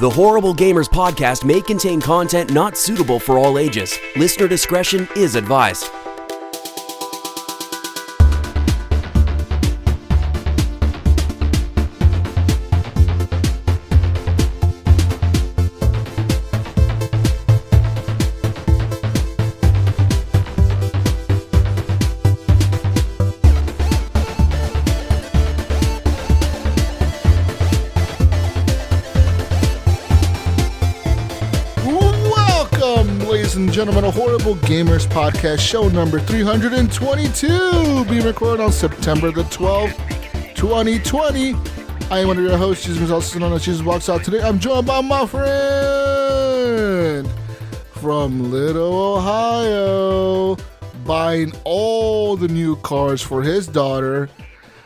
The Horrible Gamers podcast may contain content not suitable for all ages. Listener discretion is advised. Gentlemen, a Horrible Gamers podcast, show number 322, being recorded on September the 12th, 2020. I am one of your hosts, Jesus, also known as Jesus Walks Out. Today, I'm joined by my friend from Little Ohio, buying all the new cars for his daughter,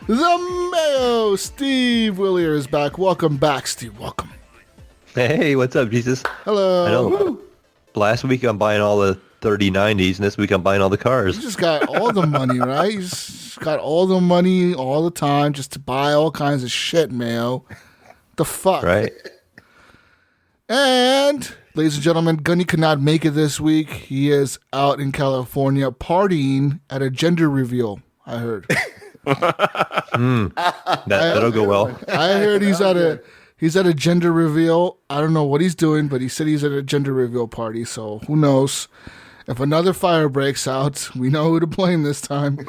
the Mayo. Steve Willier is back. Welcome back, Steve. Welcome. Hey, what's up, Jesus? Hello. I know. Last week I'm buying all the 3090s, and this week I'm buying all the cars. You just got all the money, right? You just got all the money all the time just to buy all kinds of shit, Mayo. The fuck? Right. And, ladies and gentlemen, Gunny could not make it this week. He is out in California partying at a gender reveal, I heard. That'll go well. I heard he's at a gender reveal. I don't know what he's doing, but he said he's at a gender reveal party, so who knows? If another fire breaks out, we know who to blame this time.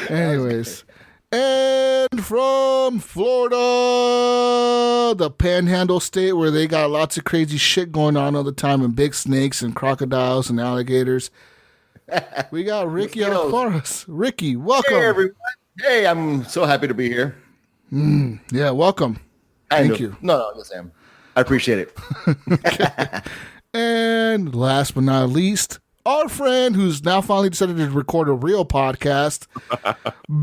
Anyways. And from Florida, the Panhandle State, where they got lots of crazy shit going on all the time, and big snakes and crocodiles and alligators, we got Ricky out for us. Ricky, welcome. Hey, everyone. Hey, I'm so happy to be here. Yeah, welcome. Thank you. No, yes, I am. I appreciate it. Okay. And last but not least, our friend who's now finally decided to record a real podcast,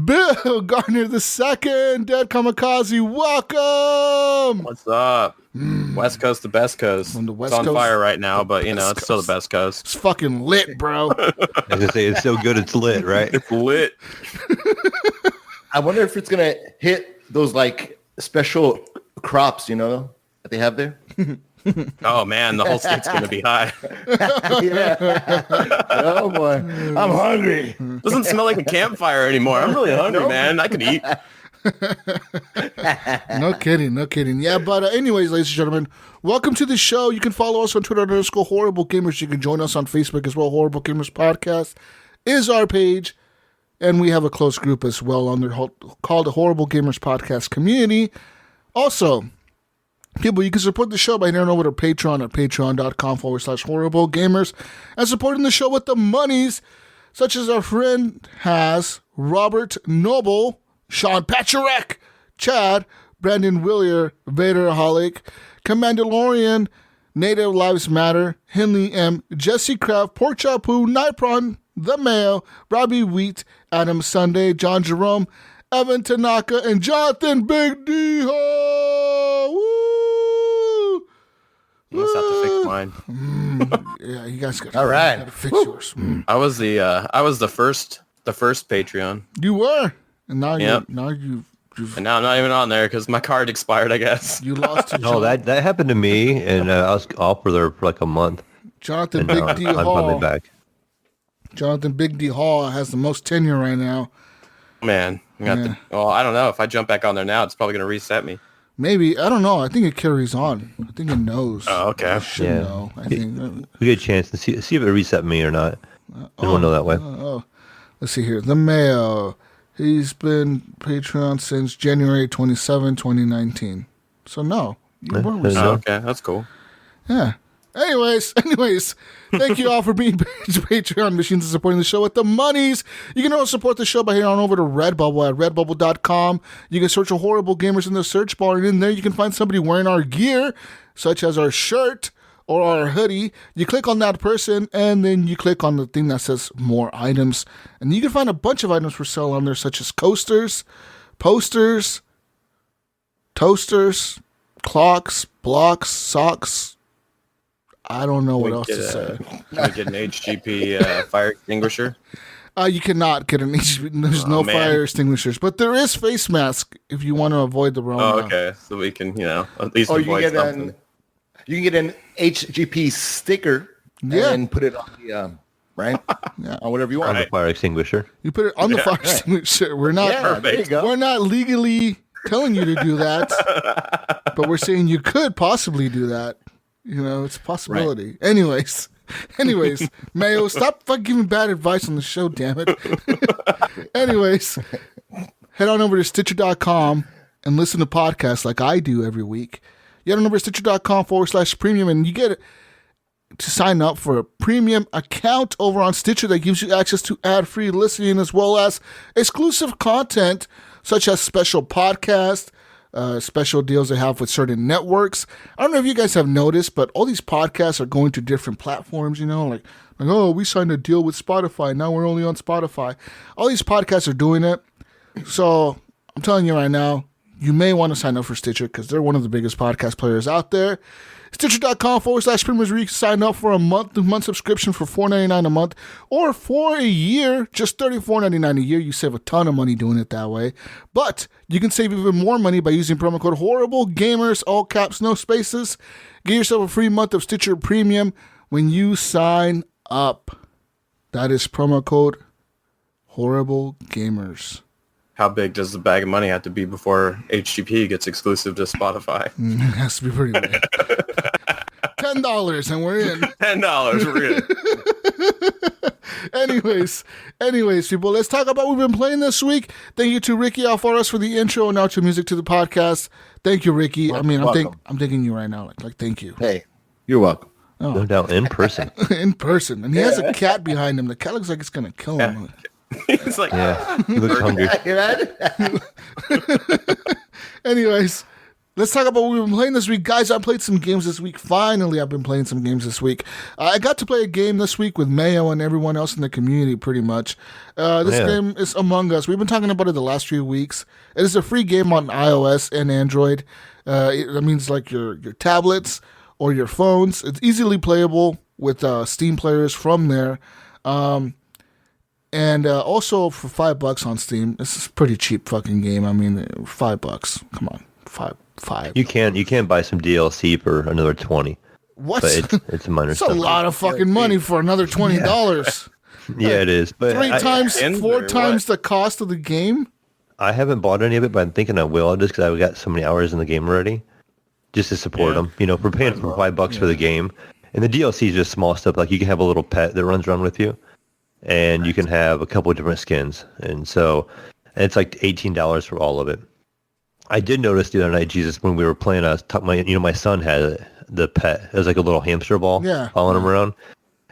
Bill Gardner II, Dead Kamikaze. Welcome. What's up? West Coast, the best coast. On the West it's on Coast, fire right now, but you know, West it's still the best coast. It's fucking lit, bro. I was gonna say it's so good it's lit, right? It's lit. I wonder if it's going to hit those like special crops, you know, that they have there. Oh man, the whole state's gonna be high. Yeah. Oh boy, I'm hungry. Doesn't smell like a campfire anymore. I'm really hungry, man. I could eat. No kidding. Yeah, but anyways, ladies and gentlemen, welcome to the show. You can follow us on Twitter _ Horrible Gamers. You can join us on Facebook as well. Horrible Gamers Podcast is our page. And we have a close group as well on there called the Horrible Gamers Podcast Community. Also, people, you can support the show by heading over to Patreon at patreon.com /Horrible Gamers and supporting the show with the monies, such as our friend has Robert Noble, Sean Pacharek, Chad, Brandon Willier, Vaderholic, Commandalorian, Native Lives Matter, Henley M, Jesse Kraft, Pork Chop Poo, Nipron, The Mayo, Robbie Wheat, Adam Sunday, John Jerome, Evan Tanaka, and Jonathan Big D Ho. Woo! You must have to fix mine. Yeah, you guys got All right. to fix yours. I was the first Patreon, You were, and now Yep. and now you've and now I'm not even on there because my card expired. I guess. you lost your Oh, that happened to me, and I was off for there for like a month, Jonathan and Big now D I'm Hall. finally back. Jonathan Big D Hall has the most tenure right now. Man, well, I don't know. If I jump back on there now, it's probably gonna reset me. Maybe, I don't know. I think it carries on. I think it knows. Oh, okay. It should Yeah. know. I think. We get a chance to see if it reset me or not. And we'll know that way. Let's see here. The Mayo. He's been Patreon since January 27, 2019. So no, you were with Oh, okay, that's cool. Yeah. Anyways, thank you all for being Patreon machines and supporting the show with the monies. You can also support the show by heading on over to Redbubble at redbubble.com. You can search for Horrible Gamers in the search bar, and in there you can find somebody wearing our gear, such as our shirt or our hoodie. You click on that person, and then you click on the thing that says more items. And you can find a bunch of items for sale on there, such as coasters, posters, toasters, clocks, blocks, socks. I don't know what else to say. Can we get an HGP fire extinguisher? You cannot get an HGP. There's no fire extinguishers, but there is face mask if you want to avoid the Rona. Oh, okay. So we can, at least Or avoid something. you can get an HGP sticker and put it on the right? On whatever you want. On the fire extinguisher. You put it on the fire extinguisher. We're not there you go. we're not legally telling you to do that, but we're saying you could possibly do that. It's a possibility. Right. Anyways, Mayo, stop fucking giving bad advice on the show, damn it. Anyways, head on over to Stitcher.com and listen to podcasts like I do every week. You head on over to Stitcher.com/premium and you get to sign up for a premium account over on Stitcher that gives you access to ad-free listening as well as exclusive content such as special podcasts, special deals they have with certain networks. I don't know if you guys have noticed, but all these podcasts are going to different platforms, like, oh, we signed a deal with Spotify. Now we're only on Spotify. All these podcasts are doing it. So I'm telling you right now, you may want to sign up for Stitcher because they're one of the biggest podcast players out there. Stitcher.com/premium where you can sign up for a month subscription for $4.99 a month or for a year, just $34.99 a year. You save a ton of money doing it that way. But you can save even more money by using promo code HorribleGamers, all caps, no spaces. Get yourself a free month of Stitcher Premium when you sign up. That is promo code HorribleGamers. How big does the bag of money have to be before HGP gets exclusive to Spotify? It has to be pretty big. $10 and we're in. $10, we're in. Anyways, people, let's talk about what we've been playing this week. Thank you to Ricky Alfaras for the intro and outro music to the podcast. Thank you, Ricky. I'm thanking you right now. Like, thank you. Hey, you're welcome. Oh. No doubt, in person. In person. And he has a cat behind him. The cat looks like it's going to kill him. He's like, he looks hungry. Anyways, let's talk about what we've been playing this week. Guys, I played some games this week. Finally, I've been playing some games this week. I got to play a game this week with Mayo and everyone else in the community, pretty much. This game is Among Us. We've been talking about it the last few weeks. It is a free game on iOS and Android. That means like your tablets or your phones. It's easily playable with Steam players from there. And also for $5 on Steam. This is a pretty cheap fucking game. I mean, $5. Come on, five. You can buy some DLC for another $20. What? But it's a minor. It's a lot of fucking money for another $20. Yeah, it is. But 4 times the cost of the game. I haven't bought any of it, but I'm thinking I will just because I've got so many hours in the game already, just to support them. We're paying for $5 for the game, and the DLC is just small stuff. Like you can have a little pet that runs around with you. And you can have a couple of different skins. And so it's like $18 for all of it. I did notice the other night, Jesus, when we were playing, I was talking, my son had the pet. It was like a little hamster ball following him around.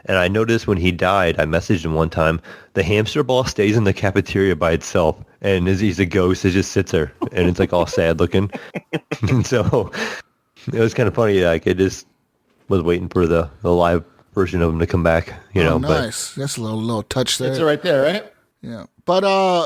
And I noticed when he died, I messaged him one time, the hamster ball stays in the cafeteria by itself. And he's a ghost. It just sits there. And it's like all sad looking. And so it was kind of funny. Like I just was waiting for the live version of him to come back, nice. That's a little touch there. It's right there, right? Yeah. But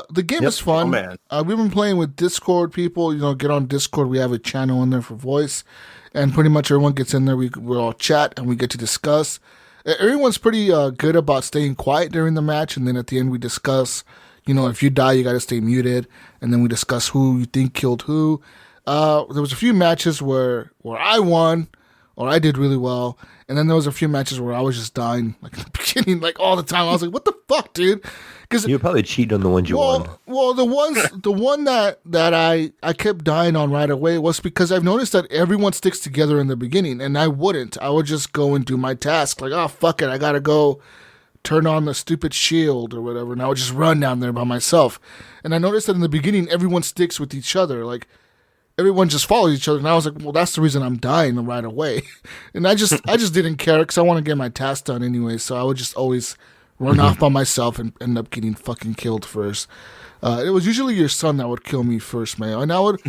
the game is fun. Oh, man. We've been playing with Discord people. Get on Discord. We have a channel in there for voice. And pretty much everyone gets in there. We all chat and we get to discuss. Everyone's pretty good about staying quiet during the match. And then at the end we discuss, if you die, you got to stay muted. And then we discuss who you think killed who. There was a few matches where I won or I did really well. And then there was a few matches where I was just dying, like in the beginning, like all the time. I was like, "What the fuck, dude?" Because you probably cheat on the ones you won. Well, the one that I kept dying on right away was because I've noticed that everyone sticks together in the beginning, and I wouldn't. I would just go and do my task, like, "Oh fuck it, I gotta go turn on the stupid shield or whatever," and I would just run down there by myself. And I noticed that in the beginning, everyone sticks with each other, like. Everyone just follows each other, and I was like, "Well, that's the reason I'm dying right away." And I just didn't care because I want to get my task done anyway. So I would just always run off by myself and end up getting fucking killed first. It was usually your son that would kill me first, Mayo. And I would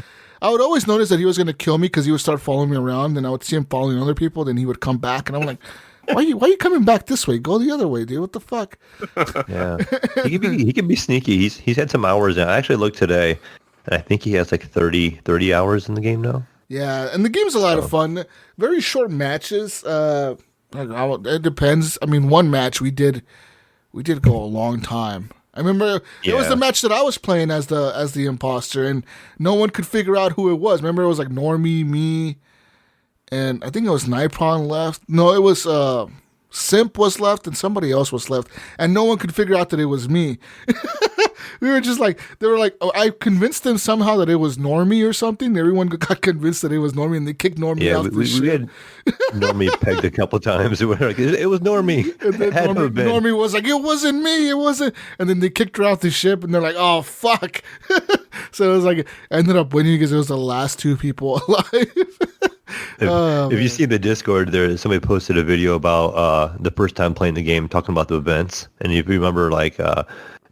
always notice that he was going to kill me because he would start following me around, and I would see him following other people. Then he would come back, and I'm like, "Why are you coming back this way? Go the other way, dude. What the fuck?" Yeah, he can be sneaky. He's had some hours in. I actually looked today. And I think he has like 30 hours in the game now. Yeah, and the game's a lot of fun. Very short matches. It depends. I mean, one match we did go a long time. I remember it was Yeah. the match that I was playing as the imposter, and no one could figure out who it was. Remember, it was like Normie, me, and I think it was Nipron left. No, it was Simp was left, and somebody else was left, and no one could figure out that it was me. We were just like, they were like, I convinced them somehow that it was Normie or something. Everyone got convinced that it was Normie, and they kicked Normie Yeah, off the we ship. had Normie pegged a couple times. We were like, it was Normie. And then Had to have been. Normie was like, it wasn't me, it wasn't. And then they kicked her off the ship, and they're like, oh, fuck. So it was like, I ended up winning because it was the last two people alive. If you see the Discord, there somebody posted a video about the first time playing the game, talking about the events. And if you remember, like,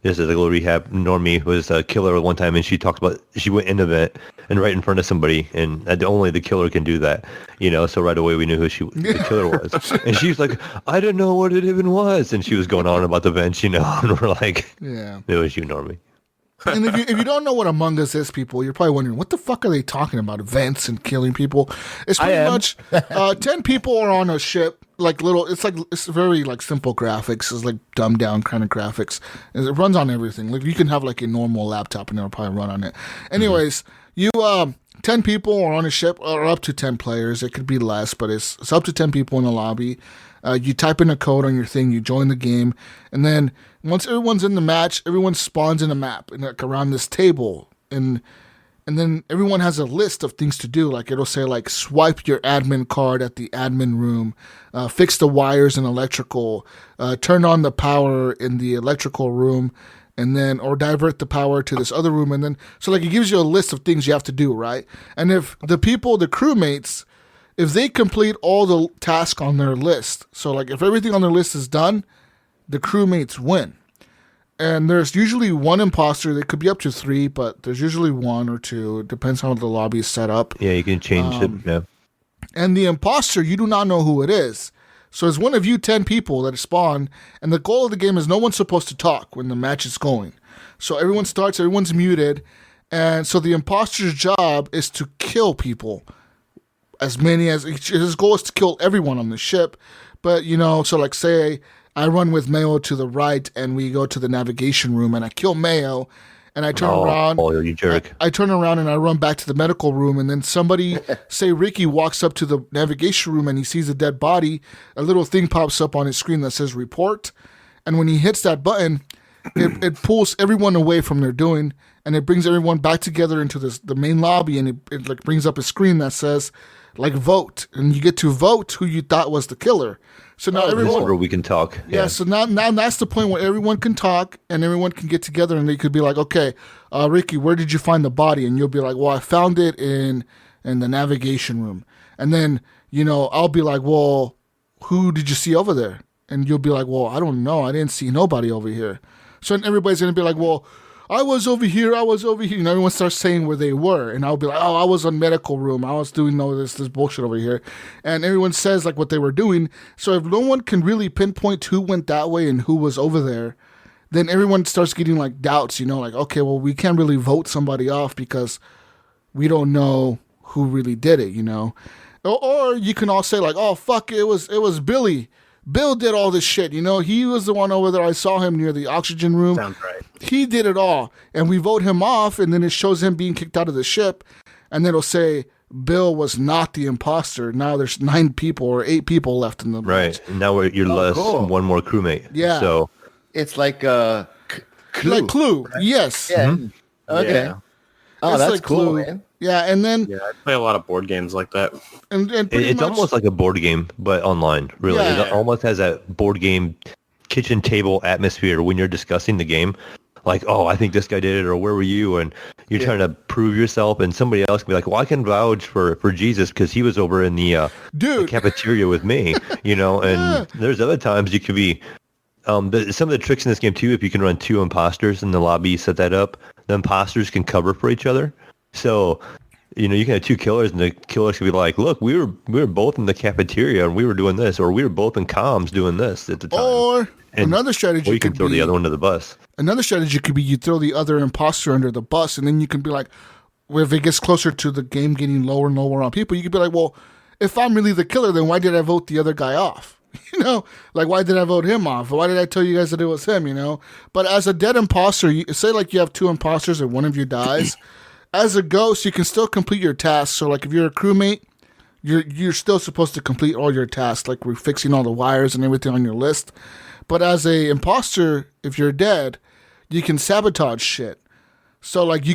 this is like a little recap. Normie was a killer one time, and she talked about she went in an event and right in front of somebody, and only the killer can do that, you know. So right away we knew who the killer was, and she's like, I didn't know what it even was, and she was going on about the events, you know, and we're like, Yeah. it was you, Normie. And if you don't know what Among Us is, people, you're probably wondering, what the fuck are they talking about? Events and killing people? It's pretty much 10 people are on a ship, like it's very like simple graphics. It's like dumbed down kind of graphics. And it runs on everything. Like you can have like a normal laptop and it'll probably run on it. Anyways, 10 people are on a ship, or up to 10 players. It could be less, but it's up to 10 people in the lobby. You type in a code on your thing, you join the game, and then once everyone's in the match, everyone spawns in a map and like around this table, and then everyone has a list of things to do. Like it'll say like swipe your admin card at the admin room, fix the wires in electrical, turn on the power in the electrical room, and then or divert the power to this other room, and then so like it gives you a list of things you have to do, right? And if the crewmates, if they complete all the tasks on their list, so like if everything on their list is done, the crewmates win. And there's usually one imposter. They could be up to 3, but there's usually 1 or 2. It depends on how the lobby is set up. Yeah, you can change it. Yeah. And the imposter, you do not know who it is. So it's one of you 10 people that spawn, and the goal of the game is no one's supposed to talk when the match is going. So everyone starts, everyone's muted, and so the imposter's job is to kill people. As many as his goal is to kill everyone on the ship, but you know, so like say I run with Mayo to the right, and we go to the navigation room, and I kill Mayo, and I turn around. Oh, you jerk! I turn around and I run back to the medical room, and then somebody, say Ricky, walks up to the navigation room and he sees a dead body. A little thing pops up on his screen that says report, and when he hits that button, it pulls everyone away from their doing, and it brings everyone back together into the main lobby, and it like brings up a screen that says like vote, and you get to vote who you thought was the killer. So now everyone, where we can talk. yeah. So now that's the point where everyone can talk and everyone can get together, and they could be like, okay, Ricky, where did you find the body? And you'll be like, well, I found it in the navigation room. And then you know I'll be like, well, who did you see over there? And you'll be like, well, I don't know, I didn't see nobody over here. So then everybody's gonna be like, well, I was over here. And everyone starts saying where they were. And I'll be like, oh, I was on medical room. I was doing this bullshit over here. And everyone says like what they were doing. So if no one can really pinpoint who went that way and who was over there, then everyone starts getting like doubts, you know, like, okay, well, we can't really vote somebody off because we don't know who really did it, you know. Or you can all say like, oh, fuck, it was Billy. Bill did all this shit, you know. He was the one over there. I saw him near the oxygen room. Sounds right. He did it all. And we vote him off, and then it shows him being kicked out of the ship. And then it'll say Bill was not the imposter. Now there's 9 people or 8 people left in the Right. match. Now you're less cool. one more crewmate. Yeah. So It's like Clue. Like Clue, yes. Yeah. Okay. Yeah. Oh, It's that's like cool, Clue. man. Yeah, and then Yeah, I play a lot of board games like that. and pretty it's much, almost like a board game, but online. Really, Yeah. it almost has that board game kitchen table atmosphere when you're discussing the game. Like, oh, I think this guy did it, or where were you? And you're trying to prove yourself, and somebody else can be like, well, I can vouch for Jesus because he was over in the cafeteria with me, you know. And there's other times you could be. Some of the tricks in this game too, if you can run 2 imposters in the lobby, set that up, the imposters can cover for each other. So, you know, you can have 2 killers, and the killers can be like, look, we were both in the cafeteria and we were doing this, or we were both in comms doing this at the time. or And- another strategy Or you can could throw be the other one to the bus. Another strategy could be you throw the other imposter under the bus, and then you can be like, well, if it gets closer to the game getting lower and lower on people, you could be like, well, if I'm really the killer, then why did I vote the other guy off? You know, like, why did I vote him off? Why did I tell you guys that it was him, you know? But as a dead imposter, say like you have 2 imposters and one of you dies, as a ghost, you can still complete your tasks. So like if you're a crewmate, you're still supposed to complete all your tasks, like we're fixing all the wires and everything on your list. But as a imposter, if you're dead, you can sabotage shit. So like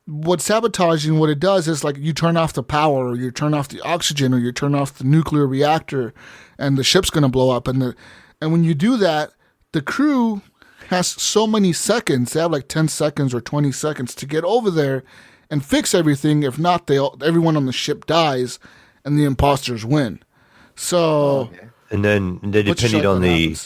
what sabotaging, what it does is like you turn off the power, or you turn off the oxygen, or you turn off the nuclear reactor, and the ship's gonna blow up. And when you do that, the crew has so many seconds. They have like 10 seconds or 20 seconds to get over there and fix everything. If not, everyone on the ship dies, and the imposters win. So, and then depending on the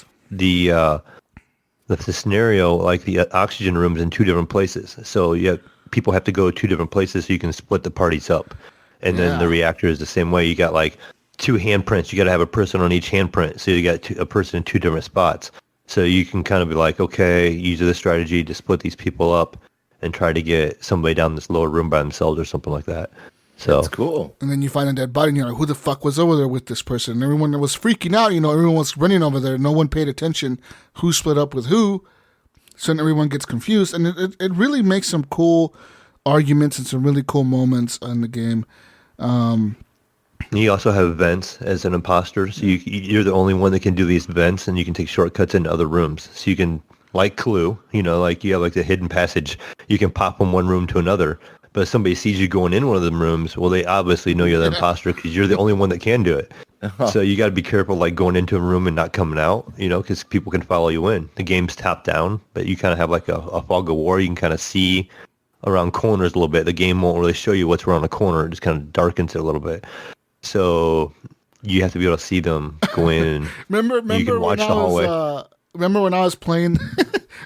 scenario, like the oxygen room's in 2 different places. So people have to go 2 different places so you can split the parties up. And then the reactor is the same way. You got like 2 handprints. You got to have a person on each handprint. So you got a person in 2 different spots. So you can kind of be like, okay, use this strategy to split these people up and try to get somebody down this lower room by themselves or something like that. So that's cool. And then you find a dead body and you're like, who the fuck was over there with this person? And everyone was freaking out, you know, everyone was running over there. No one paid attention who split up with who. So then everyone gets confused. And it really makes some cool arguments and some really cool moments in the game. You also have vents as an imposter. So you're the only one that can do these vents, and you can take shortcuts into other rooms. So you can, like Clue, you know, like you have like the hidden passage. You can pop from one room to another. But if somebody sees you going in one of the rooms, well, they obviously know you're the imposter because you're the only one that can do it. So you got to be careful, like going into a room and not coming out, you know, because people can follow you in. The game's top down, but you kind of have like a fog of war. You can kind of see around corners a little bit. The game won't really show you what's around a corner. It just kind of darkens it a little bit. So you have to be able to see them go in. Remember you can watch the hallway. Remember when I was playing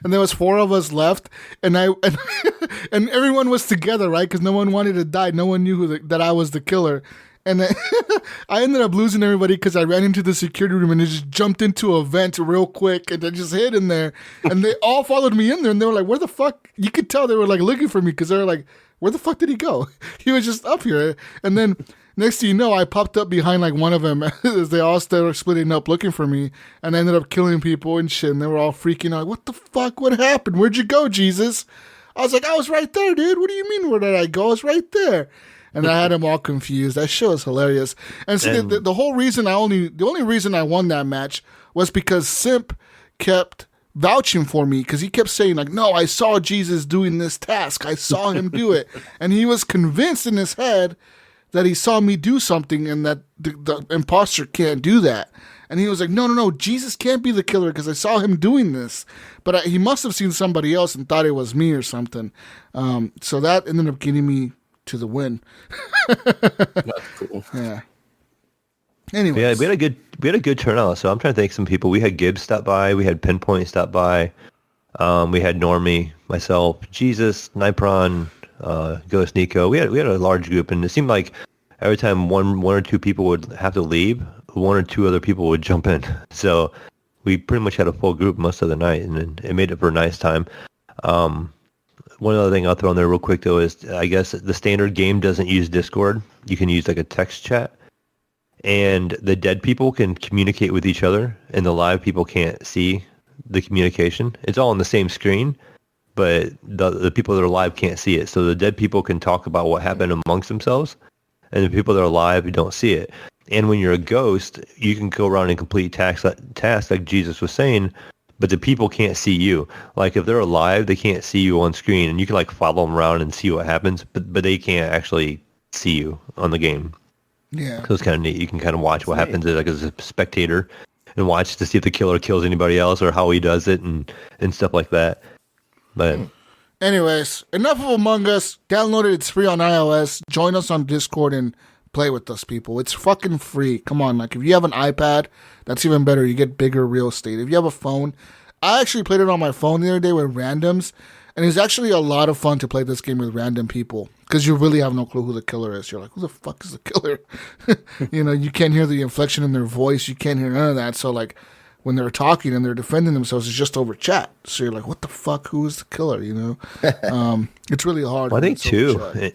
and there was 4 of us left, and and everyone was together, right? Because no one wanted to die. No one knew that I was the killer. And I ended up losing everybody because I ran into the security room and they just jumped into a vent real quick and they just hid in there. And they all followed me in there, and they were like, where the fuck? You could tell they were like looking for me because they were like, where the fuck did he go? He was just up here. And then next thing you know, I popped up behind like one of them as they all started splitting up looking for me, and I ended up killing people and shit. And they were all freaking out. What the fuck? What happened? Where'd you go, Jesus? I was like, I was right there, dude. What do you mean? Where did I go? I was right there. And I had them all confused. That show is hilarious. And so the whole reason the only reason I won that match was because Simp kept vouching for me, because he kept saying like, no, I saw Jesus doing this task. I saw him do it. And he was convinced in his head that he saw me do something and that the imposter can't do that. And he was like, no, Jesus can't be the killer because I saw him doing this. But he must have seen somebody else and thought it was me or something. So that ended up getting me to the win. That's cool. Yeah. Anyway, Yeah, we had a good turnout. So I'm trying to thank some people. We had Gibbs stop by. We had Pinpoint stop by. We had Normie, myself, Jesus, Nipron, Ghost Nico. We had a large group, and it seemed like every time one or 2 people would have to leave, 1 or 2 other people would jump in. So we pretty much had a full group most of the night, and it made it for a nice time. One other thing I'll throw in there real quick, though, is I guess the standard game doesn't use Discord. You can use like a text chat. And the dead people can communicate with each other, and the live people can't see the communication. It's all on the same screen, but the people that are live can't see it. So the dead people can talk about what happened amongst themselves, and the people that are live don't see it. And when you're a ghost, you can go around and complete tasks like Jesus was saying, but the people can't see you. Like if they're alive, they can't see you on screen, and you can like follow them around and see what happens, but they can't actually see you on the game. yeah. So it's kind of neat. You can kind of watch what happens like as a spectator and watch to see if the killer kills anybody else or how he does it and stuff like that. But Anyways, enough of Among Us. Download it. It's free on iOS. Join us on Discord and play with us, people. It's fucking free. Come on. Like, if you have an iPad, that's even better. You get bigger real estate. If you have a phone, I actually played it on my phone the other day with randoms, and it's actually a lot of fun to play this game with random people because you really have no clue who the killer is. You're like, who the fuck is the killer? You know, you can't hear the inflection in their voice. You can't hear none of that. So, like, when they're talking and they're defending themselves, it's just over chat. So you're like, what the fuck? Who is the killer? You know? It's really hard. well, I when think it's over too, chat.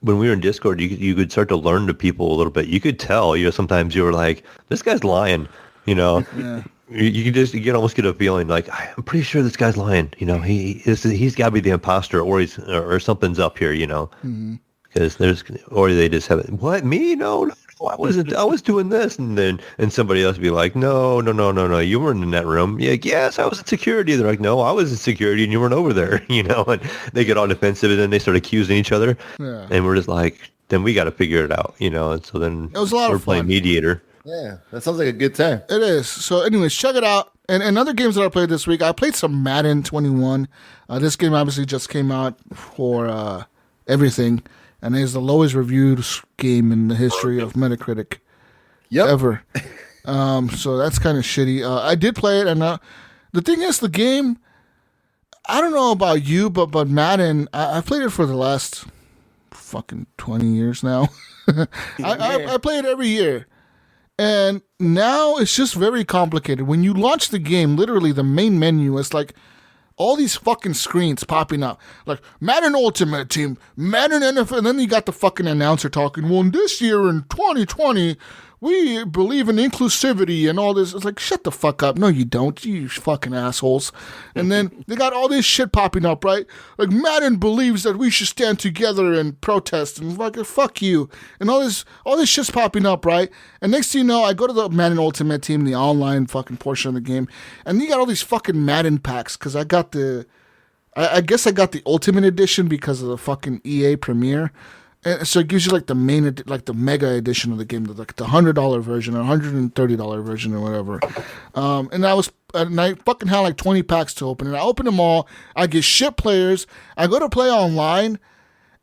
when we were in Discord, you could start to learn to people a little bit. You could tell, sometimes you were like, this guy's lying. You know, Yeah. you can almost get a feeling like I'm pretty sure this guy's lying. You know, he's got to be the imposter, or something's up here. You know, because or they just have it. What, me? No, I wasn't. I was doing this, and somebody else be like, no, you weren't in that room. Yeah, yes, I was in security. They're like, no, I was in security, and you weren't over there. You know, and they get all defensive, and then they start accusing each other. Yeah. And we're just like, then we got to figure it out. You know, and so then it was a lot we're of playing fun. mediator. Yeah, that sounds like a good time. It is. So, anyways, check it out. And other games that I played this week, I played some Madden 21. This game obviously just came out for everything, and it is the lowest reviewed game in the history of Metacritic ever. So that's kind of shitty. I did play it, and the thing is, the game, I don't know about you, but Madden, I've played it for the last fucking 20 years now. I play it every year. And now it's just very complicated. When you launch the game, literally the main menu is like all these fucking screens popping up. Like Madden Ultimate Team, Madden NFL, and then you got the fucking announcer talking, well, this year in 2020, we believe in inclusivity and all this. It's like, shut the fuck up. No, you don't, you fucking assholes. And then they got all this shit popping up, right? Like Madden believes that we should stand together and protest and fuck you. And all this shit's popping up, right? And next thing you know, I go to the Madden Ultimate Team, the online fucking portion of the game, and you got all these fucking Madden packs because I got I guess I got the Ultimate Edition because of the fucking EA Premiere. And so it gives you like the main, like the mega edition of the game, like the $100 version or $130 version or whatever. And I fucking had like 20 packs to open, and I open them all. I get shit players. I go to play online,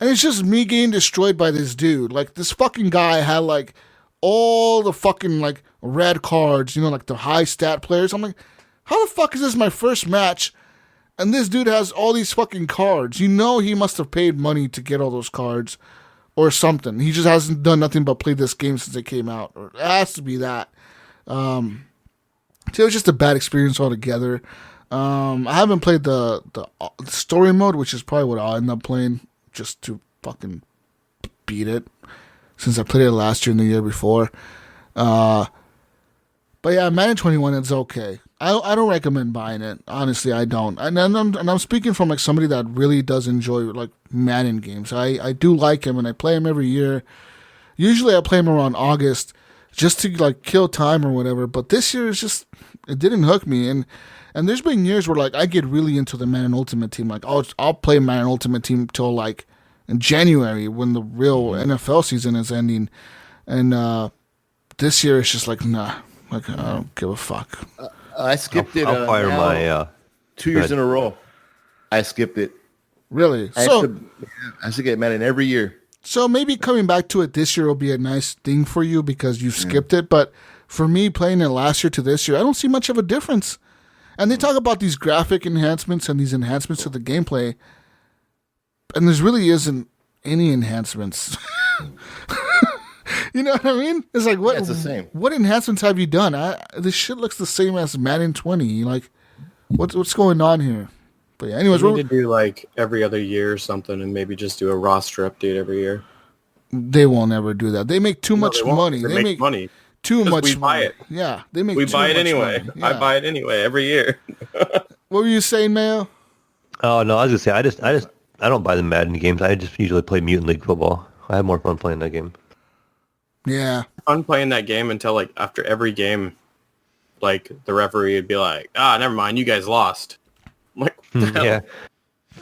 and it's just me getting destroyed by this dude. Like this fucking guy had like all the fucking like red cards, you know, like the high stat players. I'm like, how the fuck is this my first match? And this dude has all these fucking cards. You know, he must have paid money to get all those cards. Or something. He just hasn't done nothing but play this game since it came out. Or it has to be that. So it was just a bad experience altogether. I haven't played the story mode, which is probably what I'll end up playing just to fucking beat it. Since I played it last year and the year before. But yeah, Madden 21 is okay. I don't recommend buying it. Honestly, I don't. And I'm speaking from like somebody that really does enjoy like Madden games. I do like him, and I play him every year. Usually I play him around August just to like kill time or whatever. But this year it didn't hook me. And there's been years where like I get really into the Madden Ultimate Team. Like I'll play Madden Ultimate Team till like in January when the real NFL season is ending. And this year it's just like nah. Like I don't give a fuck. I skipped it. I'll fire my 2 years in a row. I skipped it. Really? I used to get Madden every year. So maybe coming back to it this year will be a nice thing for you because you've skipped it. But for me, playing it last year to this year, I don't see much of a difference. And they talk about these graphic enhancements and these enhancements to the gameplay, and there really isn't any enhancements. You know what I mean? It's like what? Yeah, it's the same. What enhancements have you done? This shit looks the same as Madden 20. Like, what's going on here? But yeah, anyways, we need to do like every other year or something, and maybe just do a roster update every year. They won't ever do that. They make too much money. They make money. Too much. We buy it. Yeah, they make. We too buy it much anyway. money. Yeah. I buy it anyway every year. What were you saying, Mayo? Oh no, I was gonna say I don't buy the Madden games. I just usually play Mutant League Football. I have more fun playing that game. Yeah. Fun playing that game until like after every game, like the referee would be like, never mind, you guys lost. I'm like, what the hell? Yeah.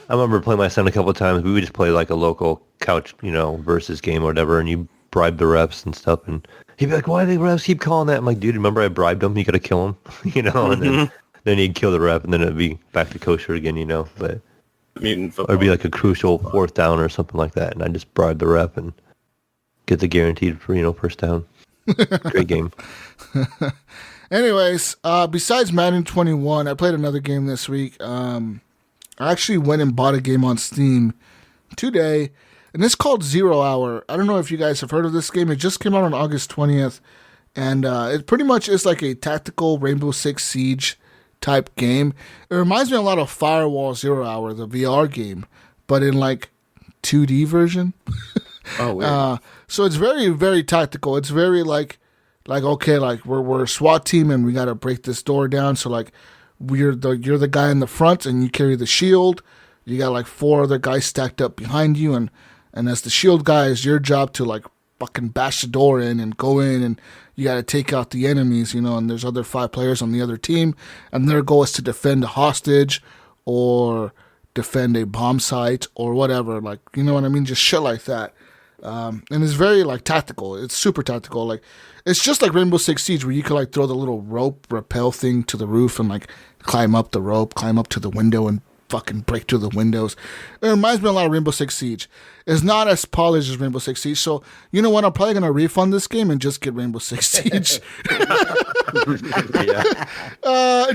I remember playing my son a couple of times. We would just play like a local couch, versus game or whatever, and you bribe the refs and stuff, and he'd be like, why do the refs keep calling that? I'm like, dude, remember I bribed him? You gotta kill him, and then he'd kill the ref, and then it'd be back to kosher again, but Mutant football. or it'd be like a crucial fourth down or something like that, and I just bribe the ref and get the guaranteed first down. Great game. Anyways, besides Madden 21, I played another game this week. I actually went and bought a game on Steam today, and it's called 0 Hour. I don't know if you guys have heard of this game. It just came out on August 20th, and it pretty much is like a tactical Rainbow Six Siege type game. It reminds me a lot of Firewall 0 Hour, the VR game, but in like 2D version. Oh, weird. So it's very, very tactical. It's very like like, okay, like we're a SWAT team and we got to break this door down. So like you're the guy in the front and you carry the shield. You got like 4 other guys stacked up behind you, and as the shield guy, it's your job to like fucking bash the door in and go in, and you got to take out the enemies, you know, and there's other 5 players on the other team, and their goal is to defend a hostage or defend a bomb site or whatever, like, you know what I mean? Just shit like that. And it's very like tactical. It's super tactical. Like, it's just like Rainbow Six Siege, where you could like throw the little rope rappel thing to the roof and like climb up the rope, climb up to the window and fucking break through the windows. It reminds me a lot of Rainbow Six Siege. It's not as polished as Rainbow Six Siege, so you know what? I'm probably gonna refund this game and just get Rainbow Six Siege.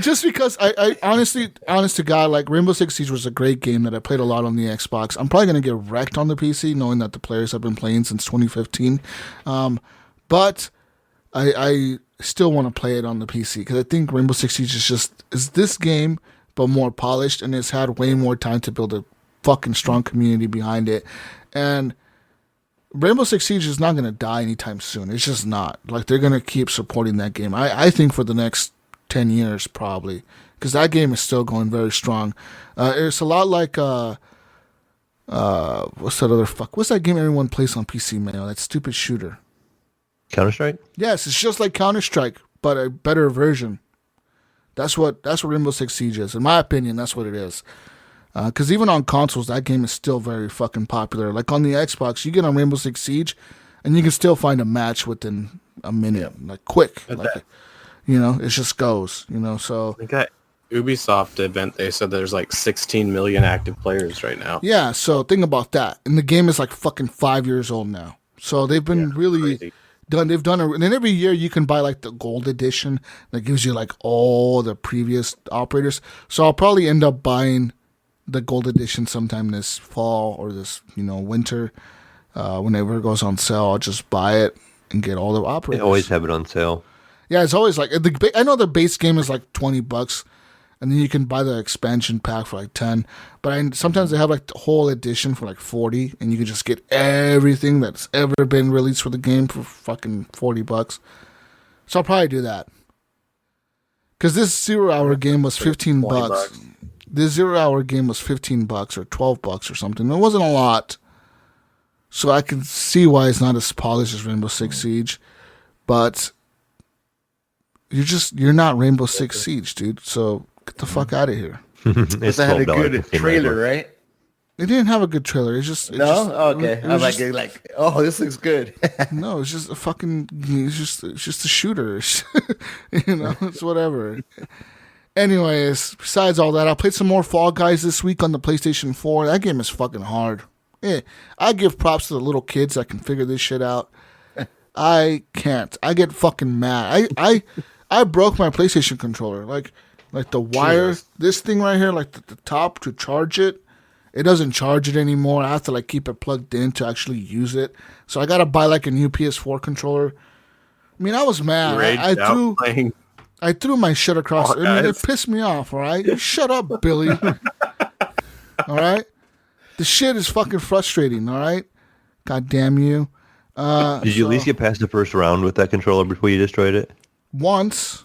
Just because I honestly, honest to God, like Rainbow Six Siege was a great game that I played a lot on the Xbox. I'm probably gonna get wrecked on the PC, knowing that the players have been playing since 2015. But I still want to play it on the PC because I think Rainbow Six Siege is this game, but more polished, and it's had way more time to build a fucking strong community behind it. And Rainbow Six Siege is not going to die anytime soon. It's just not. Like, they're going to keep supporting that game. I think for the next 10 years, probably, because that game is still going very strong. It's a lot like, what's that game everyone plays on PC, Mayo? That stupid shooter. Counter-Strike? Yes, it's just like Counter-Strike, but a better version. That's what Rainbow Six Siege is. In my opinion, that's what it is. Because even on consoles, that game is still very fucking popular. Like on the Xbox, you get on Rainbow Six Siege, and you can still find a match within a minute, like quick. Like, you know, it just goes. You know, so. I think at Ubisoft event, they said there's like 16 million active players right now. Yeah, so think about that. And the game is like fucking 5 years old now. So they've been really. Crazy. They've done it, and then every year you can buy like the gold edition that gives you like all the previous operators. So I'll probably end up buying the gold edition sometime this fall or this, you know, winter. Whenever it goes on sale, I'll just buy it and get all the operators. They always have it on sale. Yeah, it's always like I know the base game is like $20, and then you can buy the expansion pack for like 10. But sometimes they have like the whole edition for like 40, and you can just get everything that's ever been released for the game for fucking $40. So I'll probably do that. Because this 0-hour game was $15. This 0-hour game was $15 or $12 or something. It wasn't a lot. So I can see why it's not as polished as Rainbow Six Siege. But you're not Rainbow Six Siege, dude. So get the fuck out of here. It's had a good trailer, right? It didn't have a good trailer. Okay. I'm like, oh, this looks good. No, it's just a fucking. It's just a shooter. You know, it's whatever. Anyways, besides all that, I played some more Fall Guys this week on the PlayStation 4. That game is fucking hard. I give props to the little kids that can figure this shit out. I can't. I get fucking mad. I broke my PlayStation controller. Like the wire, Jesus. This thing right here, like the top to charge it, it doesn't charge it anymore. I have to like keep it plugged in to actually use it. So I gotta buy like a new PS4 controller. I mean, I was mad. I threw my shit across. I mean, it pissed me off. All right, shut up, Billy. All right, the shit is fucking frustrating. All right, god damn you. Did you at least get past the first round with that controller before you destroyed it? Once.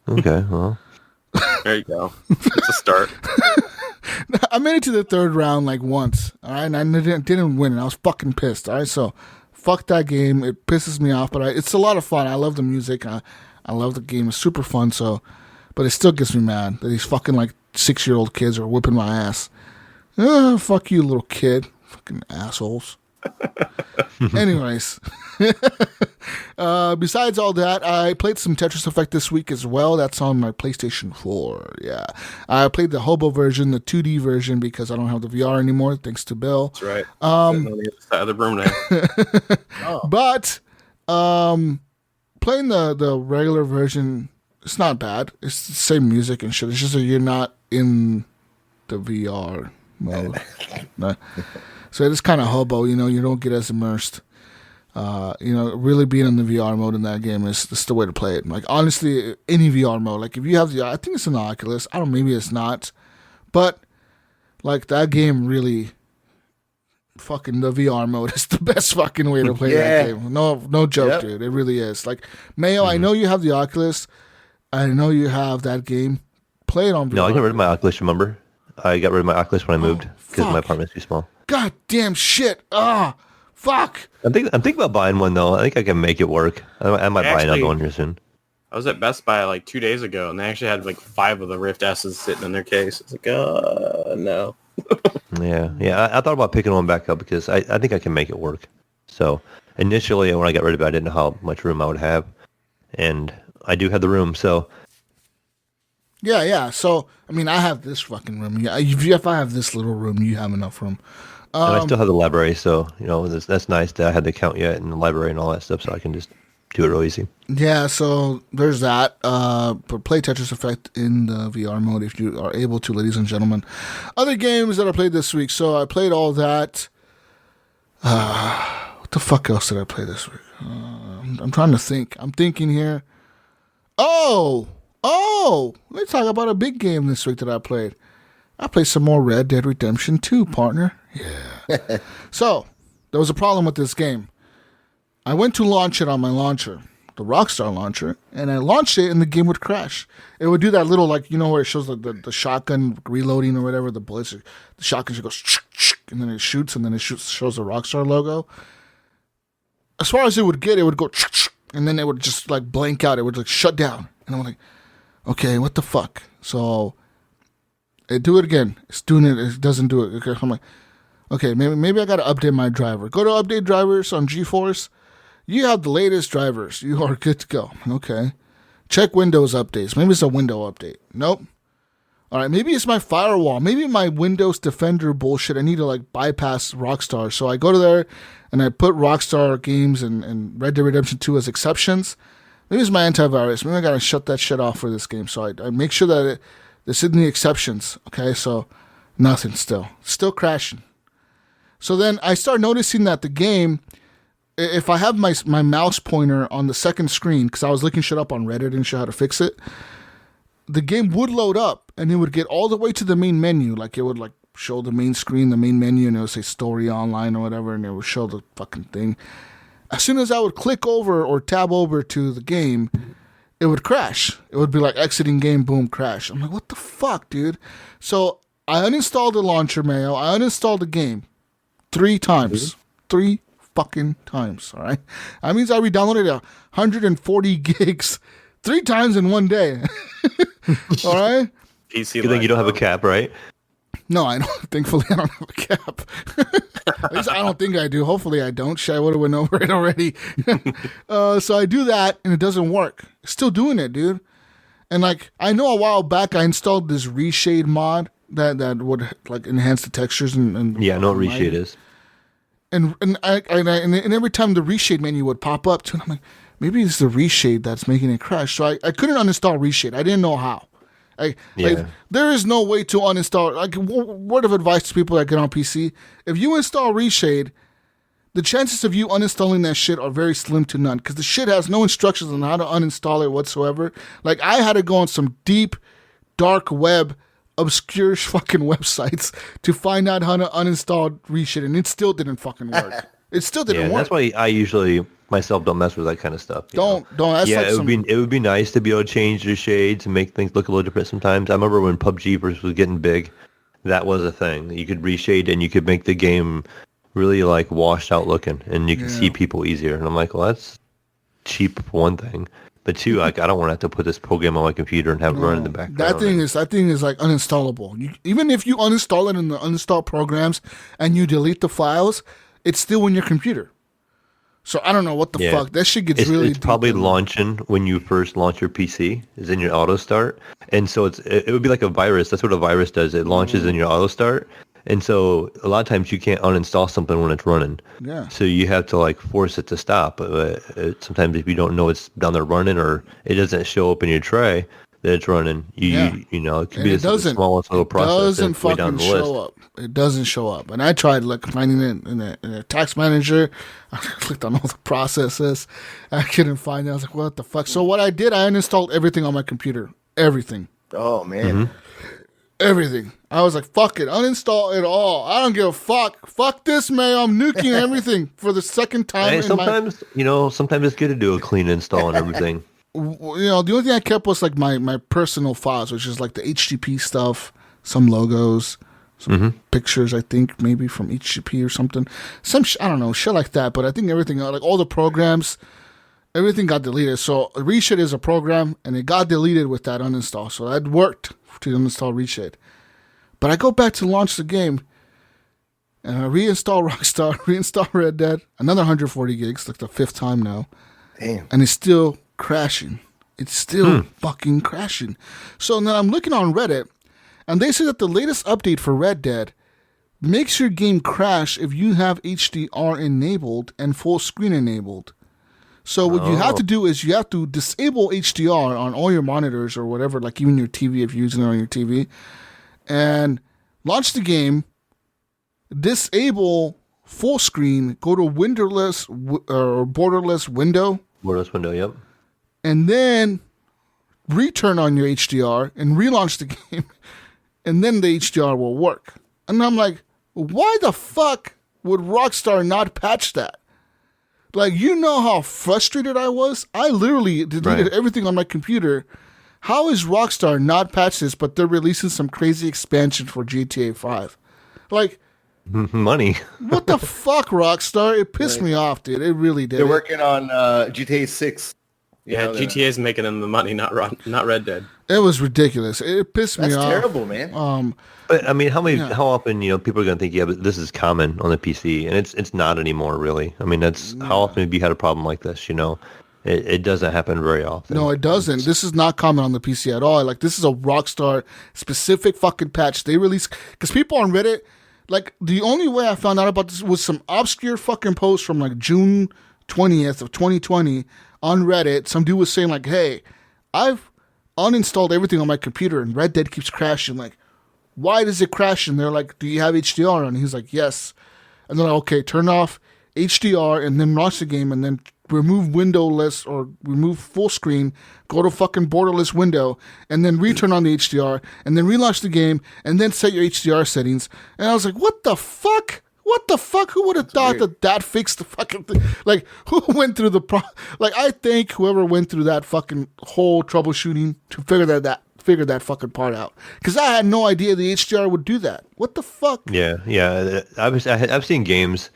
Okay, well. There you go. It's a start. I made it to the third round like once, all right, and I didn't win, and I was fucking pissed, all right, so fuck that game. It pisses me off, but it's a lot of fun. I love the music. I love the game. It's super fun, so, but it still gets me mad that these fucking like 6-year-old kids are whipping my ass. Fuck you, little kid. Fucking assholes. Anyways, besides all that, I played some Tetris Effect this week as well. That's on my PlayStation 4. Yeah, I played the Hobo version, the 2D version, because I don't have the VR anymore, thanks to Bill. That's right. On the other side of the room now. But playing the regular version, it's not bad. It's the same music and shit. It's just that you're not in the VR mode. No. So it's kind of hobo, you know, you don't get as immersed. Really being in the VR mode in that game is the way to play it. Like, honestly, any VR mode, like if you have I think it's an Oculus. I don't know, maybe it's not. But, like, that game really fucking the VR mode is the best fucking way to play that game. No joke, dude. It really is. Like, Mayo, I know you have the Oculus. I know you have that game. Play it on VR. No, I got rid of my Oculus, remember? I got rid of my Oculus when I moved because my apartment's too small. God damn shit. Fuck. I'm thinking about buying one, though. I think I can make it work. I might buy another one here soon. I was at Best Buy like 2 days ago, and they actually had like 5 of the Rift S's sitting in their case. It's like, no. Yeah. I thought about picking one back up because I think I can make it work. So initially, when I got rid of it, I didn't know how much room I would have, and I do have the room. So yeah. So I mean, I have this fucking room. Yeah, if I have this little room, you have enough room. and I still have the library, so that's nice that I had the account yet and the library and all that stuff, so I can just do it real easy. Yeah, so there's that. But play Tetris Effect in the VR mode if you are able to, ladies and gentlemen. Other games that I played this week. So I played all that. What the fuck else did I play this week? I'm trying to think. I'm thinking here. Oh! Let's talk about a big game this week that I played. I played some more Red Dead Redemption 2, partner. Yeah. So, there was a problem with this game. I went to launch it on my launcher, the Rockstar launcher, and I launched it and the game would crash. It would do that little, like, where it shows the shotgun reloading or whatever, the bullets, the shotgun just goes, and then it shoots, and then it shows the Rockstar logo. As far as it would get, it would go, and then it would just, like, blank out. It would, like, shut down. And I'm like, okay, what the fuck? So, do it again. It's doing it. It doesn't do it. Okay, I'm like, okay, maybe I got to update my driver. Go to update drivers on GeForce. You have the latest drivers. You are good to go. Okay. Check Windows updates. Maybe it's a window update. Nope. All right, maybe it's my firewall. Maybe my Windows Defender bullshit. I need to, like, bypass Rockstar. So I go to there and I put Rockstar games and Red Dead Redemption 2 as exceptions. Maybe it's my antivirus. Maybe I got to shut that shit off for this game. So I make sure that it's in the exceptions. Okay, so nothing still. Still crashing. So then I start noticing that the game, if I have my mouse pointer on the second screen, because I was looking shit up on Reddit and shit how to fix it, the game would load up and it would get all the way to the main menu. Like, it would, like, show the main screen, the main menu, and it would say story online or whatever, and it would show the fucking thing. As soon as I would click over or tab over to the game, it would crash. It would be like exiting game, boom, crash. I'm like, what the fuck, dude? So I uninstalled the launcher, Mayo. I uninstalled the game 3 times. 3 fucking times, all right? That means I re-downloaded 140 gigs 3 times in one day. All right? PC Good thing you don't have a cap, right? No, I don't. Thankfully, I don't have a cap. At least I don't think I do. Hopefully, I don't. Shit, I would have went over it already. So I do that, and it doesn't work. Still doing it, dude. And, like, I know a while back I installed this reshade mod that would, like, enhance the textures and Yeah, I know what reshade is. And every time the reshade menu would pop up, too, and I'm like, maybe it's the reshade that's making it crash. So I couldn't uninstall reshade. I didn't know how. Like, there is no way to uninstall. Like, word of advice to people that get on PC: if you install reshade, the chances of you uninstalling that shit are very slim to none, because the shit has no instructions on how to uninstall it whatsoever. Like, I had to go on some deep, dark web, obscure fucking websites to find out how to uninstall reshade, and it still didn't fucking work. It still didn't work. That's why I usually myself don't mess with that kind of stuff. Don't. That's yeah, like it would be nice to be able to change the shades and make things look a little different sometimes. I remember when PUBG first was getting big, that was a thing. You could reshade and you could make the game really, like, washed out looking, and you can see people easier. And I'm like, well, that's cheap for one thing, but two, like, I don't want to have to put this program on my computer and have it run in the background. That thing is like uninstallable. Even if you uninstall it in the uninstall programs and you delete the files, it's still in your computer. So I don't know what the fuck. That shit gets really It's probably launching when you first launch your PC, is in your auto start. And so it would be like a virus. That's what a virus does. It launches in your auto start. And so a lot of times you can't uninstall something when it's running. Yeah. So you have to, like, force it to stop. Sometimes if you don't know it's down there running, or it doesn't show up in your tray that it's running, you know, it could be the smallest little process. It doesn't fucking show up. It doesn't show up. And I tried, like, finding it in a tax manager. I clicked on all the processes. I couldn't find it. I was like, what the fuck? So what I did, I uninstalled everything on my computer. Everything. Oh, man. everything. I was like, fuck it, uninstall it all. I don't give a fuck. Fuck this, Mayo. I'm nuking everything for the second time. Hey, sometimes it's good to do a clean install and everything. The only thing I kept was like my personal files, which is like the HGP stuff, some logos, some pictures, I think maybe from HGP or something. I don't know, shit like that. But I think everything, like all the programs, everything got deleted. So Reshade is a program, and it got deleted with that uninstall. So that worked to uninstall Reshade. But I go back to launch the game, and I reinstall Rockstar, reinstall Red Dead, another 140 gigs, like the 5th time now. Damn. And it's still crashing. It's still fucking crashing. So then I'm looking on Reddit, and they say that the latest update for Red Dead makes your game crash if you have HDR enabled and full screen enabled. So what you have to do is you have to disable HDR on all your monitors or whatever, like even your TV if you're using it on your TV, and launch the game, disable full screen, go to windowless or borderless window. Borderless window, yep. And then return on your HDR and relaunch the game, and then the HDR will work. And I'm like, why the fuck would Rockstar not patch that? Like, you know how frustrated I was? I literally deleted everything on my computer. How is Rockstar not patched this, but they're releasing some crazy expansion for GTA 5? Like, money. What the fuck, Rockstar? It pissed me off, dude. It really did. They're working on GTA 6. Yeah, GTA is making them the money, not Red Dead. It was ridiculous. It pissed me off. That's terrible, man. But I mean, how often people are going to think, yeah, but this is common on the PC, and it's not anymore, really. I mean, how often have you had a problem like this? It doesn't happen very often. No, it doesn't. This is not common on the PC at all. Like, this is a Rockstar specific fucking patch they released, because people on Reddit, like, the only way I found out about this was some obscure fucking post from like June 20th of 2020 on Reddit. Some dude was saying like, hey, I've uninstalled everything on my computer and Red Dead keeps crashing. Like, why does it crash? And they're like, do you have HDR on? And he's like, yes. And they're like, okay, turn off HDR and then launch the game and then remove windowless or remove full screen, go to fucking borderless window, and then return on the HDR, and then relaunch the game, and then set your HDR settings. And I was like, what the fuck? What the fuck? Who would have thought that fixed the fucking thing? Like, who went through like, I think whoever went through that fucking whole troubleshooting to figure that fucking part out. Because I had no idea the HDR would do that. What the fuck? Yeah. I've seen games,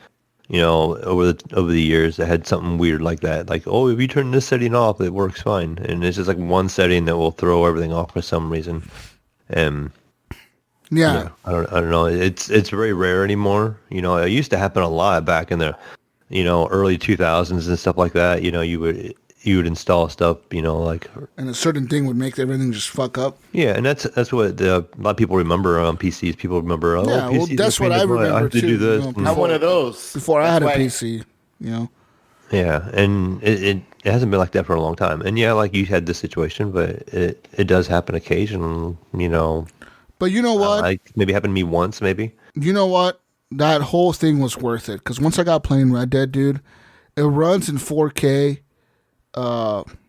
over the years that had something weird like that. Like, oh, if you turn this setting off, it works fine. And it's just like one setting that will throw everything off for some reason. Yeah, I don't know. It's very rare anymore. It used to happen a lot back in the, early 2000s and stuff like that. You would install stuff, like, and a certain thing would make everything just fuck up. Yeah, and that's what a lot of people remember on PCs. People remember, yeah, PCs, well, that's what I remember I have to too. do this. I'm one of those. Before I had a PC, Yeah, and it hasn't been like that for a long time. And yeah, like you had this situation, but it does happen occasionally, But you know what? Like maybe happened to me once, maybe. You know what? That whole thing was worth it. Because once I got playing Red Dead, dude, it runs in 4K,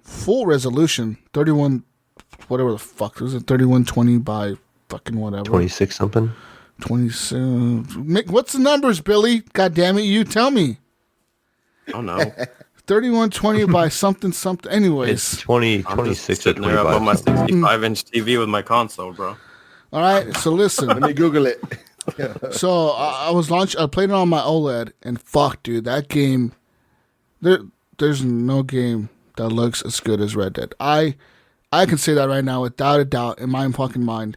full resolution, 31, whatever the fuck. Was it 3120 by fucking whatever? 26 something? 27. What's the numbers, Billy? God damn it, you tell me. Oh, no. 3120 by something. Anyways. It's 26 or sitting there up 25. on my 65-inch TV with my console, bro. All right, so listen. Let me Google it. So I played it on my OLED, and fuck, dude, that game, there's no game that looks as good as Red Dead. I can say that right now without a doubt in my fucking mind.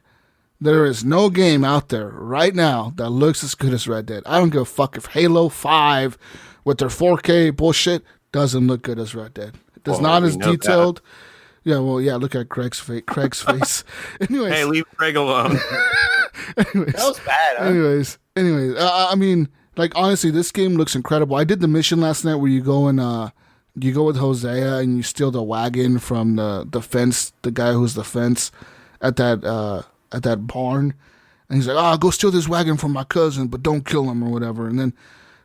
There is no game out there right now that looks as good as Red Dead. I don't give a fuck if Halo 5 with their 4K bullshit doesn't look good as Red Dead. It's not as detailed. Yeah, well, yeah, look at Craig's face. Anyways. Hey, leave Craig alone. Anyways, That was bad, huh? Anyways, I mean, like, honestly, this game looks incredible. I did the mission last night where you go and you go with Hosea and you steal the wagon from the fence, the guy who's the fence at that barn, and he's like, go steal this wagon from my cousin, but don't kill him or whatever. And then,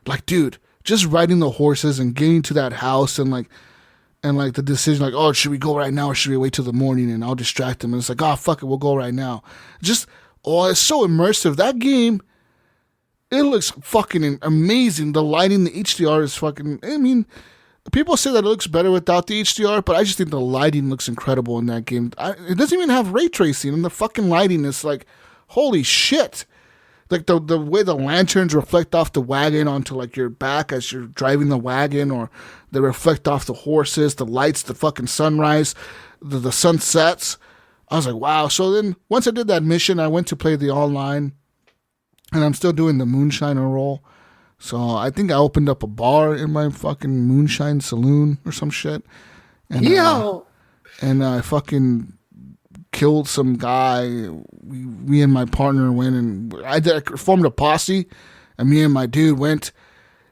like, dude, just riding the horses and getting to that house and the decision, like, should we go right now or should we wait till the morning and I'll distract him? And it's like, fuck it, we'll go right now. Just Oh, it's so immersive. That game, it looks fucking amazing. The lighting, the HDR is fucking, I mean, people say that it looks better without the HDR, but I just think the lighting looks incredible in that game. It doesn't even have ray tracing, and the fucking lighting is like, holy shit. Like the way the lanterns reflect off the wagon onto like your back as you're driving the wagon, or they reflect off the horses, the lights, the fucking sunrise, the sunsets. I was like, wow. So then once I did that mission, I went to play the online, and I'm still doing the moonshiner role. So I think I opened up a bar in my fucking moonshine saloon or some shit. And I fucking killed some guy. Me and my partner went, and I formed a posse, and me and my dude went,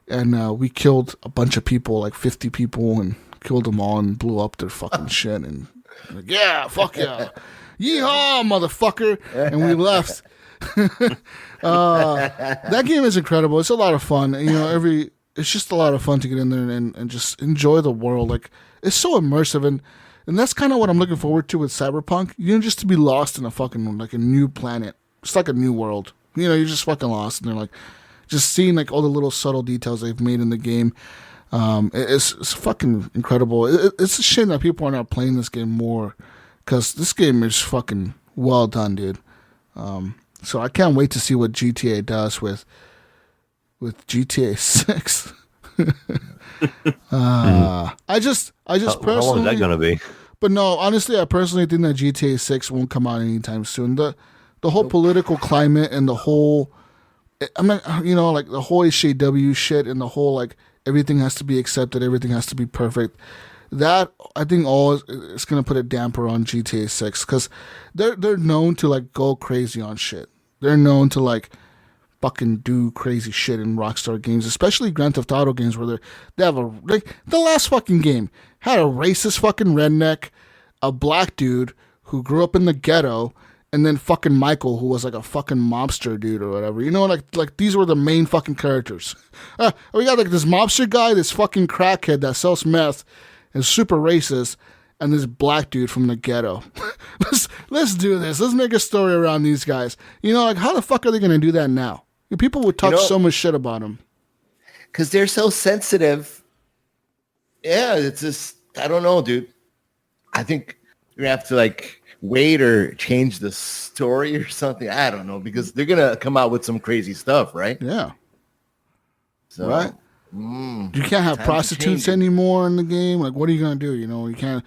and we killed a bunch of people, like 50 people, and killed them all and blew up their fucking shit. And like, yeah, fuck yeah. Yeehaw, motherfucker. And we left. That game is incredible. It's a lot of fun. You know, it's just a lot of fun to get in there and just enjoy the world. Like, it's so immersive, and that's kind of what I'm looking forward to with Cyberpunk. You know, just to be lost in a fucking, like, a new planet. It's like a new world. You know, you're just fucking lost, and they're like, just seeing like all the little subtle details they've made in the game. It's fucking incredible. It's a shame that people are not playing this game more, because this game is fucking well done, dude. So I can't wait to see what GTA does with GTA 6. I just personally. How long is that gonna be? But no, honestly, I personally think that GTA 6 won't come out anytime soon. The whole political climate and the whole, I mean, you know, like the whole HJW shit and the whole like everything has to be accepted, everything has to be perfect. That, I think, all is going to put a damper on GTA 6, because they're known to like go crazy on shit. They're known to like fucking do crazy shit in Rockstar games, especially Grand Theft Auto games, where they have the last fucking game had a racist fucking redneck, a black dude who grew up in the ghetto, and then fucking Michael, who was like a fucking mobster dude or whatever. You know, like these were the main fucking characters. We got like this mobster guy, this fucking crackhead that sells meth, is super racist, and this black dude from the ghetto. Let's do this. Let's make a story around these guys. You know, like, how the fuck are they going to do that now? People would talk so much shit about them. Because they're so sensitive. Yeah, it's just, I don't know, dude. I think you're going to have to, like, wait or change the story or something. I don't know, because they're going to come out with some crazy stuff, right? Yeah. So, right? You can't have prostitutes anymore in the game. Like, what are you gonna do? You know, are you gonna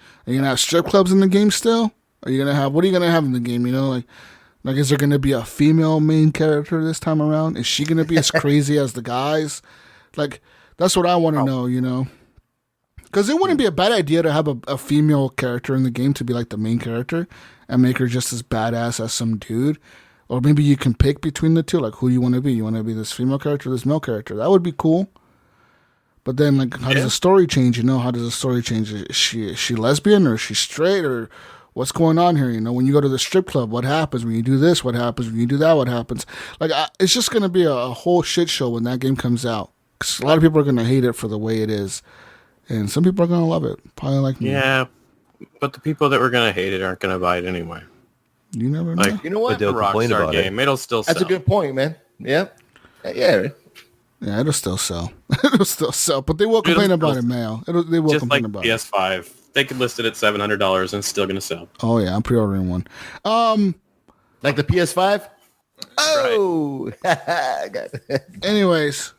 have strip clubs in the game still? What are you gonna have in the game? You know, like is there gonna be a female main character this time around? Is she gonna be as crazy as the guys? Like, that's what I want to know. You know, because it wouldn't be a bad idea to have a female character in the game to be like the main character and make her just as badass as some dude. Or maybe you can pick between the two. Like, who do you want to be? You want to be this female character, or this male character? That would be cool. But then, like, how does the story change? You know, how does the story change? Is she lesbian, or is she straight, or what's going on here? You know, when you go to the strip club, what happens? When you do this, what happens? When you do that, what happens? Like, it's just going to be a whole shit show when that game comes out. 'Cause a lot of people are going to hate it for the way it is. And some people are going to love it. Probably like me. Yeah, but the people that were going to hate it aren't going to buy it anyway. You never know. Like, you know what? With the Rockstar game, it'll still sell. That's a good point, man. Yeah. Yeah. Yeah, it'll still sell. It'll still sell, but they will complain about it, Mayo. They will complain about it. Just like PS5. They could list it at $700 and it's still going to sell. Oh, yeah, I'm pre-ordering one. Like the PS5? Oh! Anyways,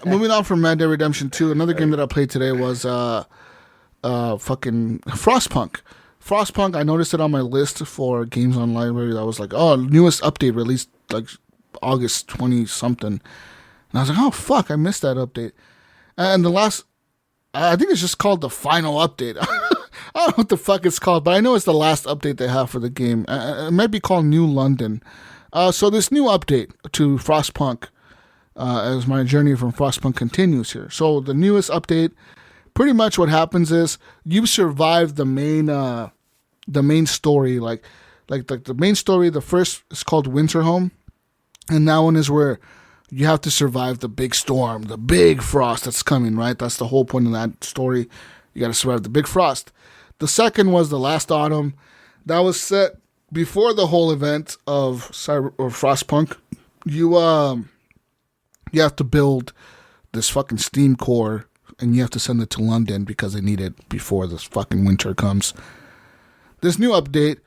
moving on from Red Dead Redemption 2, another game that I played today was fucking Frostpunk. Frostpunk, I noticed it on my list for games on library. I was like, oh, newest update released like August 20-something. And I was like, oh, fuck, I missed that update. And the last, I think it's just called the final update. I don't know what the fuck it's called, but I know it's the last update they have for the game. It might be called New London. So this new update to Frostpunk, as my journey from Frostpunk continues here. So the newest update, pretty much what happens is you survive the main story. Like the main story, the first is called Winterhome. And that one is where you have to survive the big storm, the big frost that's coming, right? That's the whole point of that story. You got to survive the big frost. The second was The Last Autumn. That was set before the whole event of Frostpunk, you have to build this fucking steam core, and you have to send it to London because they need it before this fucking winter comes. This new update,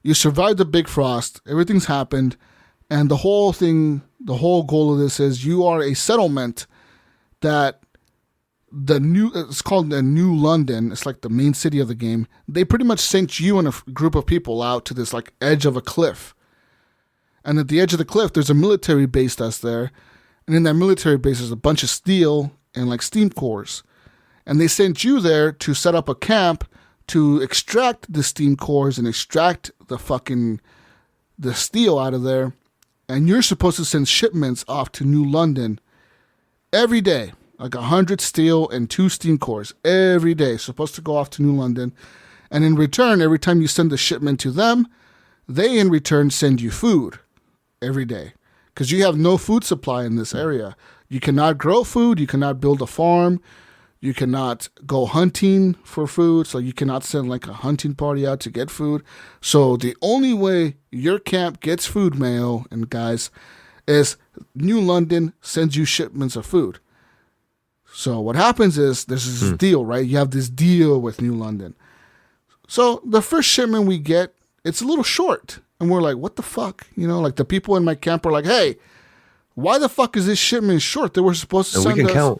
you survived the big frost, everything's happened, and the whole goal of this is you are a settlement that it's called the New London. It's like the main city of the game. They pretty much sent you and a group of people out to this like edge of a cliff. And at the edge of the cliff, there's a military base that's there. And in that military base, there's a bunch of steel and like steam cores. And they sent you there to set up a camp to extract the steam cores and extract the steel out of there. And you're supposed to send shipments off to New London every day. Like 100 steel and 2 steam cores every day. Supposed to go off to New London. And in return, every time you send a shipment to them, they in return send you food every day. Because you have no food supply in this area. You cannot grow food. You cannot build a farm. You cannot go hunting for food. So you cannot send like a hunting party out to get food. So the only way your camp gets food, Mayo and guys, is New London sends you shipments of food. So what happens is there's this deal, right? You have this deal with New London. So the first shipment we get, it's a little short. And we're like, what the fuck? You know, like the people in my camp are like, hey, why the fuck is this shipment short? They were supposed to send us.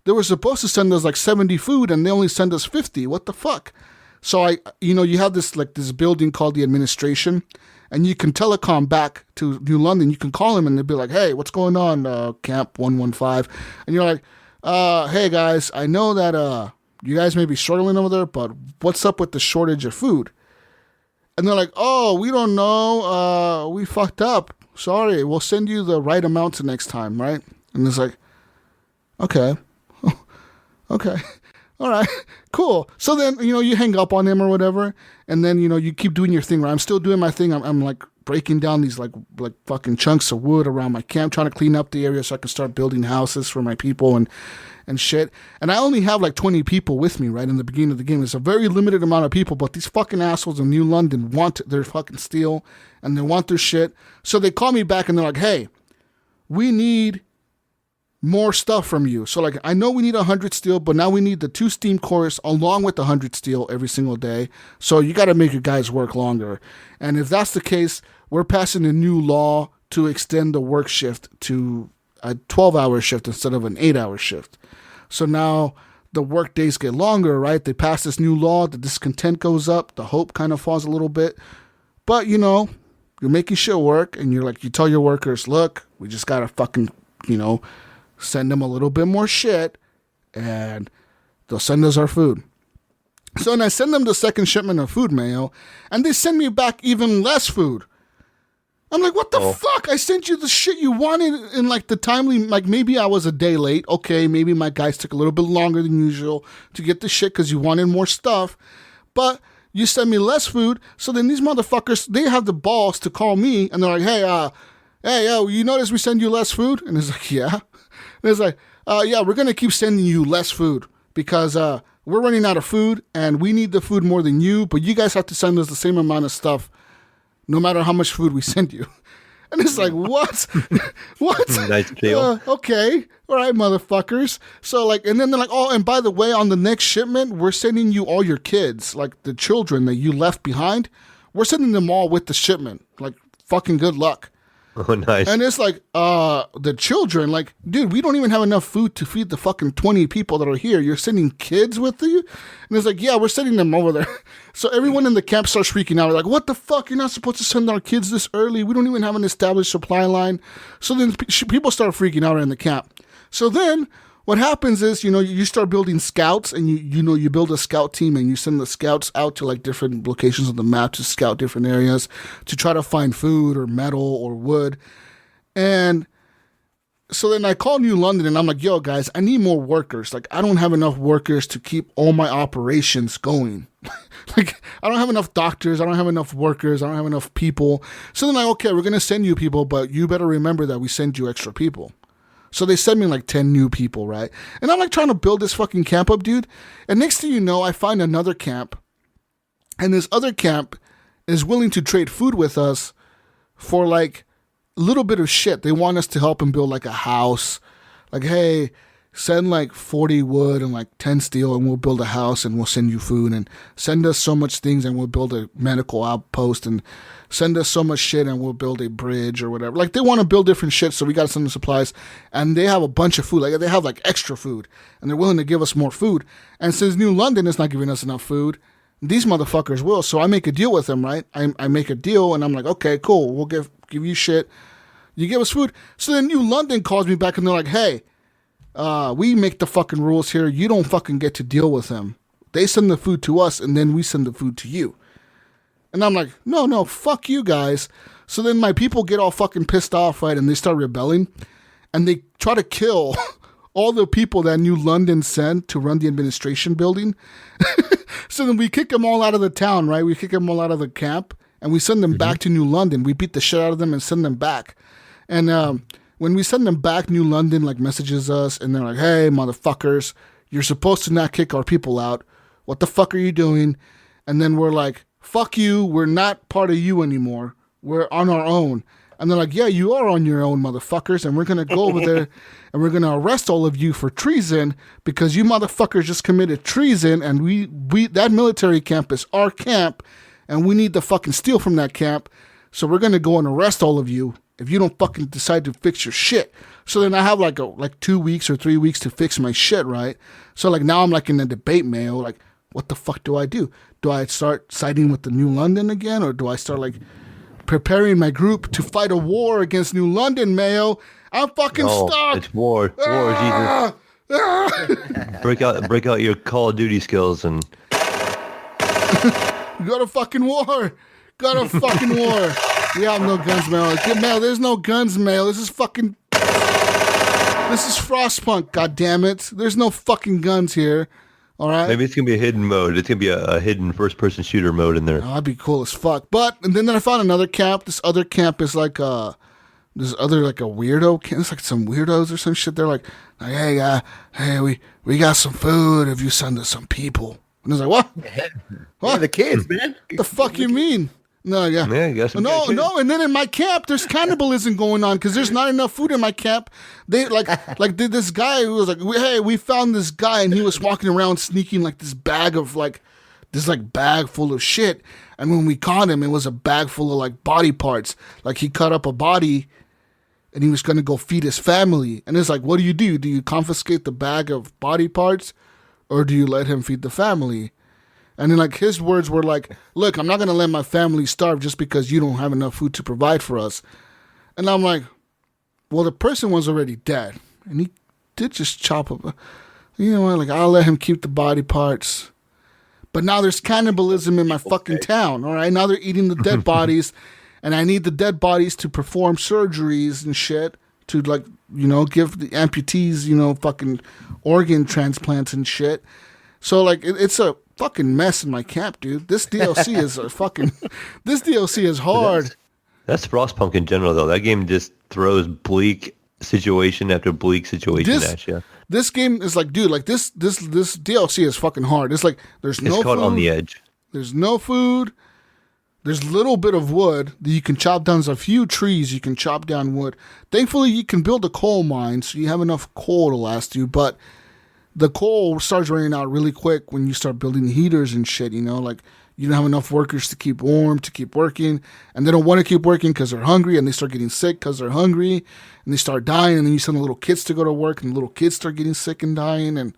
They were supposed to send us like 70 food and they only send us 50. What the fuck? So you have this building called the administration, and you can telecom back to New London. You can call them and they'll be like, hey, what's going on, Camp 115? And you're like, hey guys, I know that you guys may be struggling over there, but what's up with the shortage of food? And they're like, oh, we don't know. We fucked up. Sorry, we'll send you the right amounts the next time, right? And it's like, okay. Okay. All right. Cool. So then, you hang up on them or whatever. And then, you keep doing your thing, right? I'm still doing my thing. I'm like breaking down these like fucking chunks of wood around my camp, trying to clean up the area so I can start building houses for my people and shit. And I only have like 20 people with me, right, in the beginning of the game. It's a very limited amount of people, but these fucking assholes in New London want their fucking steel and they want their shit. So they call me back and they're like, hey, we need more stuff from you. So like, I know we need 100 steel, but now we need the 2 steam cores along with the 100 steel every single day. So you got to make your guys work longer. And if that's the case, we're passing a new law to extend the work shift to a 12-hour shift instead of an 8-hour shift. So now the work days get longer, right? They pass this new law, the discontent goes up, the hope kind of falls a little bit. But you're making shit work, and you tell your workers, look, we just got to fucking, send them a little bit more shit, and they'll send us our food. So then I send them the second shipment of food, Mayo, and they send me back even less food. I'm like, what the fuck? I sent you the shit you wanted in like the timely, like maybe I was a day late. Okay, maybe my guys took a little bit longer than usual to get the shit because you wanted more stuff. But you sent me less food. So then these motherfuckers, they have the balls to call me and they're like, hey, yo, you notice we send you less food? And it's like, yeah. And it's like, yeah, we're going to keep sending you less food because we're running out of food and we need the food more than you, but you guys have to send us the same amount of stuff no matter how much food we send you. And it's like, what? What? Nice deal. Okay. All right, motherfuckers. So and then they're like, oh, and by the way, on the next shipment, we're sending you all your kids, like the children that you left behind. We're sending them all with the shipment. Like, fucking good luck. Oh, nice. And it's like, the children, like, dude, we don't even have enough food to feed the fucking 20 people that are here. You're sending kids with you? And it's like, yeah, we're sending them over there. So everyone in the camp starts freaking out. They're like, what the fuck? You're not supposed to send our kids this early. We don't even have an established supply line. So then people start freaking out in the camp. So then what happens is, you start building scouts and you build a scout team and you send the scouts out to like different locations on the map to scout different areas to try to find food or metal or wood. And so then I call New London and I'm like, yo guys, I need more workers. Like, I don't have enough workers to keep all my operations going. Like, I don't have enough doctors. I don't have enough workers. I don't have enough people. So then okay, we're going to send you people, but you better remember that we send you extra people. So they send me like 10 new people, right? And I'm like trying to build this fucking camp up, dude. And next thing you know, I find another camp. And this other camp is willing to trade food with us for like a little bit of shit. They want us to help them build like a house. Like, hey, send like 40 wood and like 10 steel and we'll build a house and we'll send you food, and send us so much things and we'll build a medical outpost, and send us so much shit and we'll build a bridge or whatever. Like, they want to build different shit, so we got to send them supplies, and they have a bunch of food. Like, they have like extra food, and they're willing to give us more food. And since New London is not giving us enough food, these motherfuckers will. So I make a deal with them, right? I make a deal, and I'm like, okay, cool, we'll give you shit. You give us food. So then New London calls me back, and they're like, hey, we make the fucking rules here. You don't fucking get to deal with them. They send the food to us, and then we send the food to you. And I'm like, no, fuck you guys. So then my people get all fucking pissed off, right? And they start rebelling. And they try to kill all the people that New London sent to run the administration building. So then we kick them all out of the town, right? We kick them all out of the camp. And we send them back to New London. We beat the shit out of them and send them back. And when we send them back, New London like messages us. And they're like, hey, motherfuckers, you're supposed to not kick our people out. What the fuck are you doing? And then we're like, fuck you, we're not part of you anymore. We're on our own. And they're like, yeah, you are on your own, motherfuckers. And we're going to go over there and we're going to arrest all of you for treason because you motherfuckers just committed treason. And we that military camp is our camp. And we need to fucking steal from that camp. So we're going to go and arrest all of you if you don't fucking decide to fix your shit. So then I have like 2 weeks or 3 weeks to fix my shit, right? So like now I'm like in a debate, Mayo. Like, what the fuck do I do? Do I start siding with the New London again? Or do I start like preparing my group to fight a war against New London, Mayo? I'm fucking stuck. It's war. Jesus. break out your Call of Duty skills and Go to fucking war. Go to fucking war. We have no guns, Mayo. Mayo, there's no guns, Mayo. This is Frostpunk, goddammit. There's no fucking guns here. All right. Maybe it's gonna be a hidden mode. It's gonna be a hidden first-person shooter mode in there. Oh, that'd be cool as fuck. But and then I found another camp. This other camp is like a weirdo camp. It's like some weirdos or some shit. They're like hey, we got some food if you send us some people. And I was like, what? Yeah, the kids, man. The fuck you mean? No, yeah. Yeah, I guess. No. And then in my camp, there's cannibalism going on because there's not enough food in my camp. They this guy who was like, hey, we found this guy and he was walking around sneaking like this bag full of shit. And when we caught him, it was a bag full of like body parts. Like he cut up a body and he was going to go feed his family. And it's like, what do? Do you confiscate the bag of body parts or do you let him feed the family? And then, like, his words were like, look, I'm not going to let my family starve just because you don't have enough food to provide for us. And I'm like, well, the person was already dead. And he did just chop up. You know what? Like, I'll let him keep the body parts. But now there's cannibalism in my fucking town, all right? Now they're eating the dead bodies. And I need the dead bodies to perform surgeries and shit to, like, you know, give the amputees, you know, fucking organ transplants and shit. So, like, it's a fucking mess in my camp, dude. This DLC is this DLC is hard. That's Frostpunk in general, though. That game just throws bleak situation after bleak situation at you. This game is like, dude, like this DLC is fucking hard. It's like it's called food. On the Edge. There's no food. There's a little bit of wood that you can chop down. There's a few trees you can chop down wood. Thankfully, you can build a coal mine, so you have enough coal to last you, but the coal starts running out really quick when you start building heaters and shit, you know, like you don't have enough workers to keep warm, to keep working, and they don't want to keep working because they're hungry, and they start getting sick because they're hungry, and they start dying, and then you send the little kids to go to work, and the little kids start getting sick and dying, and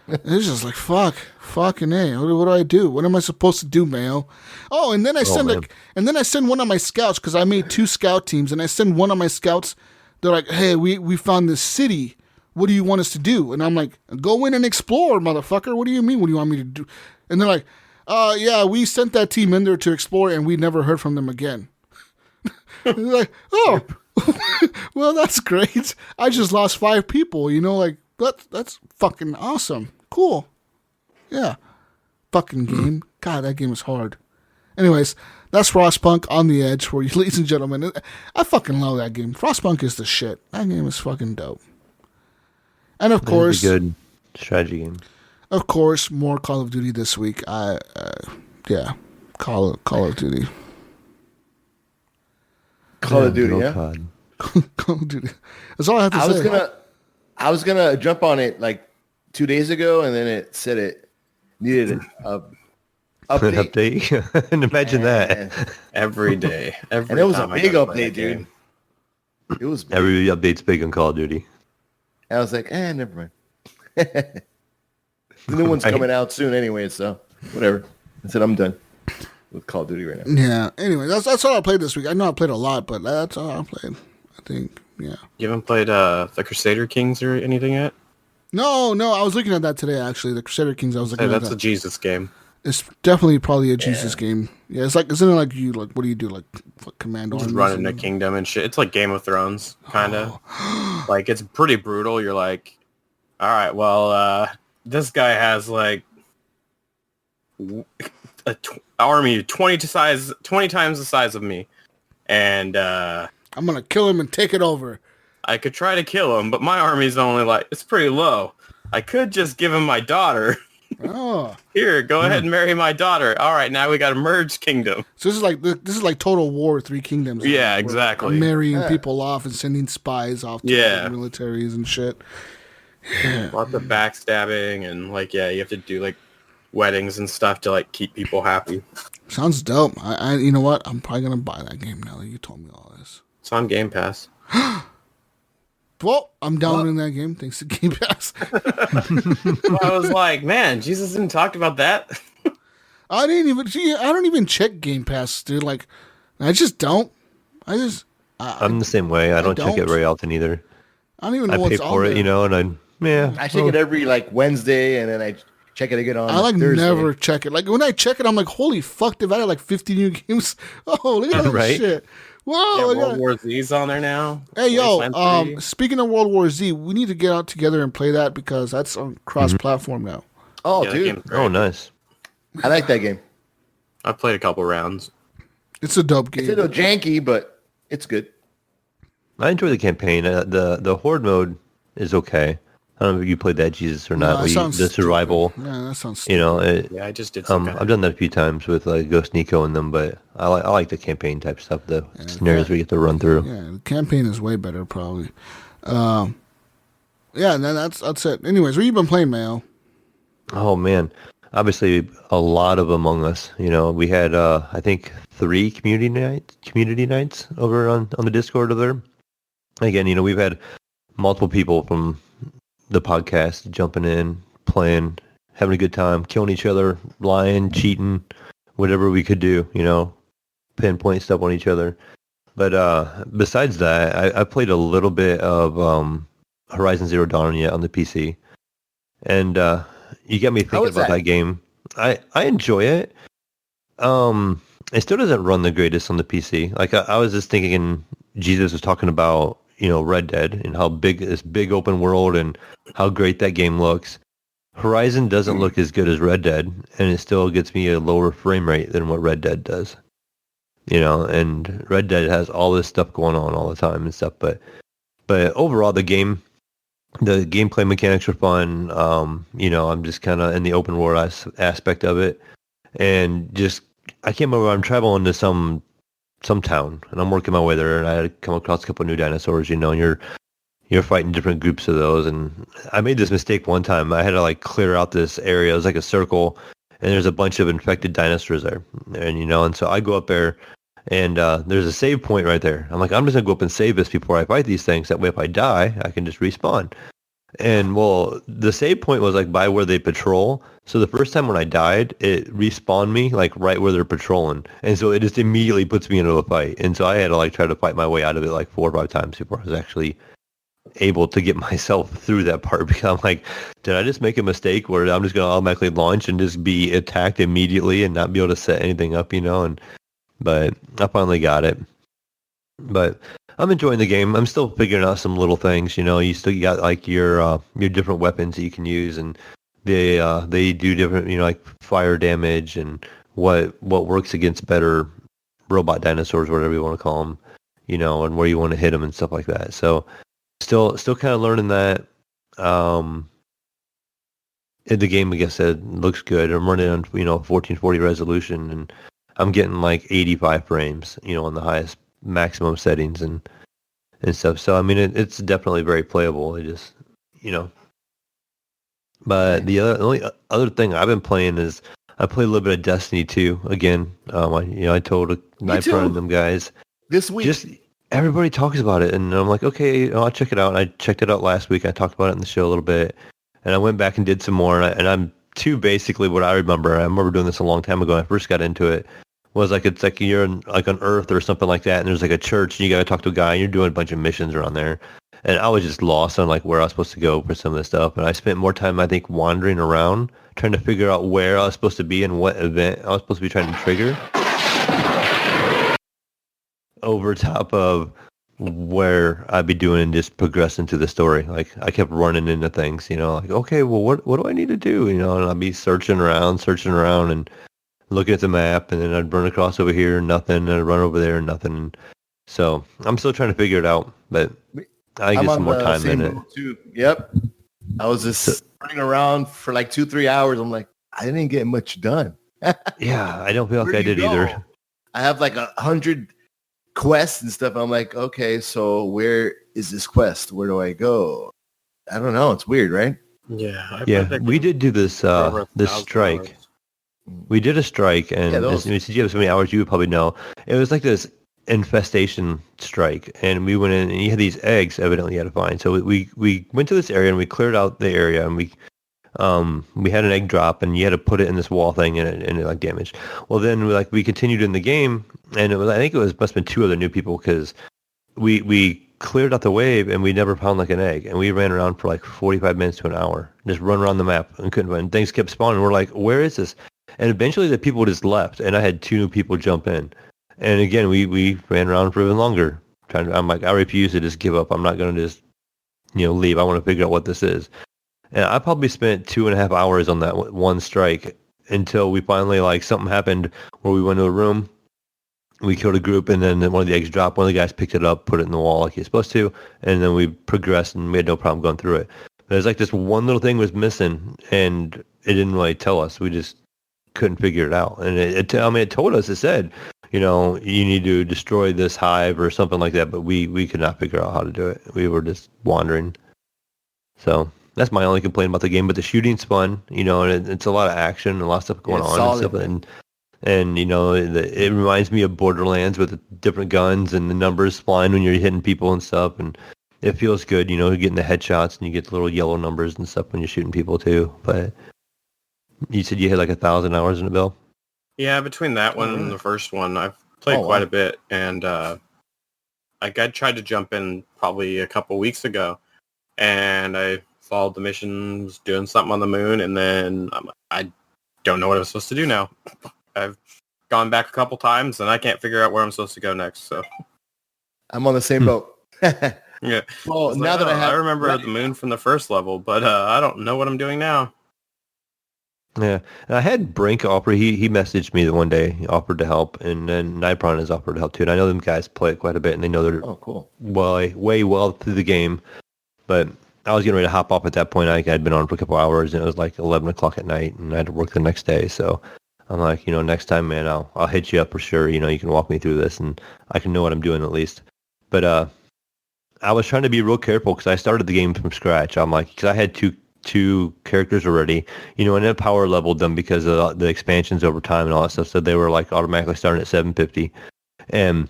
it's just like, fucking A, what do I do? What am I supposed to do, Mayo? Oh, and then I send one of my scouts, because I made 2 scout teams, and I send one of my scouts, they're like, hey, we found this city. What do you want us to do? And I'm like, go in and explore, motherfucker. What do you mean? What do you want me to do? And they're like, yeah, we sent that team in there to explore and we never heard from them again. They're like, oh, well, that's great. I just lost 5 people, you know, like that's fucking awesome. Cool. Yeah. Fucking game. God, that game is hard. Anyways, that's Frostpunk On the Edge for you, ladies and gentlemen. I fucking love that game. Frostpunk is the shit. That game is fucking dope. And of course, a good strategy game. Of course, more Call of Duty this week. Yeah, Call of Duty. Call of Duty, no yeah. COD. Call of Duty. That's all I have to say. I was gonna jump on it like 2 days ago, and then it said it needed a An update. update. And imagine that. And, Every day. and it was a big update, dude. It was big. Every update's big on Call of Duty. I was like, never mind. The new one's coming out soon anyway, so whatever. I said I'm done with Call of Duty right now. Yeah. Anyway, that's all I played this week. I know I played a lot, but that's all I played. I think. Yeah. You haven't played the Crusader Kings or anything yet? No. I was looking at that today. Actually, the Crusader Kings. I was looking Hey, at that's that. a Jesus game. It's definitely probably a Jesus game. Yeah. It's like, isn't it like you like? What do you do? Like command Just armies? running a kingdom and shit. It's like Game of Thrones, kind of. Like, it's pretty brutal. You're like, all right, well, this guy has like a army 20 times the size of me, and I'm gonna kill him and take it over. I could try to kill him, but my army's only like, it's pretty low. I could just give him my daughter. Oh, Here, go ahead and marry my daughter. All right, now we got a merged kingdom. so this is like Total War, Three Kingdoms. Yeah, Where exactly. I'm marrying people off and sending spies off to Yeah. militaries and shit. Lots of backstabbing and like, yeah, you have to do like weddings and stuff to like keep people happy. Sounds dope. I you know what? I'm probably gonna buy that game now that you told me all this. It's on Game Pass. Well, I'm downloading that game thanks to Game Pass. I was like, man, Jesus didn't talk about that. I don't even check Game Pass, dude. Like, I just don't. I'm the same way. I don't check it don't. very often either. I don't even I know pay what's on for it, there. you know, and I check it every like Wednesday, and then I check it again on I like Thursday. never check it. Like when I check it, I'm like, holy fuck, they've added like 50 new games. Oh, look at that Right? shit. Whoa, Yeah, look at World that. War Z's on there now. Hey, yo, Wasteland 3. speaking of World War Z, we need to get out together and play that because that's on cross-platform now. Oh, Yeah, that dude, game's great. oh, nice. I like that game. I've played a couple rounds. It's a dope It's game. a little janky, but it's good. I enjoy the campaign. The horde mode is okay. I don't know if you played that Jesus or No, not. that but sounds the survival, stupid. Yeah, that sounds you know. Yeah, I just did some I've done that a few times with like Ghost Nico and them, but I like the campaign type stuff. The scenarios we get to run through. Yeah, the campaign is way better, probably. Yeah, and then that's it. Anyways, what you been playing, Mayo? Oh man, obviously a lot of Among Us. You know, we had I think 3 community nights over on the Discord over there. Again, you know, we've had multiple people from the podcast jumping in, playing, having a good time, killing each other, lying, cheating, whatever we could do. You know, pinpoint stuff on each other. But besides that, I played a little bit of Horizon Zero Dawn yet on the PC, and you get me How thinking is about that? that game. I enjoy it. It still doesn't run the greatest on the PC. Like I was just thinking, Jesus was talking about, you know, Red Dead and how big this big open world and how great that game looks. Horizon doesn't look as good as Red Dead, and it still gets me a lower frame rate than what Red Dead does. You know, and Red Dead has all this stuff going on all the time and stuff, but overall the gameplay mechanics are fun. You know, I'm just kind of in the open world aspect of it, and just I can't remember. I'm traveling to some town, and I'm working my way there, and I had to come across a couple of new dinosaurs. You know, and you're fighting different groups of those, and I made this mistake one time. I had to like clear out this area. It was like a circle, and there's a bunch of infected dinosaurs there, and you know, and so I go up there. And there's a save point right there. I'm like, I'm just going to go up and save this before I fight these things. That way, if I die, I can just respawn. And, well, the save point was, like, by where they patrol. So the first time when I died, it respawned me, like, right where they're patrolling. And so it just immediately puts me into a fight. And so I had to, like, try to fight my way out of it, like, 4 or 5 times before I was actually able to get myself through that part. Because I'm like, did I just make a mistake where I'm just going to automatically launch and just be attacked immediately and not be able to set anything up, you know? But I finally got it. But I'm enjoying the game. I'm still figuring out some little things. You know, you still got like your different weapons that you can use, and they do different, you know, like fire damage and what works against better robot dinosaurs, whatever you want to call them. You know, and where you want to hit them and stuff like that. So still kind of learning that. The game, like I said, looks good. I'm running on 1440 resolution and. I'm getting like 85 frames, on the highest maximum settings and stuff. So I mean, it's definitely very playable. It just, But the only other thing I've been playing is I played a little bit of Destiny 2 again. I told Nightfront and them guys this week. just everybody talks about it, and I'm like, okay, I'll check it out. And I checked it out last week. I talked about it in the show a little bit, and I went back and did some more. And I'm basically what I remember. I remember doing this a long time ago. When I first got into it. Was like it's like you're like on Earth or something like that, and there's like a church, and you got to talk to a guy, and you're doing a bunch of missions around there. And I was just lost on like where I was supposed to go for some of this stuff. And I spent more time, I think, wandering around trying to figure out where I was supposed to be and what event I was supposed to be trying to trigger. Over top of where I'd be doing and just progressing through the story. Like I kept running into things, like, okay, well, what do I need to do? And I'd be searching around and looking at the map, and then I'd run across over here, nothing, and I'd run over there, nothing. So I'm still trying to figure it out, but I get some more time in it. Too. Yep. I was just running around for like 2-3 hours. I'm like, I didn't get much done. Yeah, I don't feel like I did either. I have like 100 quests and stuff. I'm like, okay, so where is this quest? Where do I go? I don't know. It's weird, right? Yeah. We did do this strike. Hours. We did a strike, and since you have so many hours, you would probably know. It was like this infestation strike, and we went in, and you had these eggs evidently you had to find. So we went to this area, and we cleared out the area, and we had an egg drop, and you had to put it in this wall thing, and it like damaged. Well, then we continued in the game, and I think it must have been 2 other new people, because we cleared out the wave, and we never found like an egg, and we ran around for like 45 minutes to an hour, just run around the map, and couldn't find. Things kept spawning. We're like, where is this? And eventually the people just left, and I had 2 new people jump in. And again, we ran around for even longer. I'm like, I refuse to just give up. I'm not going to just, leave. I want to figure out what this is. And I probably spent 2.5 hours on that one strike until we finally, like, something happened where we went to a room. We killed a group, and then one of the eggs dropped. One of the guys picked it up, put it in the wall like he was supposed to, and then we progressed, and we had no problem going through it. But it's like this one little thing was missing, and it didn't really tell us. We just couldn't figure it out. And it told us, it said, you need to destroy this hive or something like that, but we could not figure out how to do it. We were just wandering. So that's my only complaint about the game, but the shooting's fun, and it's a lot of action, a lot of stuff going on and stuff. And it reminds me of Borderlands with the different guns and the numbers flying when you're hitting people and stuff, and it feels good, getting the headshots, and you get the little yellow numbers and stuff when you're shooting people too. But you said you had like 1,000 hours in it, Bill? Yeah, between that one and the first one, I've played quite a bit, and I tried to jump in probably a couple weeks ago, and I followed the mission, was doing something on the moon, and then I don't know what I'm supposed to do now. I've gone back a couple times, and I can't figure out where I'm supposed to go next. So I'm on the same boat. Yeah. Well, now that I remember the moon from the first level, but I don't know what I'm doing now. Yeah, and I had Brink offer. He messaged me the one day, he offered to help, and then Nightpron has offered to help too. And I know them guys play it quite a bit, and they know they're cool. way well through the game. But I was getting ready to hop off at that point. I had been on for a couple hours, and it was like 11 o'clock at night, and I had to work the next day. So I'm like, next time, man, I'll hit you up for sure. You can walk me through this, and I can know what I'm doing at least. But I was trying to be real careful because I started the game from scratch. I'm like, because I had two characters already, and then power leveled them because of the expansions over time and all that stuff. So they were like automatically starting at 750. And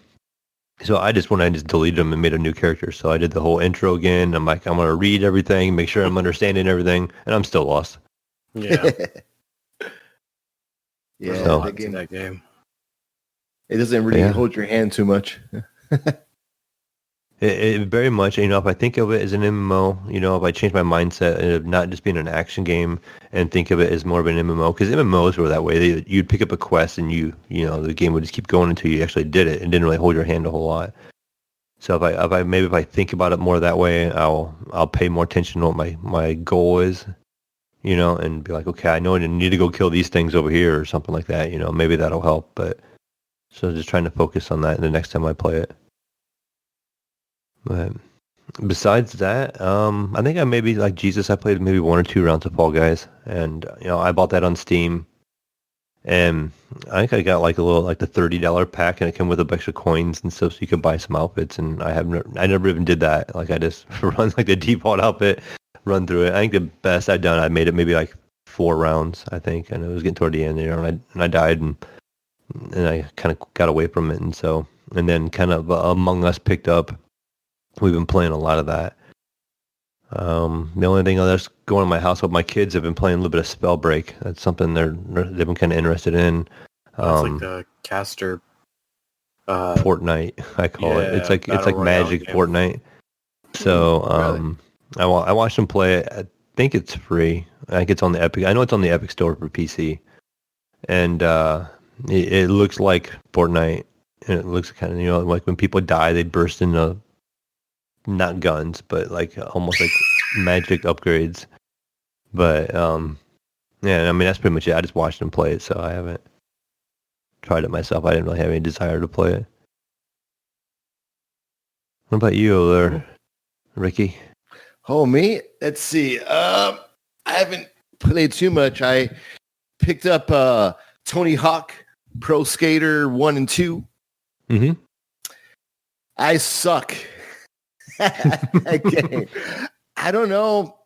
so I just went and just deleted them and made a new character. So I did the whole intro again. I'm like, I'm going to read everything, make sure I'm understanding everything. And I'm still lost. Yeah. Yeah. So, that game. It doesn't really hold your hand too much. It very much, if I think of it as an MMO, if I change my mindset of not just being an action game and think of it as more of an MMO, because MMOs were that way. You'd pick up a quest and the game would just keep going until you actually did it and didn't really hold your hand a whole lot. So if I think about it more that way, I'll pay more attention to what my goal is, and be like, okay, I know I need to go kill these things over here or something like that. Maybe that'll help. But so just trying to focus on that the next time I play it. But besides that, I think I maybe like Jesus. I played maybe 1 or 2 rounds of Fall Guys, and I bought that on Steam, And I think I got like a little, like the $30 pack, and it came with a bunch of coins and stuff, so you could buy some outfits. And I never even did that. Like I just run like the default outfit, run through it. I think the best I'd done, I made it maybe like 4 rounds, I think, and it was getting toward the end, and I died, and I kind of got away from it, and then kind of Among Us picked up. We've been playing a lot of that. The only thing that's going in my house with my kids have been playing a little bit of Spellbreak. That's something they've been kind of interested in. It's like the caster Fortnite, I call it. It's like Magic game. Fortnite. So I watched them play it. I think it's free. I think it's on the Epic. I know it's on the Epic Store for PC, and it looks like Fortnite. And it looks kind of like when people die, they burst into not guns, but like almost like magic upgrades. But yeah, I mean that's pretty much it. I just watched them play it, so I haven't tried it myself. I didn't really have any desire to play it. What about you over there, Ricky? Oh, me? Let's see. I haven't played too much. I picked up Tony Hawk Pro Skater 1 and 2. Mm-hmm. I suck at that game. I don't know.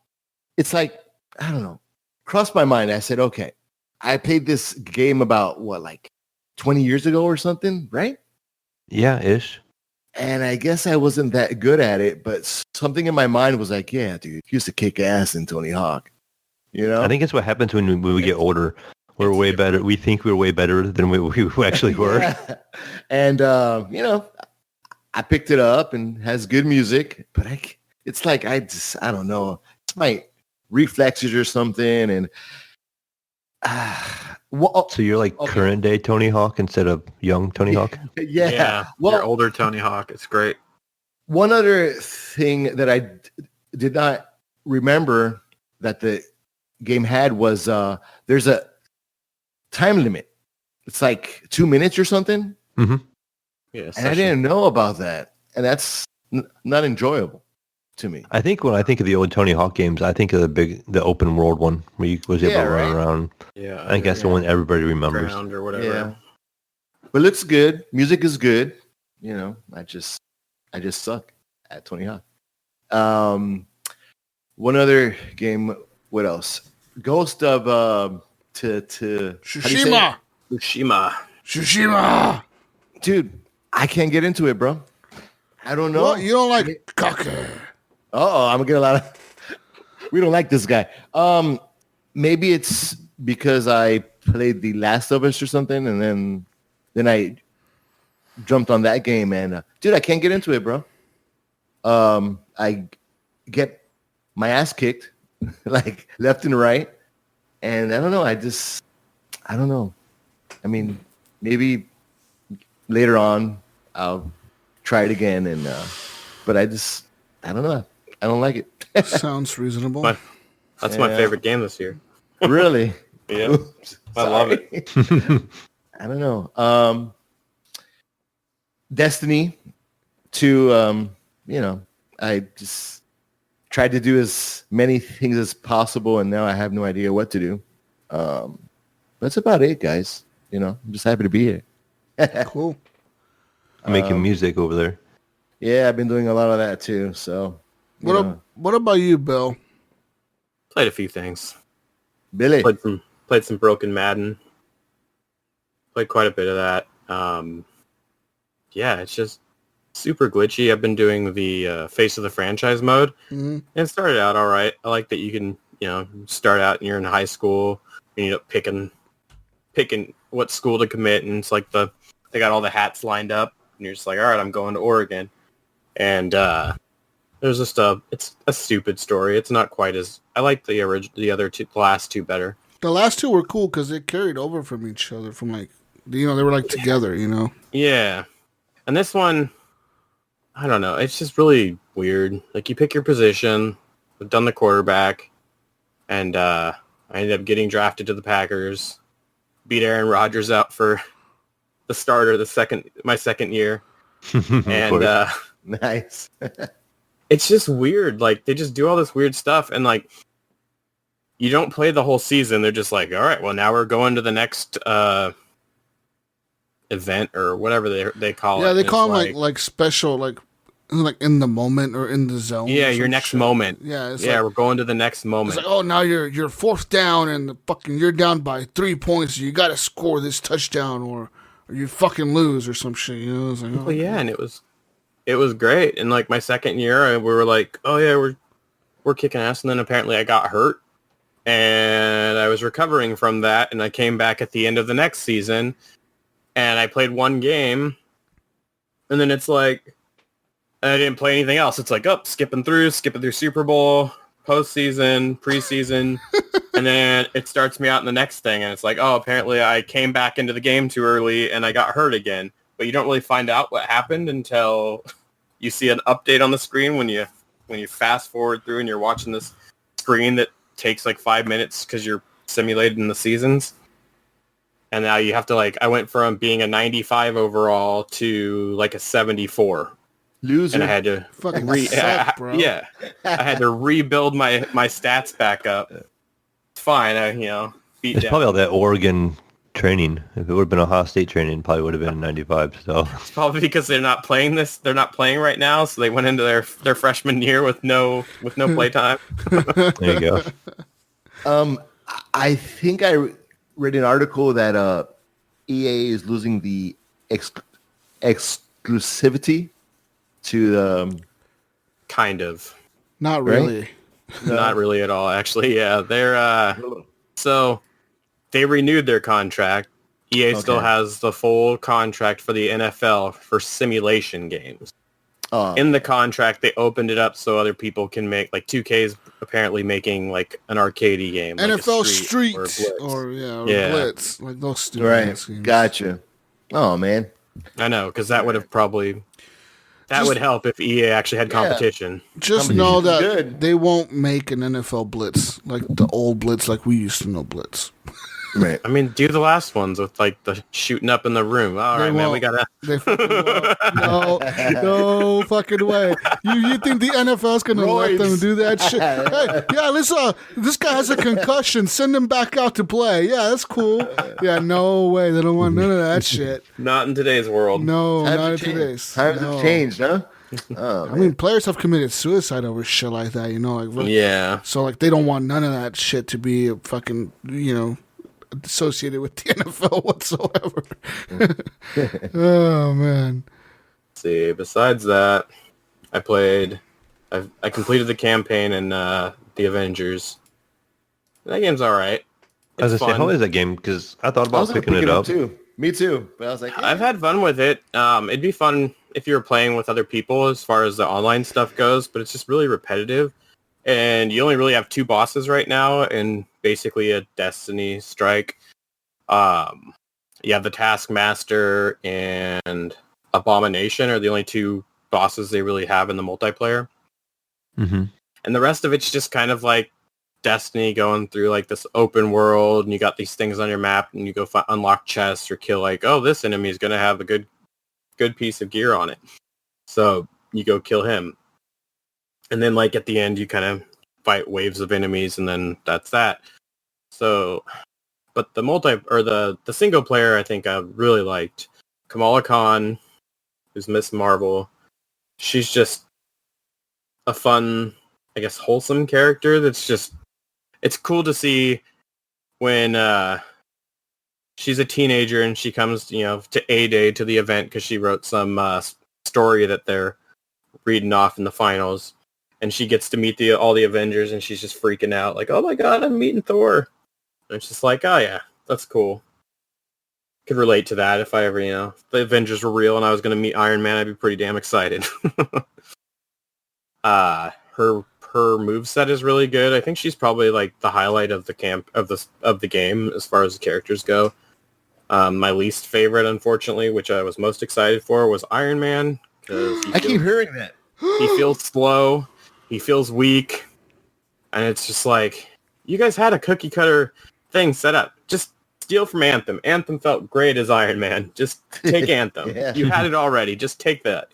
It's like, I don't know. Crossed my mind. I said, okay, I played this game about, like 20 years ago or something, right? Yeah, ish. And I guess I wasn't that good at it, but something in my mind was like, yeah, dude, he used to kick ass in Tony Hawk. I think it's what happens when we get older. We're way better. We think we're way better than we actually were. Yeah. And, I picked it up and has good music, but it's like, I don't know. It's my reflexes or something. And so you're like current day Tony Hawk instead of young Tony Hawk? Yeah. Well, you're older Tony Hawk. It's great. One other thing that I did not remember that the game had was there's a time limit. It's like 2 minutes or something. Mm-hmm. Yeah, and I didn't know about that. And that's not enjoyable to me. I think when I think of the old Tony Hawk games, I think of the open world one where you was able to run around. Yeah. I think that's the one everybody remembers. Ground or whatever. Yeah. But it looks good. Music is good. I just suck at Tony Hawk. One other game. What else? Ghost of Tsushima. Tsushima. Dude, I can't get into it, bro. I don't know. What? You don't like cocker? Uh-oh, I'm gonna get a lot of. We don't like this guy. Maybe it's because I played The Last of Us or something, and then I jumped on that game, and dude, I can't get into it, bro. I get my ass kicked, like left and right, and I don't know. I don't know. I mean, maybe later on I'll try it again, and but I don't know. I don't like it. Sounds reasonable. That's my favorite game this year. Really? Yeah. Oops, I love it. I don't know. Destiny 2, I just tried to do as many things as possible, and now I have no idea what to do. That's about it, guys. I'm just happy to be here. Cool. Making music over there. Yeah, I've been doing a lot of that too. So, what about you, Bill? Played a few things. Billy? Played some Broken Madden. Played quite a bit of that. Yeah, it's just super glitchy. I've been doing the Face of the Franchise mode. Mm-hmm. And it started out all right. I like that you can, start out and you're in high school. You end up picking what school to commit, and it's like they got all the hats lined up, and you're just like, all right, I'm going to Oregon. And there's just it's a stupid story. It's not quite as I like the last two better. The last two were cool because they carried over from each other. From they were like together. Yeah, and this one, I don't know. It's just really weird. Like you pick your position. I've done the quarterback, and I ended up getting drafted to the Packers. Beat Aaron Rodgers out for the starter my second year. And nice. It's just weird. Like they just do all this weird stuff, and like you don't play the whole season. They're just like, all right, well, now we're going to the next event or whatever they call it. Yeah, they call them like special, like in the moment or in the zone. Yeah, your next moment. Yeah, we're going to the next moment. It's like, oh, now you're fourth down and you're down by 3 points. You got to score this touchdown or you fucking lose or some shit. You know, it's like, oh, well, yeah, and it was great. And like my second year, we were like, oh yeah, we're kicking ass. And then apparently I got hurt. And I was recovering from that, and I came back at the end of the next season, and I played one game, and then it's like, I didn't play anything else. It's like, skipping through Super Bowl, postseason, preseason, and then it starts me out in the next thing, and it's like, oh, apparently I came back into the game too early, and I got hurt again. But you don't really find out what happened until you see an update on the screen when you fast forward through and you're watching this screen that takes like 5 minutes because you're simulating the seasons. And now you have to I went from being a 95 overall to like a 74. Loser. And I had to fucking bro. Yeah, I had to rebuild my stats back up. It's fine. Beat It's down. probably all that Oregon training. If it would have been Ohio State training, it probably would have been 95. So It's probably because they're not playing this. They're not playing right now, so they went into their freshman year with no play time. there you go. I think I read an article that EA is losing the exclusivity to Kind of. not really. Not really at all, actually. Yeah, they're so they renewed their contract. EA still has the full contract for the NFL for simulation games. In the contract, they opened it up so other people can make 2K's apparently making like an arcadey game, NFL like a Street or Blitz, like those stupid right. ass games. Gotcha. Oh man. I know, because that would have probably would help if EA actually had competition. Just know that good. they won't make an NFL Blitz like the old Blitz, like we used to know Blitz. Right. I mean, do the last ones with the shooting up in the room. All right, man, we gotta. They no fucking way. You think the NFL's gonna let them do that shit? Hey, yeah, this guy has a concussion. Send him back out to play. Yeah, that's cool. Yeah, no way. They don't want none of that shit. Not in today's world. No, not in today's. Times have changed, huh? I mean, players have committed suicide over shit like that. You know, Yeah. So they don't want none of that shit to be fucking associated with the NFL whatsoever. Oh man. Let's see, besides that, I completed the campaign in the Avengers. That game's all right. I was It's gonna say, fun. how is that game? Because I thought about picking it up. too. Me too. But I was like, I've had fun with it. It'd be fun if you were playing with other people as far as the online stuff goes, but it's just really repetitive. And you only really have 2 bosses right now and basically a Destiny strike. You have the Taskmaster and Abomination are the only 2 bosses they really have in the multiplayer. Mm-hmm. And the rest of it's just kind of like Destiny, going through like this open world, and you got these things on your map, and you go unlock chests or kill this enemy is going to have a good piece of gear on it. So you go kill him. And then at the end, you kind of fight waves of enemies, and then that's that. So, but the single player, I think I really liked. Kamala Khan, who's Miss Marvel. She's just a fun, I guess, wholesome character. It's cool to see when she's a teenager and she comes, to A-Day to the event because she wrote some story that they're reading off in the finals. And she gets to meet all the Avengers, and she's just freaking out, like, oh my god, I'm meeting Thor. And it's just like, oh yeah, that's cool. Could relate to that if I ever, if the Avengers were real and I was going to meet Iron Man, I'd be pretty damn excited. Her moveset is really good. I think she's probably the highlight of the game as far as the characters go. My least favorite, unfortunately, which I was most excited for, was Iron Man. I keep hearing that. He feels slow. He feels weak. And it's just like, you guys had a cookie cutter thing set up. Just steal from Anthem. Anthem felt great as Iron Man. Just take Anthem. Yeah. You had it already. Just take that.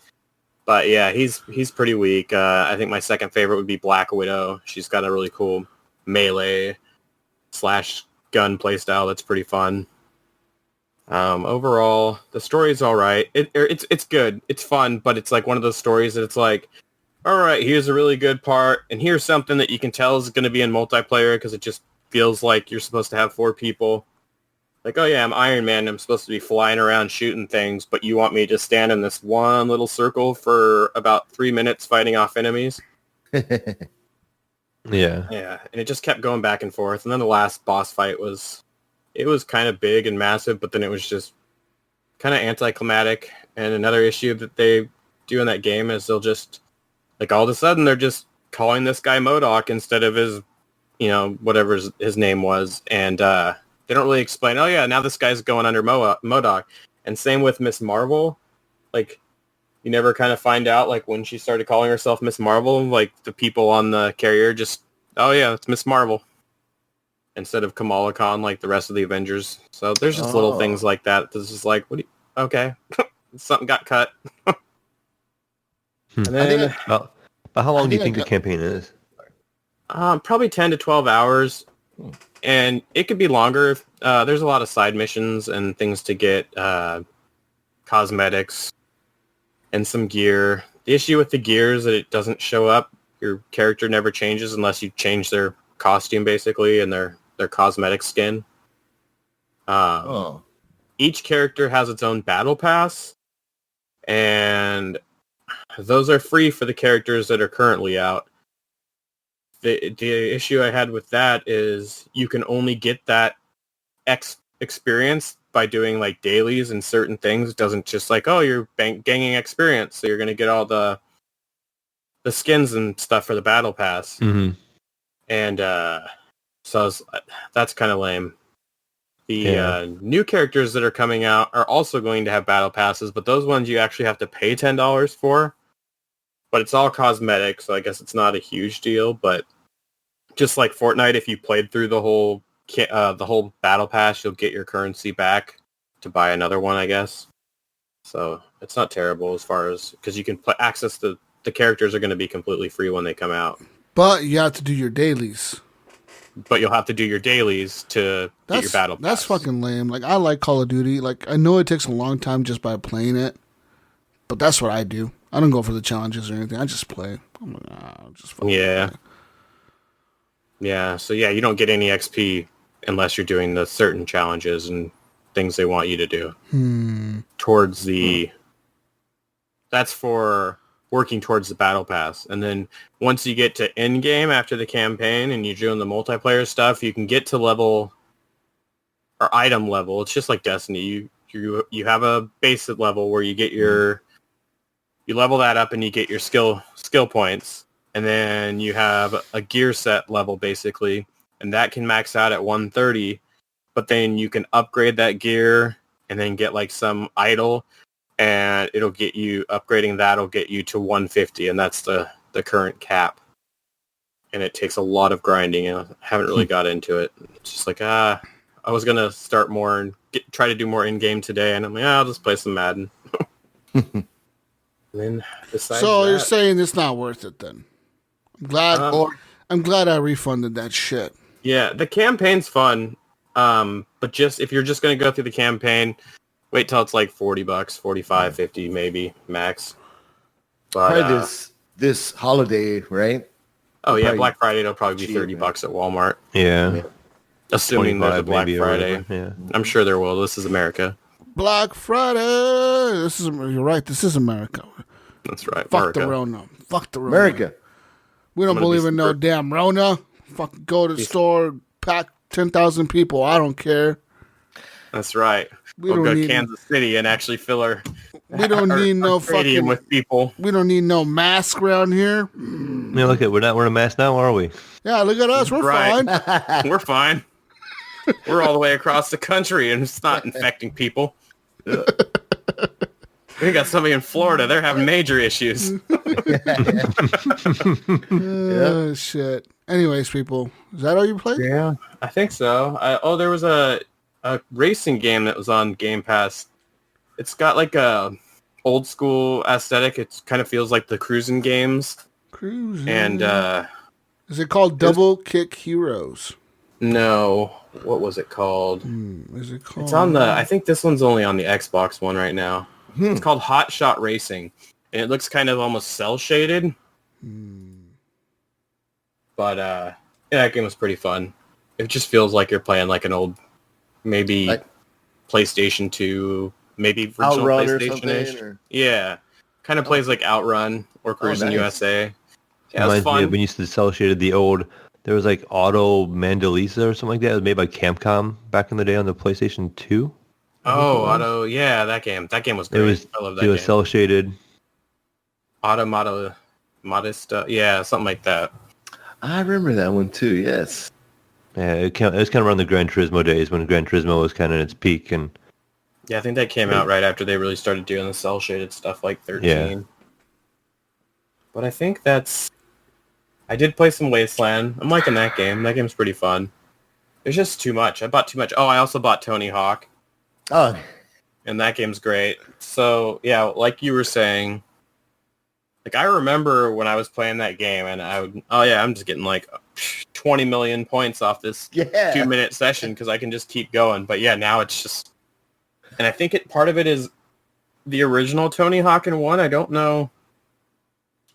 But yeah, he's pretty weak. I think my second favorite would be Black Widow. She's got a really cool melee slash gun playstyle that's pretty fun. Overall, the story is all right. It's good. It's fun, but it's like one of those stories that it's like, all right, here's a really good part, and here's something that you can tell is going to be in multiplayer because it just feels like you're supposed to have 4 people. Like, oh yeah, I'm Iron Man. I'm supposed to be flying around shooting things, but you want me to stand in this one little circle for about 3 minutes fighting off enemies? Yeah. Yeah, and it just kept going back and forth. And then the last boss fight was kind of big and massive, but then it was just kind of anticlimactic. And another issue that they do in that game is they'll just, like, all of a sudden they're just calling this guy MODOK instead of his, whatever his name was. And they don't really explain, oh yeah, now this guy's going under MODOK. And same with Miss Marvel. Like, you never kind of find out, like, when she started calling herself Miss Marvel, like, the people on the carrier just, oh yeah, it's Miss Marvel, instead of Kamala Khan, like the rest of the Avengers. So there's just little things like that. This is like, okay, something got cut. And then, how long do you think the campaign is? probably 10 to 12 hours. And it could be longer. If, there's a lot of side missions and things to get, cosmetics and some gear. The issue with the gear is that it doesn't show up. Your character never changes unless you change their costume, basically, and their cosmetic skin. Each character has its own battle pass, and those are free for the characters that are currently out. The issue I had with that is you can only get that experience by doing like dailies and certain things. It doesn't just like, oh, you're gaining experience, so you're going to get all the skins and stuff for the battle pass. Mm-hmm. And so that's kind of lame. The new characters that are coming out are also going to have battle passes, but those ones you actually have to pay $10 for. But it's all cosmetic, so I guess it's not a huge deal. But just like Fortnite, if you played through the whole battle pass, you'll get your currency back to buy another one, I guess. So it's not terrible as far as, because you can access the characters are going to be completely free when they come out. But you have to do your dailies. But you'll have to do your dailies to get your battle pass. That's fucking lame. Like, I like Call of Duty. Like, I know it takes a long time just by playing it, but that's what I do. I don't go for the challenges or anything. I just play. I'm like, just fucking play. Yeah, so yeah, you don't get any XP unless you're doing the certain challenges and things they want you to do. Towards the... That's for working towards the battle pass. And then once you get to end game after the campaign and you're doing the multiplayer stuff, you can get to level or item level. It's just like Destiny. You have a basic level where you get you level that up and you get your skill points. And then you have a gear set level basically, and that can max out at 130, but then you can upgrade that gear and then get like some idol, and it'll get you, upgrading that'll get you to 150, and that's the current cap. And it takes a lot of grinding, and I haven't really got into it. It's just like, I was going to start more and try to do more in-game today, and I'm like, I'll just play some Madden. And then besides you're saying it's not worth it then? I'm glad I refunded that shit. Yeah, the campaign's fun, but just if you're just going to go through the campaign, wait till it's like $40, 45, 50 maybe max. But probably this holiday, right? Oh yeah, Black Friday it'll probably be $30 at Walmart. Yeah. Assuming there's a Black Friday. Yeah. I'm sure there will. This is America. Black Friday. You're right. This is America. That's right. Fuck the Rona. Fuck the Rona. America. We don't believe in no damn Rona. Fucking go to the store, pack 10,000 people. I don't care. That's right. We'll go to Kansas City and actually fill our... We don't need no fucking... with people. We don't need no mask around here. Yeah, look at, we're not wearing a mask now, are we? Yeah, look at us. We're fine. We're fine. We're all the way across the country and it's not infecting people. We got somebody in Florida. They're having major issues. Shit. Anyways, people, is that all you played? Yeah, I think so. There was a racing game that was on Game Pass. It's got like a old school aesthetic. It kind of feels like the cruising games. Cruising. And is it called Double Kick Heroes? No. What was it called? Is it called? It's on the... I think this one's only on the Xbox One right now. It's called Hot Shot Racing. And it looks kind of almost cel-shaded. But, yeah, that game was pretty fun. It just feels like you're playing like an old, maybe PlayStation 2, maybe original Outrun PlayStation-ish. or Yeah. Kind of plays like Outrun or Cruising USA. Yeah, it was Reminds me fun. of when you used to cel shaded the old. There was like Auto Mandalisa or something like that. It was made by Capcom back in the day on the PlayStation 2. Oh, Auto, yeah, that game. That game was great. I love that game. It was cel shaded. Modesta, yeah, something like that. I remember that one too. Yes. Yeah, it was kind of around the Gran Turismo days when Gran Turismo was kind of in its peak, and Yeah, I think that came out right after they really started doing the cel-shaded stuff, like 13. Yeah. But I think that's... I did play some Wasteland. I'm liking that game. That game's pretty fun. There's just too much. I bought too much. Oh, I also bought Tony Hawk. Oh, And that game's great. So, yeah, like you were saying, like I remember when I was playing that game and I'm just getting like 20 million points off this 2-minute session because I can just keep going. But yeah, now it's just... And I think part of it is the original Tony Hawk and 1. I don't know.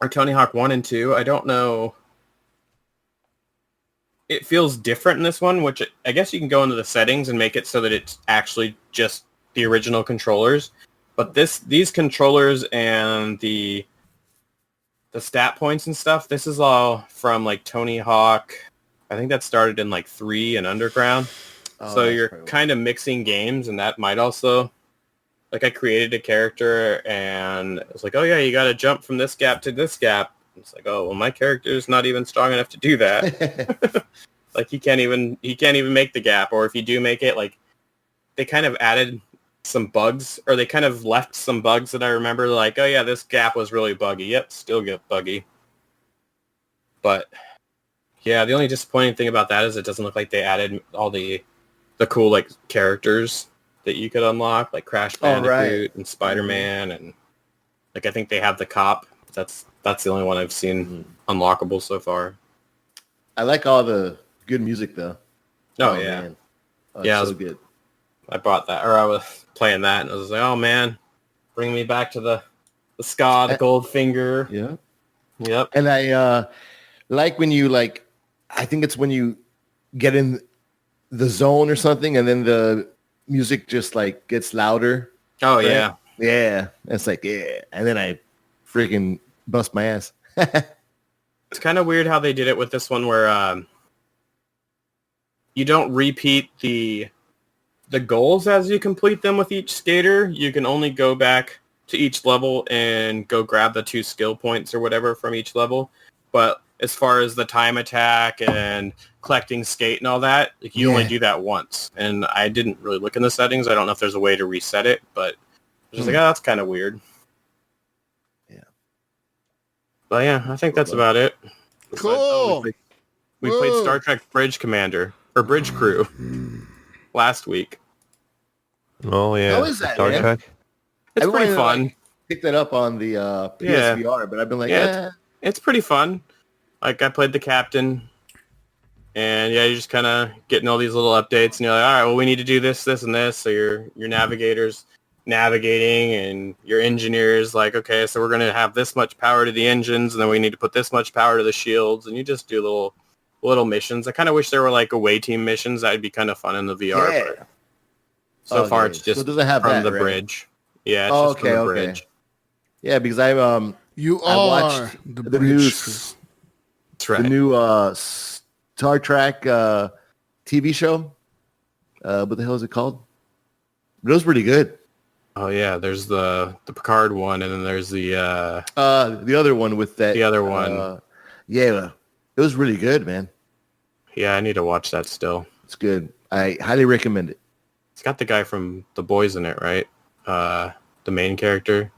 Or Tony Hawk 1 and 2. I don't know. It feels different in this one, which I guess you can go into the settings and make it so that it's actually just the original controllers. But these controllers and the stat points and stuff, this is all from like Tony Hawk. I think that started in like 3 and Underground. So you're kind of mixing games, and that might also... Like I created a character and it was like, oh yeah, you got to jump from this gap to this gap. It's like, oh, well, my character's not even strong enough to do that. Like he can't even make the gap. Or if you do make it, like they kind of added some bugs, or they kind of left some bugs that I remember, like, oh yeah, this gap was really buggy. Yep, still get buggy. But yeah, the only disappointing thing about that is it doesn't look like they added all the cool like characters that you could unlock, like Crash Bandicoot and Spider-Man, and like I think they have the cop. That's the only one I've seen unlockable so far. I like all the good music though. Oh yeah, man. Yeah, it's so good. I bought that, or I was playing that, and I was like, oh man, bring me back to the ska, the Goldfinger. Yeah. Yep. And I like when you like, I think it's when you get in the zone or something, and then the music just like gets louder. Oh right? yeah. Yeah. It's like, yeah. And then I freaking bust my ass. It's kind of weird how they did it with this one where you don't repeat the goals as you complete them with each skater. You can only go back to each level and go grab the 2 skill points or whatever from each level. But as far as the time attack and collecting skate and all that, like you only do that once. And I didn't really look in the settings. I don't know if there's a way to reset it, but I was just like, oh, that's kind of weird. Yeah. But yeah, I think that's about it. Cool. We played Star Trek Bridge Commander or Bridge Crew last week. Oh yeah, How is that, Star man? Trek. It's pretty fun. Like, pick that up on the PSVR, but I've been like, It's pretty fun. Like I played the captain, and yeah, you're just kind of getting all these little updates, and you're like, all right, well, we need to do this, this, and this. So your navigator's navigating, and your engineer's like, okay, so we're gonna have this much power to the engines, and then we need to put this much power to the shields, and you just do little missions. I kind of wish there were like away team missions. That would be kind of fun in the VR. Yeah. But so far, it's just so does it have from that, the right? bridge. Yeah, it's just from the bridge. Yeah, because I watched the new That's right. the new Star Trek TV show. What the hell is it called? It was pretty good. Oh yeah, there's the Picard one, and then there's the other one with that. The other one. Yeah, it was really good, man. Yeah, I need to watch that still. It's good. I highly recommend it. It's got the guy from The Boys in it, right? The main character.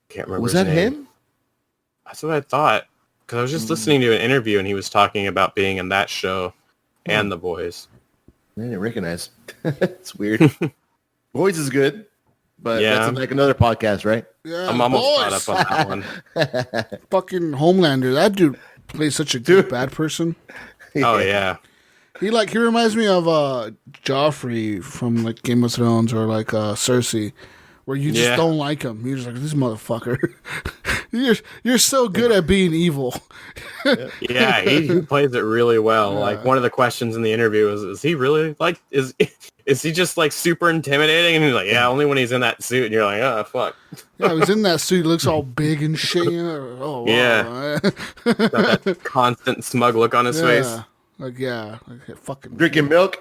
Can't remember. Was his that name. him? That's what I thought. Because I was just listening to an interview, and he was talking about being in that show and The Boys. I didn't recognize. It's weird. Boys is good, but that's like another podcast, right? Yeah, I'm almost caught up on that one. Fucking Homelander. That dude plays such a good bad person. Oh yeah. He reminds me of Joffrey from like Game of Thrones or like Cersei, where you just don't like him. You're just like, this motherfucker. you're so good at being evil. Yeah, he plays it really well. Yeah. Like one of the questions in the interview is he really like is he just like super intimidating? And he's like, yeah, only when he's in that suit. And you're like, oh fuck. Yeah, he's in that suit. He looks all big and shit. Oh wow. Yeah. Got that constant smug look on his face. Like fucking drinking milk.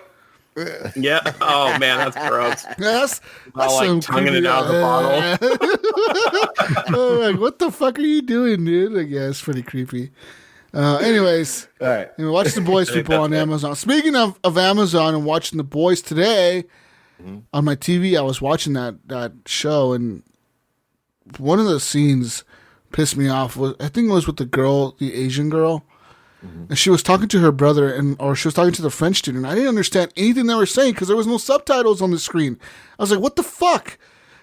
Yeah. Oh man, that's gross. That's all like tonguing it out of the bottle. Like, what the fuck are you doing, dude? Like, yeah, it's pretty creepy. Anyways, all right. Watch The Boys, people, on Amazon. Speaking of Amazon and watching The Boys today, on my TV, I was watching that show, and one of the scenes pissed me off. I think it was with the Asian girl. And she was talking to her brother, or she was talking to the French student. I didn't understand anything they were saying because there was no subtitles on the screen. I was like, "What the fuck?"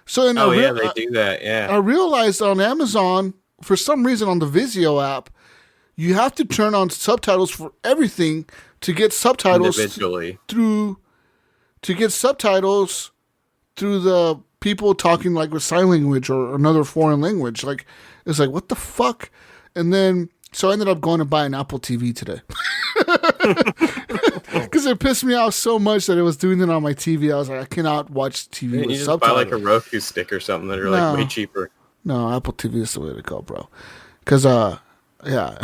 So, they do that. Yeah, I realized on Amazon, for some reason, on the Vizio app, you have to turn on subtitles for everything to get subtitles individually through the people talking like with sign language or another foreign language. Like, it's like, what the fuck? And then. So I ended up going to buy an Apple TV today. Because it pissed me off so much that it was doing it on my TV. I was like, I cannot watch TV with subtitles. Buy like a Roku stick or something that are like way cheaper. No, Apple TV is the way to go, bro. Because, yeah.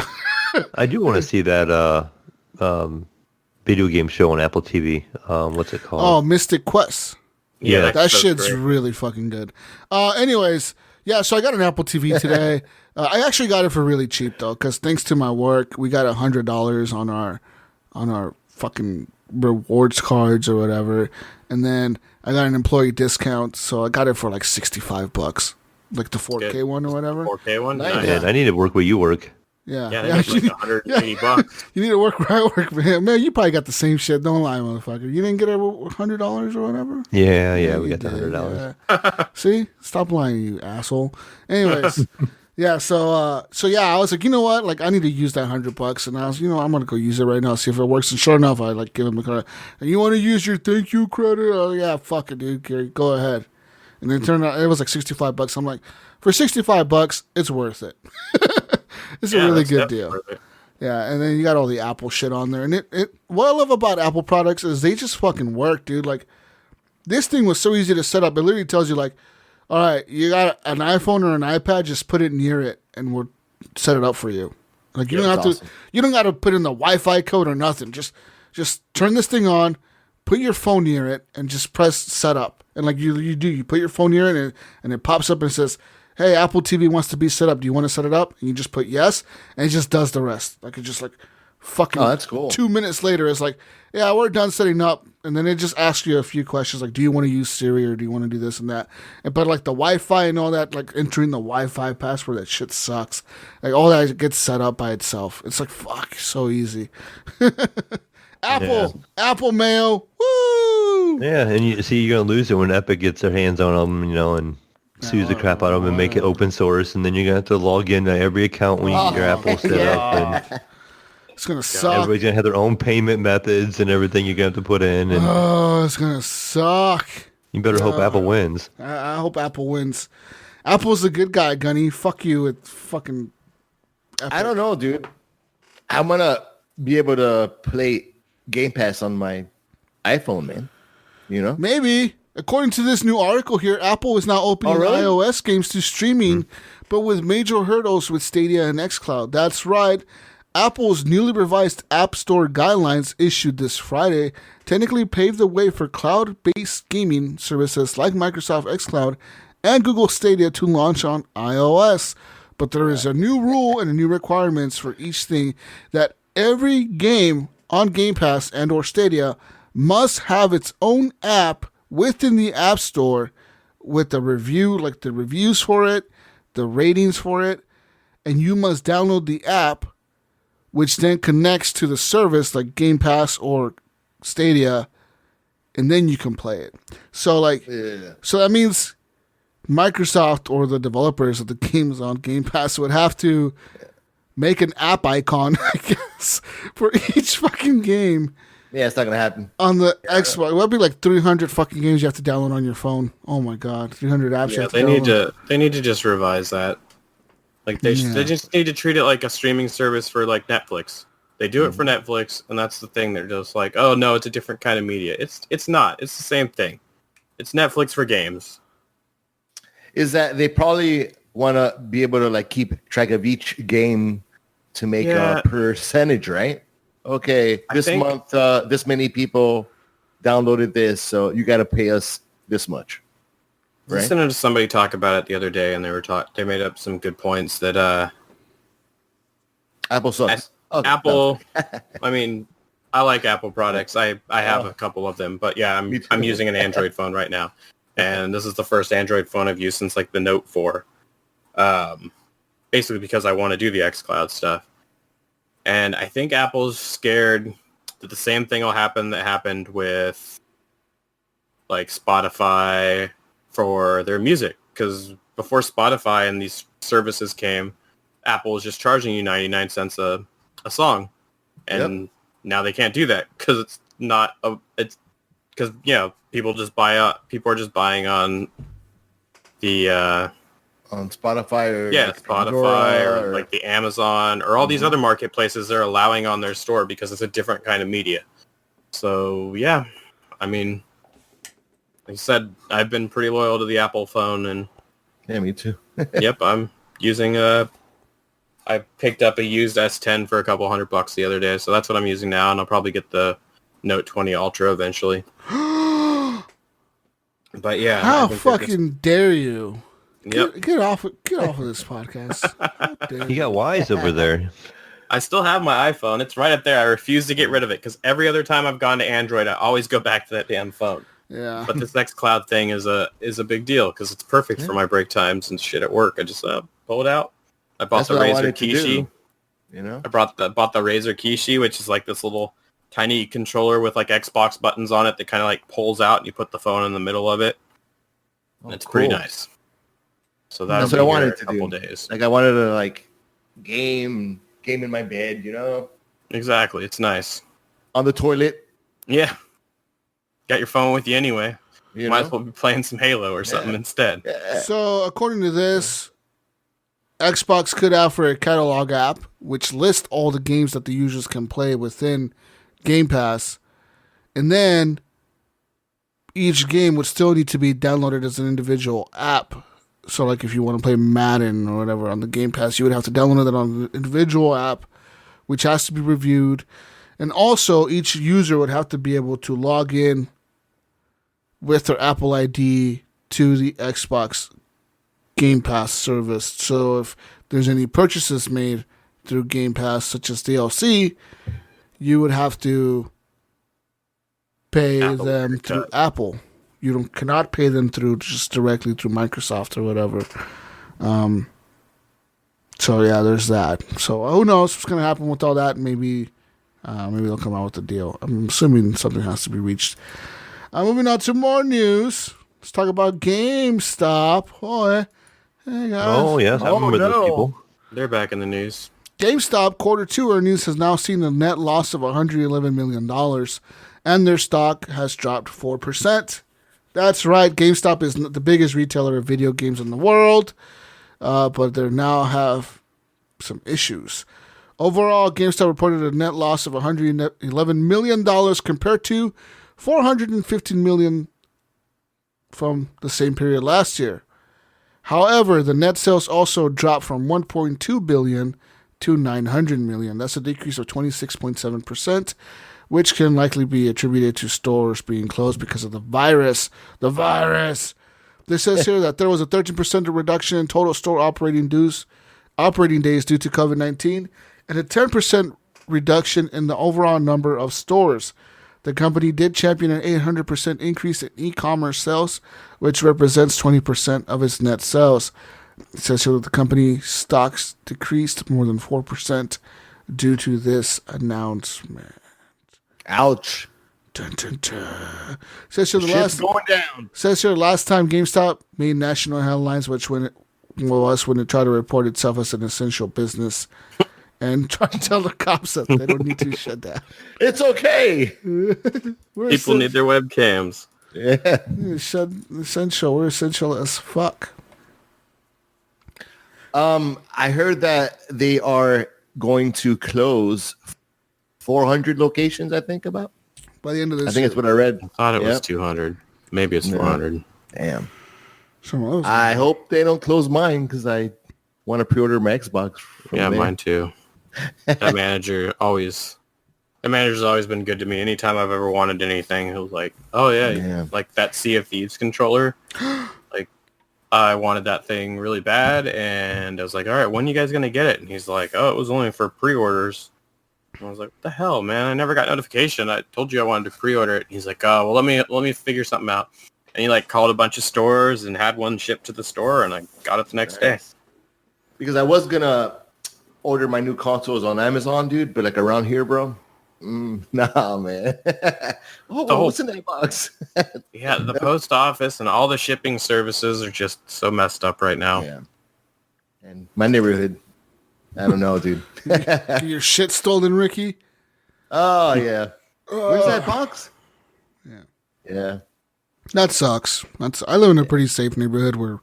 I do want to see that video game show on Apple TV. What's it called? Oh, Mystic Quest. Yeah. That shit's great. Really fucking good. Anyways, yeah, so I got an Apple TV today. I actually got it for really cheap though, because thanks to my work, we got $100 on our fucking rewards cards or whatever, and then I got an employee discount, so I got it for like $65, like the 4K one or whatever. 4K one, nice. Man, I need to work where you work. Yeah, like $180. You need to work where I work, man. Man, you probably got the same shit. Don't lie, motherfucker. You didn't get $100 or whatever. Yeah, we got the $100. Yeah. See, stop lying, you asshole. Anyways. Yeah, so yeah, I was like, you know what? Like, I need to use that $100, and I was, I'm gonna go use it right now, see if it works. And sure enough, I like give him a credit. And you want to use your thank you credit? Oh yeah, fuck it, dude. Gary, go ahead. And then it turned out it was like $65. I'm like, for $65, it's worth it. It's a really good deal. Yeah, and then you got all the Apple shit on there, and it. What I love about Apple products is they just fucking work, dude. Like, this thing was so easy to set up. It literally tells you like, all right, you got an iPhone or an iPad, just put it near it, and we'll set it up for you. Like, you don't have to, you don't got to put in the Wi-Fi code or nothing. Just turn this thing on, put your phone near it, and just press set up. And like you put your phone near it, and it pops up and says, hey, Apple TV wants to be set up. Do you want to set it up? And you just put yes, and it just does the rest. Like, it just like fucking. Oh, that's cool. 2 minutes later, it's like, yeah, we're done setting up. And then it just asks you a few questions like, do you want to use Siri or do you want to do this and that? But like the Wi-Fi and all that, like entering the Wi-Fi password, that shit sucks. Like, all that gets set up by itself. It's like, fuck, so easy. Apple Mayo, woo! Yeah, and you see, you're gonna lose it when Epic gets their hands on them, and sues the crap out of them and make it open source, and then you're gonna have to log into every account when you get your Apple set up. And it's gonna suck. Everybody's gonna have their own payment methods and everything you're gonna have to put in. And it's gonna suck. You better hope Apple wins. I hope Apple wins. Apple's a good guy, Gunny. Fuck you with fucking Epic. I don't know, dude. I'm gonna be able to play Game Pass on my iPhone, man. Maybe. According to this new article here, Apple is now opening iOS games to streaming, but with major hurdles with Stadia and xCloud. That's right. Apple's newly revised App Store guidelines issued this Friday technically paved the way for cloud-based gaming services like Microsoft xCloud and Google Stadia to launch on iOS. But there is a new rule and new requirements for each thing that every game on Game Pass and or Stadia must have its own app within the App Store with the review, like the reviews for it, the ratings for it, and you must download the app, which then connects to the service like Game Pass or Stadia, and then you can play it. So so that means Microsoft or the developers of the games on Game Pass would have to make an app icon, I guess, for each fucking game. Yeah, it's not gonna happen on the Xbox. It would be like 300 fucking games you have to download on your phone. Oh my god, 300 apps. Yeah, they need to just revise that. Like they just need to treat it like a streaming service for like Netflix. They do it for Netflix, and that's the thing. They're just like, oh no, it's a different kind of media. It's not. It's the same thing. It's Netflix for games. Is that they probably want to be able to like keep track of each game to make a percentage, right? Okay, this month, this many people downloaded this, so you got to pay us this much. Right? I listened to somebody talk about it the other day, and they made up some good points that Apple sucks. Apple, I mean, I like Apple products. I have a couple of them, but yeah, I'm using an Android phone right now, and this is the first Android phone I've used since like the Note 4. Basically because I want to do the xCloud stuff. And I think Apple's scared that the same thing will happen that happened with like Spotify for their music. Because before Spotify and these services came, Apple was just charging you 99 cents a song. And now they can't do that because it's not it's because people are just buying on the on Spotify or Spotify or like the Amazon or all these other marketplaces they're allowing on their store because it's a different kind of media. So yeah, I mean, like I said, I've been pretty loyal to the Apple phone, and yeah, me too. Yep, I'm using I picked up a used S10 for a couple $100 the other day, so that's what I'm using now, and I'll probably get the Note 20 Ultra eventually. But yeah, how fucking dare you? Yep. Get off of this podcast. You got Wise over there. I still have my iPhone. It's right up there. I refuse to get rid of it because every other time I've gone to Android, I always go back to that damn phone. Yeah. But this xCloud thing is a big deal because it's perfect for my break times and shit at work. I just pull it out. I bought the Razer Kishi. I bought the Razer Kishi, which is like this little tiny controller with like Xbox buttons on it that kind of like pulls out and you put the phone in the middle of it. And it's pretty nice. So that's what I wanted to do. Days. Like I wanted to like game in my bed, Exactly. It's nice. On the toilet. Yeah. Got your phone with you anyway. Might as well be playing some Halo or something instead. Yeah. So according to this, Xbox could offer a catalog app which lists all the games that the users can play within Game Pass. And then each game would still need to be downloaded as an individual app. So, like, if you want to play Madden or whatever on the Game Pass, you would have to download it on the individual app, which has to be reviewed. And also, each user would have to be able to log in with their Apple ID to the Xbox Game Pass service. So, if there's any purchases made through Game Pass, such as DLC, you would have to pay them through Apple. You cannot pay them just directly through Microsoft or whatever. So yeah, there's that. So who knows what's going to happen with all that? Maybe they'll come out with a deal. I'm assuming something has to be reached. Moving on to more news. Let's talk about GameStop. Hey guys. Oh yes, I remember those people. They're back in the news. GameStop Q2 earnings has now seen a net loss of $111 million, and their stock has dropped 4%. That's right. GameStop is the biggest retailer of video games in the world, but they now have some issues. Overall, GameStop reported a net loss of $111 million compared to $415 million from the same period last year. However, the net sales also dropped from $1.2 billion to $900 million. That's a decrease of 26.7%. Which can likely be attributed to stores being closed because of the virus. The virus! This says here that there was a 13% reduction in total store operating days due to COVID-19 and a 10% reduction in the overall number of stores. The company did champion an 800% increase in e-commerce sales, which represents 20% of its net sales. It says here that the company's stocks decreased more than 4% due to this announcement. Ouch. Dun, dun, dun. Says here going down. Says here last time GameStop made national headlines, when it tried to report itself as an essential business and try to tell the cops that they don't need to shut down. It's okay. People need their webcams. Yeah. We're essential as fuck. I heard that they are going to close 400 locations, I think, about. By the end of this I think that's what I read. I thought it was 200. Maybe it's 400. Damn. So I hope they don't close mine because I want to pre-order my Xbox. Yeah, mine too. That manager's always been good to me. Anytime I've ever wanted anything, he was like, "Oh yeah, like that Sea of Thieves controller." Like, I wanted that thing really bad, and I was like, "All right, when are you guys gonna get it?" And he's like, "Oh, it was only for pre-orders." And I was like, "What the hell, man? I never got notification. I told you I wanted to pre-order it." And he's like, "Oh, well, let me figure something out." And he like called a bunch of stores and had one shipped to the store, and I got it the next day. Because I was gonna order my new consoles on Amazon, dude, but like around here, bro, nah, man. What's in that box? Yeah, the post office and all the shipping services are just so messed up right now. Yeah. And my neighborhood, I don't know, dude. Your shit stolen, Ricky? Oh, yeah. Where's that box? Yeah. Yeah. That sucks. I live in a pretty safe neighborhood where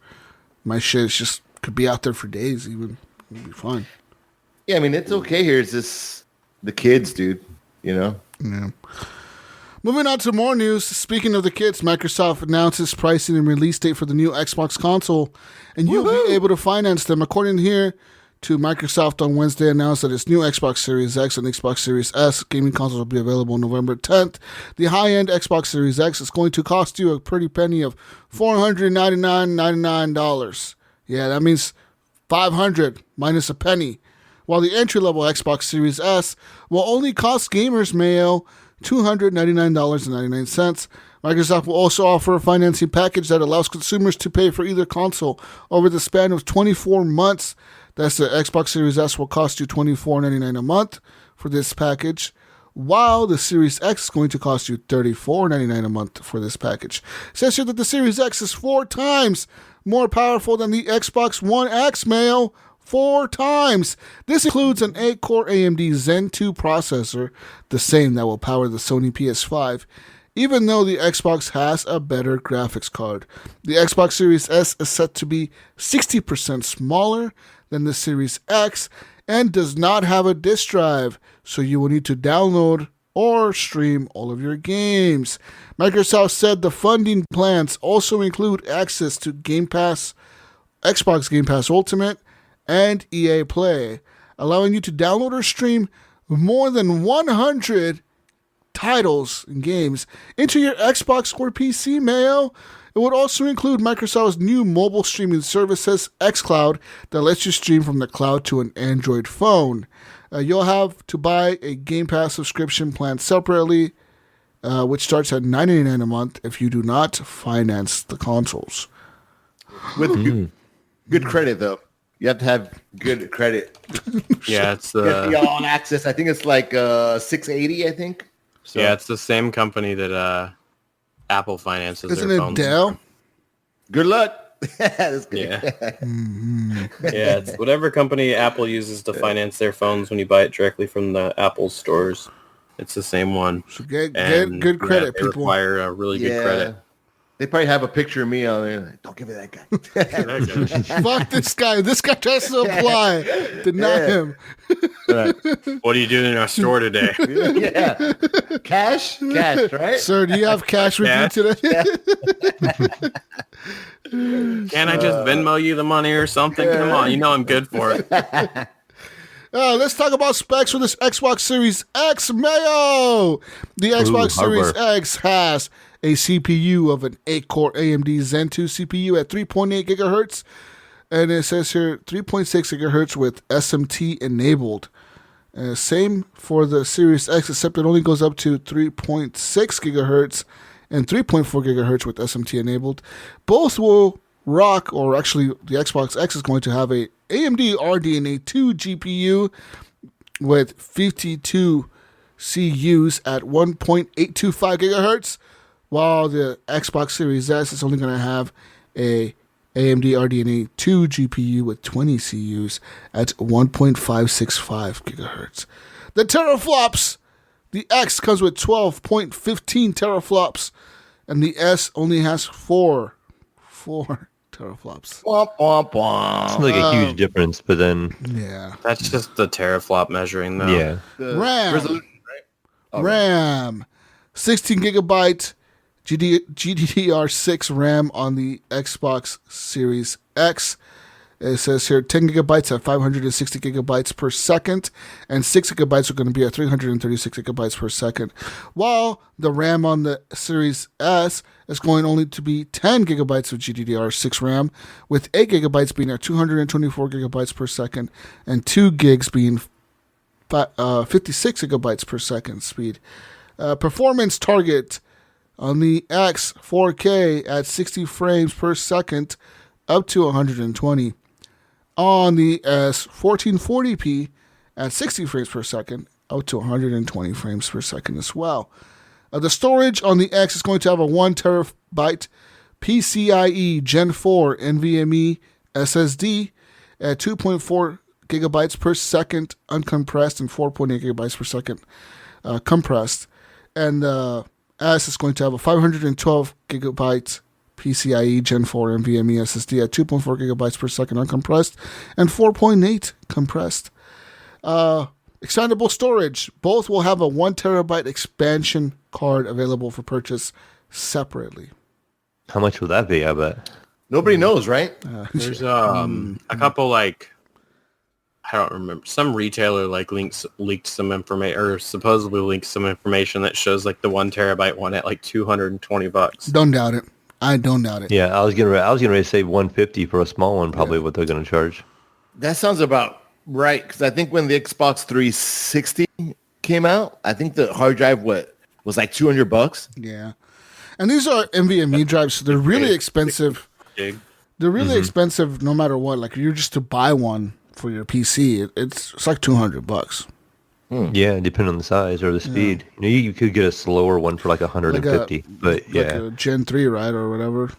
my shit just could be out there for days even. It'd be fine. Yeah, I mean, it's okay here. It's just the kids, dude, you know? Yeah. Moving on to more news. Speaking of the kids, Microsoft announces pricing and release date for the new Xbox console, and you'll be able to finance them. According here to Microsoft on Wednesday, announced that its new Xbox Series X and Xbox Series S gaming consoles will be available November 10th. The high-end Xbox Series X is going to cost you a pretty penny of $499.99. Yeah, that means $500 minus a penny. While the entry-level Xbox Series S will only cost gamers, Mayo, $299.99. Microsoft will also offer a financing package that allows consumers to pay for either console over the span of 24 months. That's the Xbox Series S will cost you $24.99 a month for this package, while the Series X is going to cost you $34.99 a month for this package. It says here that the Series X is 4 times more powerful than the Xbox One X, Mayo. 4 times. This includes an 8-core AMD Zen 2 processor, the same that will power the Sony PS5, even though the Xbox has a better graphics card. The Xbox Series S is set to be 60% smaller than the Series X and does not have a disk drive, so you will need to download or stream all of your games. Microsoft said the funding plans also include access to Game Pass, Xbox Game Pass Ultimate, and EA Play, allowing you to download or stream more than 100 titles and games into your Xbox or PC, Mayo. It would also include Microsoft's new mobile streaming services, xCloud, that lets you stream from the cloud to an Android phone. You'll have to buy a Game Pass subscription plan separately, which starts at $99 a month if you do not finance the consoles. With good credit, though. You have to have good credit. Yeah, it's Get the all access. I think it's like $680. I think. So. Yeah, it's the same company that Apple finances. Isn't their it phones. Dell? Good luck. That's good. Yeah. Yeah, it's whatever company Apple uses to finance their phones when you buy it directly from the Apple stores. It's the same one. So get good credit, they people. require a really good credit. They probably have a picture of me on there. Like, don't give me that guy. Fuck this guy. This guy tries to apply. Deny him. Right. What are you doing in our store today? Yeah. Cash, right? Sir, do you have cash with you today? Can't I just Venmo you the money or something? Come on, you know I'm good for it. Let's talk about specs for this Xbox Series X, Mayo. The Xbox Series X has a CPU of an 8-core AMD Zen 2 CPU at 3.8 gigahertz, and it says here 3.6 gigahertz with SMT enabled. Same for the Series X, except it only goes up to 3.6 gigahertz and 3.4 gigahertz with SMT enabled. Both will rock, or actually the Xbox X is going to have a AMD RDNA 2 GPU with 52 CUs at 1.825 gigahertz, while the Xbox Series S is only going to have a AMD RDNA 2 GPU with 20 CUs at 1.565 gigahertz. The teraflops, the X comes with 12.15 teraflops, and the S only has 4 teraflops. Womp, womp, womp. It's like a huge difference, but then Yeah. That's just the teraflop measuring, though. yeah, The RAM. resolution, right? Oh, RAM, 16 gigabyte GDDR6 RAM on the Xbox Series X. It says here 10 gigabytes at 560 gigabytes per second, and 6 gigabytes are going to be at 336 gigabytes per second, while the RAM on the Series S is going only to be 10 gigabytes of GDDR6 RAM, with 8 gigabytes being at 224 gigabytes per second, and 2 gigs being 56 gigabytes per second speed. Performance target on the X 4K at 60 frames per second up to 120. On the S 1440p at 60 frames per second up to 120 frames per second as well. The storage on the X is going to have a 1 terabyte PCIe Gen 4 NVMe SSD at 2.4 gigabytes per second uncompressed and 4.8 gigabytes per second compressed. And S is going to have a 512 gigabyte PCIe Gen 4 NVMe SSD at 2.4 gigabytes per second uncompressed and 4.8 compressed. Expandable storage. Both will have a 1 terabyte expansion card available for purchase separately. how much will that be? I bet. Nobody knows, right? There's a couple, like, I don't remember, some retailer like leaked some information, or supposedly leaked some information that shows like the 1 terabyte one at like $220. Don't doubt it. I don't doubt it. Yeah, I was getting ready to say 150 for a small one, probably what they're going to charge. That sounds about right, because I think when the Xbox 360 came out, I think the hard drive was like $200. Yeah. And these are NVMe drives, so they're really expensive. Gig. They're really expensive no matter what. Like, if you're just to buy one for your PC, it's like $200. Yeah, depending on the size or the speed. You know, you could get a slower one for like 150, but yeah, Like a Gen 3, right, or whatever.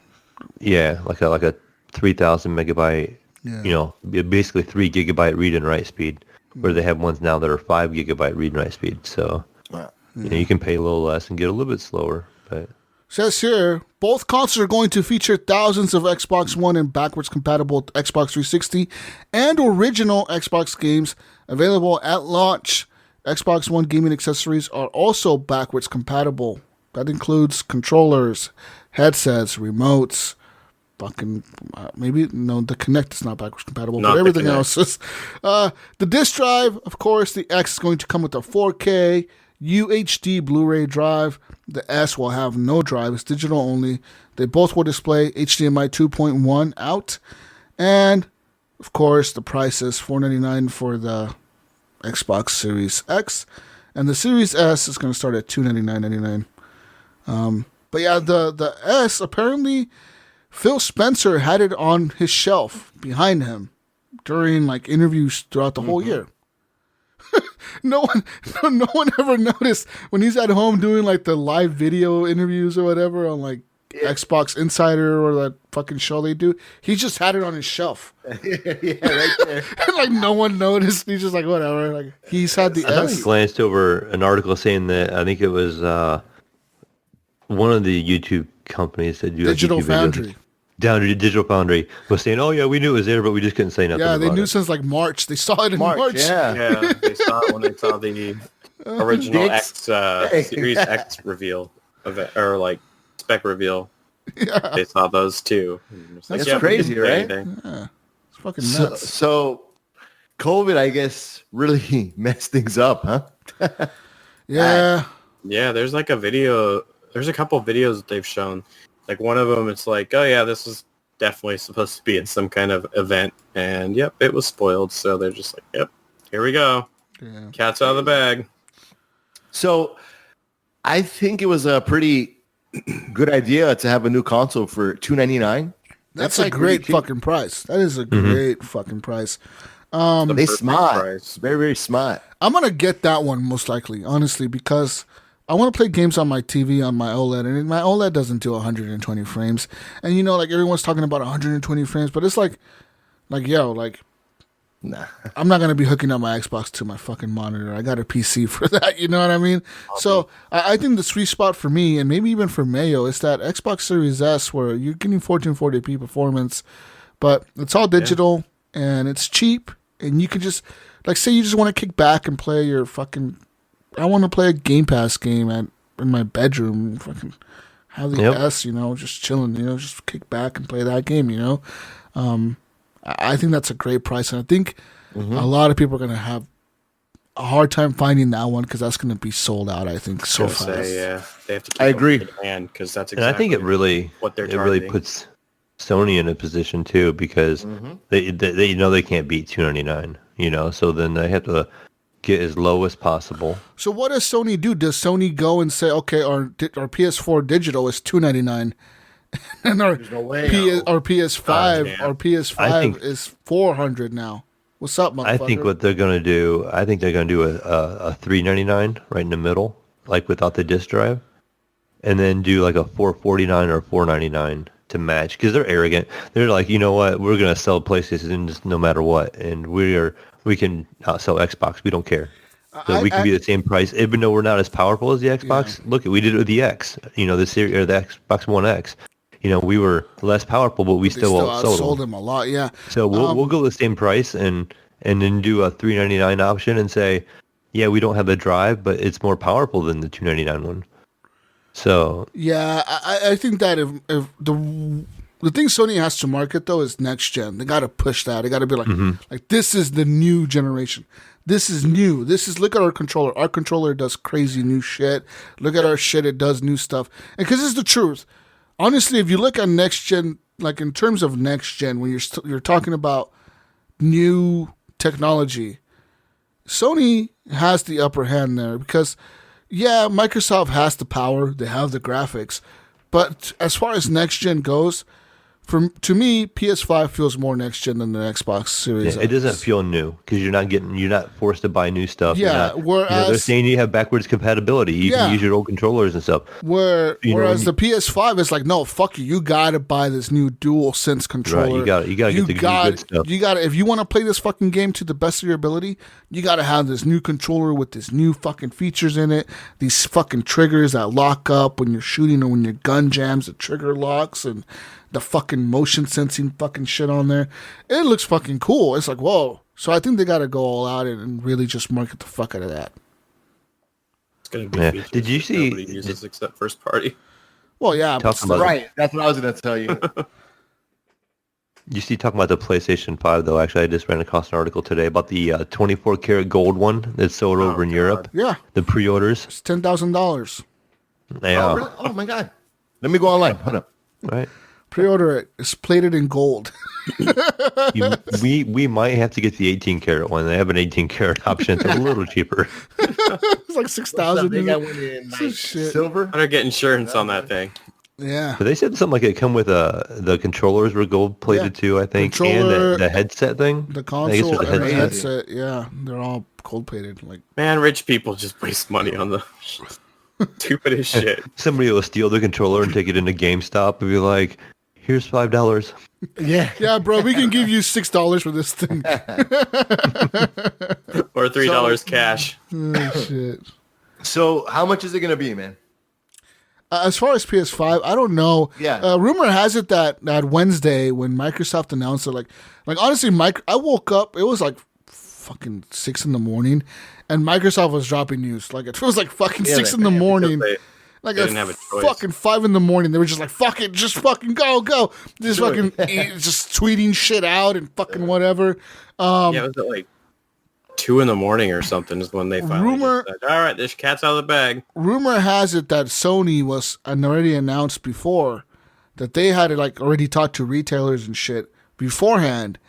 yeah, like a 3,000 megabyte. Yeah. You know, basically 3 gigabyte read and write speed. Where they have ones now that are 5 gigabyte read and write speed. So you know, you can pay a little less and get a little bit slower, but. Says here, both consoles are going to feature thousands of Xbox One and backwards compatible Xbox 360 and original Xbox games available at launch. Xbox One gaming accessories are also backwards compatible. That includes controllers, headsets, remotes, fucking maybe no, the Kinect is not backwards compatible, Not but the everything Kinect. else is. The disc drive, of course, the X is going to come with a 4K UHD Blu-ray drive. The S will have no drive. It's digital only. They both will display HDMI 2.1 out. And, of course, the price is $499 for the Xbox Series X. And the Series S is going to start at $299.99. But yeah, the S, apparently, Phil Spencer had it on his shelf behind him during like interviews throughout the whole year. No one ever noticed when he's at home doing like the live video interviews or whatever on like Xbox Insider or that fucking show they do. He just had it on his shelf. Yeah, right there. And like no one noticed. He's just like whatever. Like he's had the I S. glanced over an article saying that I think it was one of the YouTube companies that do Digital YouTube videos. Foundry. Down to Digital Foundry was saying, "Oh yeah, we knew it was there, but we just couldn't say nothing." Yeah, they about knew it. since like March. They saw it in March. Yeah. Yeah, they saw it when they saw the original Dicks. X Series X reveal of it, or like spec reveal. Yeah. They saw those too. It's like, That's yeah, we crazy, didn't say right? anything. It's fucking So, nuts. so COVID, I guess, really messed things up, huh? Yeah. Yeah, there's like a video. There's a couple videos that they've shown. Like one of them, it's like, oh yeah, this is definitely supposed to be at some kind of event, and yep, it was spoiled. So they're just like, yep, here we go. Yeah. Cat's out of the bag. So I think it was a pretty good idea to have a new console for $299. That's a like great really cheap. fucking price. That is a great fucking price. They Perfect smart. price. Very, very smart. I'm gonna get that one most likely, honestly, because I want to play games on my TV on my OLED, and my OLED doesn't do 120 frames. And you know, like everyone's talking about 120 frames, but it's like yo, like. Nah. I'm not going to be hooking up my Xbox to my fucking monitor. I got a PC for that, you know what I mean? So I think the sweet spot for me, and maybe even for Mayo, is that Xbox Series S where you're getting 1440p performance, but it's all digital and it's cheap, and you can just, like, say you just want to kick back and play your fucking, I want to play a Game Pass game in my bedroom, fucking have the S, you know, just chilling, you know, just kick back and play that game, you know? I think that's a great price, and I think a lot of people are going to have a hard time finding that one because that's going to be sold out, I think, so fast. They have to keep I agree. Because that's exactly And I think it really what they're it really puts Sony in a position too, because they know they can't beat $299, you know, so then they have to get as low as possible. So what does Sony do? Does Sony go and say, okay, our PS4 digital is $299? And our PS5 is $400 now. What's up, motherfucker? I think what they're gonna do, a $399 right in the middle, like without the disc drive, and then do like a $449 or $499 to match, because they're arrogant. They're like, you know what, we're gonna sell PlayStation just no matter what, and we can outsell Xbox. We don't care. So we can be the same price, even though we're not as powerful as the Xbox. Yeah. Look, we did it with the X, you know, the series or the Xbox One X. You know, we were less powerful, but we still sold them a lot. Yeah. So we'll go the same price and then do a $399 option and say, yeah, we don't have the drive, but it's more powerful than the $299 one. So yeah, I think that if the thing Sony has to market though is next gen. They got to push that. They got to be like this is the new generation. This is new. Look at our controller. Our controller does crazy new shit. Look at our shit. It does new stuff. And because it's the truth. Honestly, if you look at next gen, like in terms of next gen, when you're talking about new technology, Sony has the upper hand there because, yeah, Microsoft has the power, they have the graphics, but as far as next gen goes, to me, PS5 feels more next gen than the Xbox Series. Yeah, it doesn't feel new because you're not forced to buy new stuff. Yeah, whereas they're saying you have backwards compatibility. You can use your old controllers and stuff. Whereas the PS5 is like, no, fuck you. You got to buy this new DualSense controller. Right, you got to get the good stuff. You got to, if you want to play this fucking game to the best of your ability, you got to have this new controller with this new fucking features in it. These fucking triggers that lock up when you're shooting or when your gun jams, the trigger locks and the fucking motion sensing fucking shit on there. It looks fucking cool. It's like, whoa. So I think they got to go all out and really just market the fuck out of that. It's going to be Did you see? Nobody uses except first party. Well, yeah. Right. That's what I was going to tell you. You see, talking about the PlayStation 5, though, actually, I just ran across an article today about the 24-karat gold one that's sold over in Europe. Yeah. The pre-orders. It's $10,000. Yeah. Oh, really? Oh, my God. Let me go online. Hold up. Right. Pre-order it. It's plated in gold. We might have to get the 18-karat one. They have an 18-karat option. It's a little cheaper. It's like $6,000. They got one in like silver. Better get insurance on that thing. Yeah. But they said something like it come with the controllers were gold plated too, I think, Controller, and the headset thing. The console and the headset. Yeah, they're all gold plated. Like, man, rich people just waste money on the stupidest shit. Somebody will steal the controller and take it into GameStop and be like, "Here's $5." Yeah, bro, we can give you $6 for this thing. Or $3 cash. Oh, shit. So how much is it going to be, man? As far as PS5, I don't know. Yeah. Rumor has it that Wednesday when Microsoft announced it, like honestly, I woke up, it was like fucking 6 a.m, and Microsoft was dropping news. Like it was like fucking 6 a.m. Like they didn't have a choice. Fucking 5 a.m. They were just like, fuck it, just fucking go. Just fucking just tweeting shit out and fucking whatever. Yeah, it was at like 2 a.m. or something is when they finally said, all right, this cat's out of the bag. Rumor has it that Sony was already announced before that they had like already talked to retailers and shit beforehand,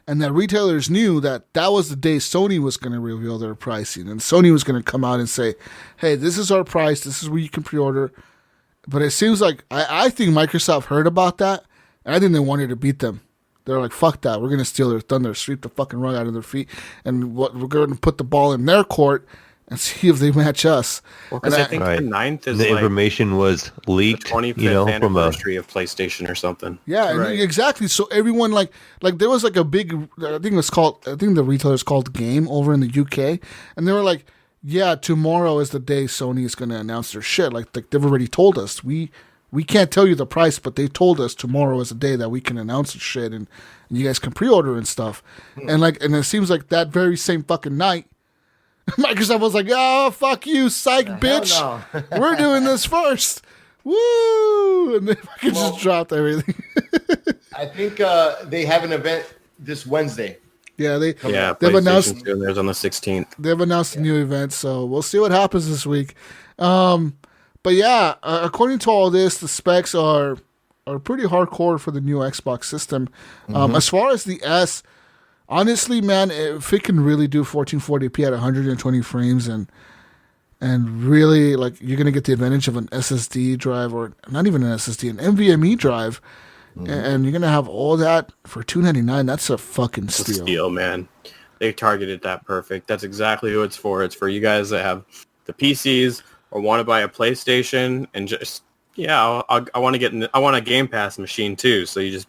and that retailers knew that was the day Sony was going to reveal their pricing, and Sony was going to come out and say, hey, this is our price, this is where you can pre-order. But it seems like I think Microsoft heard about that, and I think they wanted to beat them. They're like, fuck that. We're going to steal their thunder, sweep the fucking rug out of their feet, and we're going to put the ball in their court and see if they match us. Well, because I think the 9th is the like information was the leaked, 25th from a anniversary of PlayStation or something. Yeah, and exactly. So everyone like there was like a big, I think the retailer's called Game over in the UK, and they were like, yeah, tomorrow is the day Sony is going to announce their shit. Like they've already told us. We can't tell you the price, but they told us tomorrow is the day that we can announce the shit, and you guys can pre-order and stuff. And it seems like that very same fucking night, Microsoft was like, oh, fuck you, psych, bitch. No. We're doing this first. Woo! And they fucking just dropped everything. I think they have an event this Wednesday. Yeah, they've announced theirs on the 16th. They've announced a new event, so we'll see what happens this week. But yeah, according to all this, the specs are pretty hardcore for the new Xbox system. As far as the S, honestly, man, if it can really do 1440p at 120 frames and really, like, you're going to get the advantage of an SSD drive, or not even an SSD, an NVMe drive, and you're going to have all that for $299. That's a fucking steal. It's a steal, man. They targeted that perfect. That's exactly who it's for. It's for you guys that have the PCs or want to buy a PlayStation and just, I want to I want a Game Pass machine too. So you just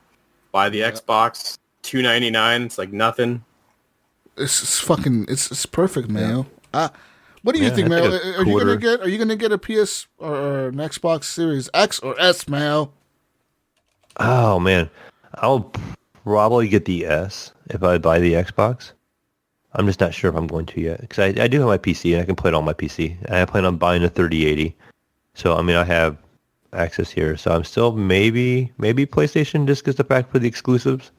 buy the Xbox, $299. It's like nothing. It's perfect, Mayo. What do you think, Mayo? Are you gonna get a PS or an Xbox Series X or S, Mayo? Oh man, I'll probably get the S if I buy the Xbox. I'm just not sure if I'm going to yet, because I do have my PC and I can play it on my PC. And I plan on buying a 3080, so I mean I have access here. So I'm still maybe PlayStation just because the fact for the exclusives.